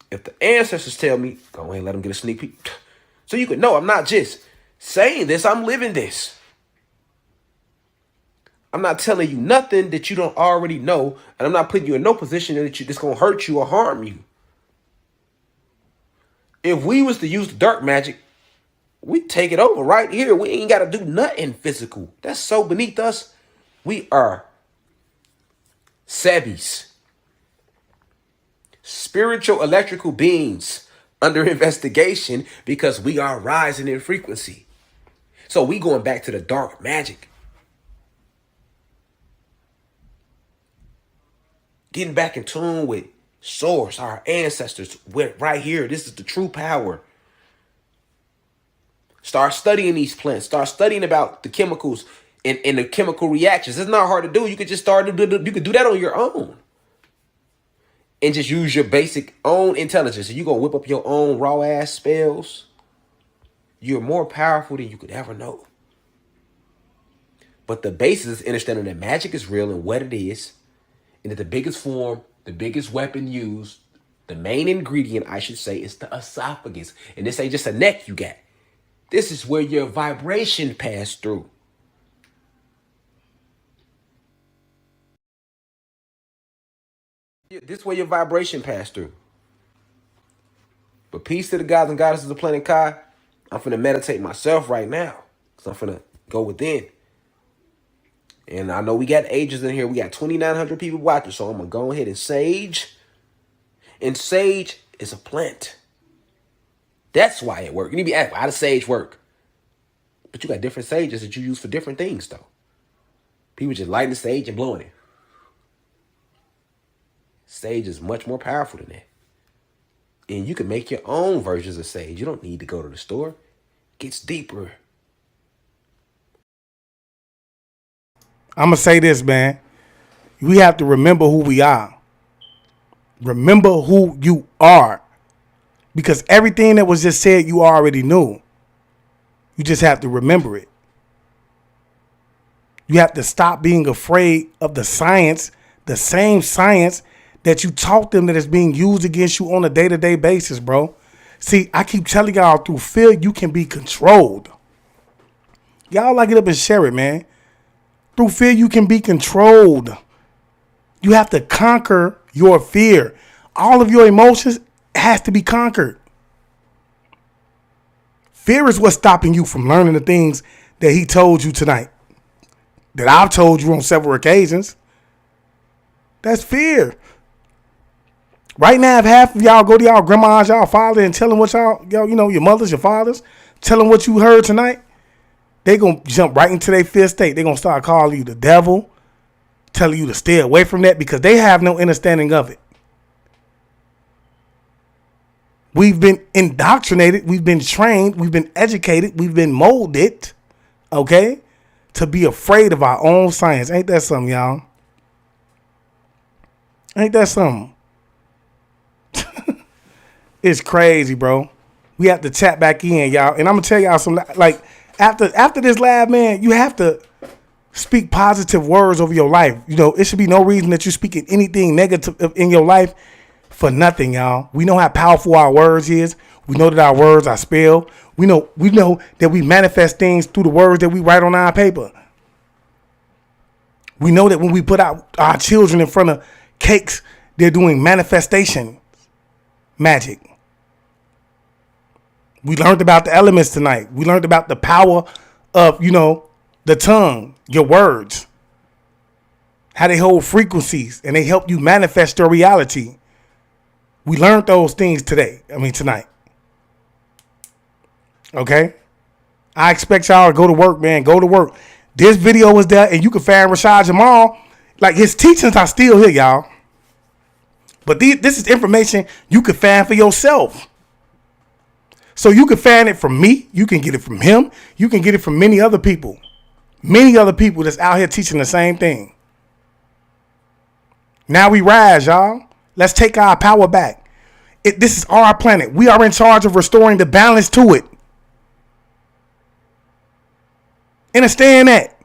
if the ancestors tell me, go ahead and let them get a sneak peek. So you can know I'm not just saying this, I'm living this. I'm not telling you nothing that you don't already know, and I'm not putting you in no position that's going to hurt you or harm you. If we was to use the dark magic, we take it over right here. We ain't got to do nothing physical. That's so beneath us. We are Sebis, spiritual electrical beings under investigation because we are rising in frequency. So we going back to the dark magic. Getting back in tune with source, our ancestors, right here. This is the true power. Start studying these plants. Start studying about the chemicals and the chemical reactions. It's not hard to do. You could just you could do that on your own. And just use your basic own intelligence. And you're going to whip up your own raw ass spells. You're more powerful than you could ever know. But the basis is understanding that magic is real and what it is. And that the biggest form The biggest weapon used, the main ingredient, I should say, is the esophagus. And this ain't just a neck you got. This is where your vibration pass through. This is where your vibration pass through. But peace to the gods and goddesses of Planet Kai. I'm finna meditate myself right now. So I'm finna go within. And I know we got ages in here. We got 2,900 people watching. So I'm gonna go ahead and sage. And sage is a plant. That's why it works. You need to be asked, how does sage work? But you got different sages that you use for different things, though. People just lighting the sage and blowing it. Sage is much more powerful than that. And you can make your own versions of sage. You don't need to go to the store. It gets deeper. I'm going to say this, man. We have to remember who we are. Remember who you are. Because everything that was just said, you already knew. You just have to remember it. You have to stop being afraid of the science, the same science that you taught them that is being used against you on a day-to-day basis, bro. See, I keep telling y'all, through fear, you can be controlled. Y'all like it up and share it, man. Through fear, you can be controlled. You have to conquer your fear. All of your emotions has to be conquered. Fear is what's stopping you from learning the things that he told you tonight, that I've told you on several occasions. That's fear. Right now, if half of y'all go to y'all grandmas, y'all father, and tell them what y'all, you know, your mothers, your fathers, tell them what you heard tonight, they going to jump right into their fear state. They're going to start calling you the devil, telling you to stay away from that because they have no understanding of it. We've been indoctrinated. We've been trained. We've been educated. We've been molded, okay, to be afraid of our own science. Ain't that something, y'all? Ain't that something? It's crazy, bro. We have to tap back in, y'all. And I'm going to tell y'all some, like, after this live, man, you have to speak positive words over your life. You know, it should be no reason that you're speaking anything negative in your life for nothing, y'all. We know how powerful our words is. We know that our words are spelled. We know that we manifest things through the words that we write on our paper. We know that when we put out our children in front of cakes, they're doing manifestation magic. We learned about the elements tonight. We learned about the power of, you know, the tongue, your words, how they hold frequencies and they help you manifest your reality. We learned those things tonight. Okay? I expect y'all to go to work, man. Go to work. This video was there, and you can find Rashad Jamal. Like, his teachings are still here, y'all. But this is information you can find for yourself. So you can find it from me. You can get it from him. You can get it from many other people. Many other people that's out here teaching the same thing. Now we rise, y'all. Let's take our power back. This is our planet. We are in charge of restoring the balance to it. Understand that.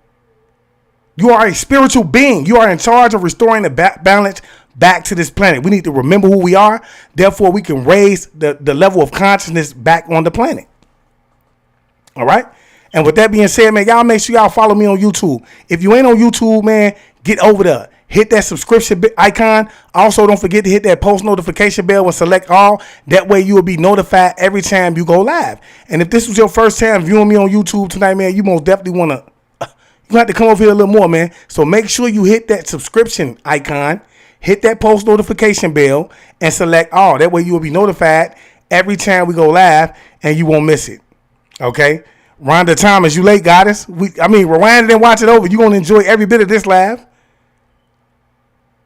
You are a spiritual being. You are in charge of restoring the balance back to this planet. We need to remember who we are. Therefore, we can raise the level of consciousness back on the planet. All right. And with that being said, man, y'all make sure y'all follow me on YouTube. If you ain't on YouTube, man, get over there. Hit that subscription icon. Also, don't forget to hit that post notification bell and select all. That way you will be notified every time you go live. And if this was your first time viewing me on YouTube tonight, man, you most definitely want to, you have to come over here a little more, man. So make sure you hit that subscription icon, hit that post notification bell, and select all. That way you will be notified every time we go live and you won't miss it. Okay? Rhonda Thomas, you late, goddess. Rewind it and watch it over. You're going to enjoy every bit of this live.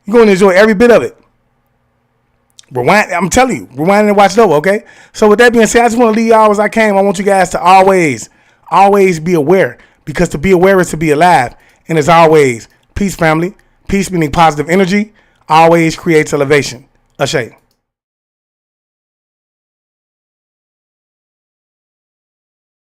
You're going to enjoy every bit of it. Rewind. I'm telling you, rewind it and watch it over, okay? So with that being said, I just want to leave y'all as I came. I want you guys to always be aware, because to be aware is to be alive. And as always, peace, family. Peace meaning positive energy always creates elevation. Ashay.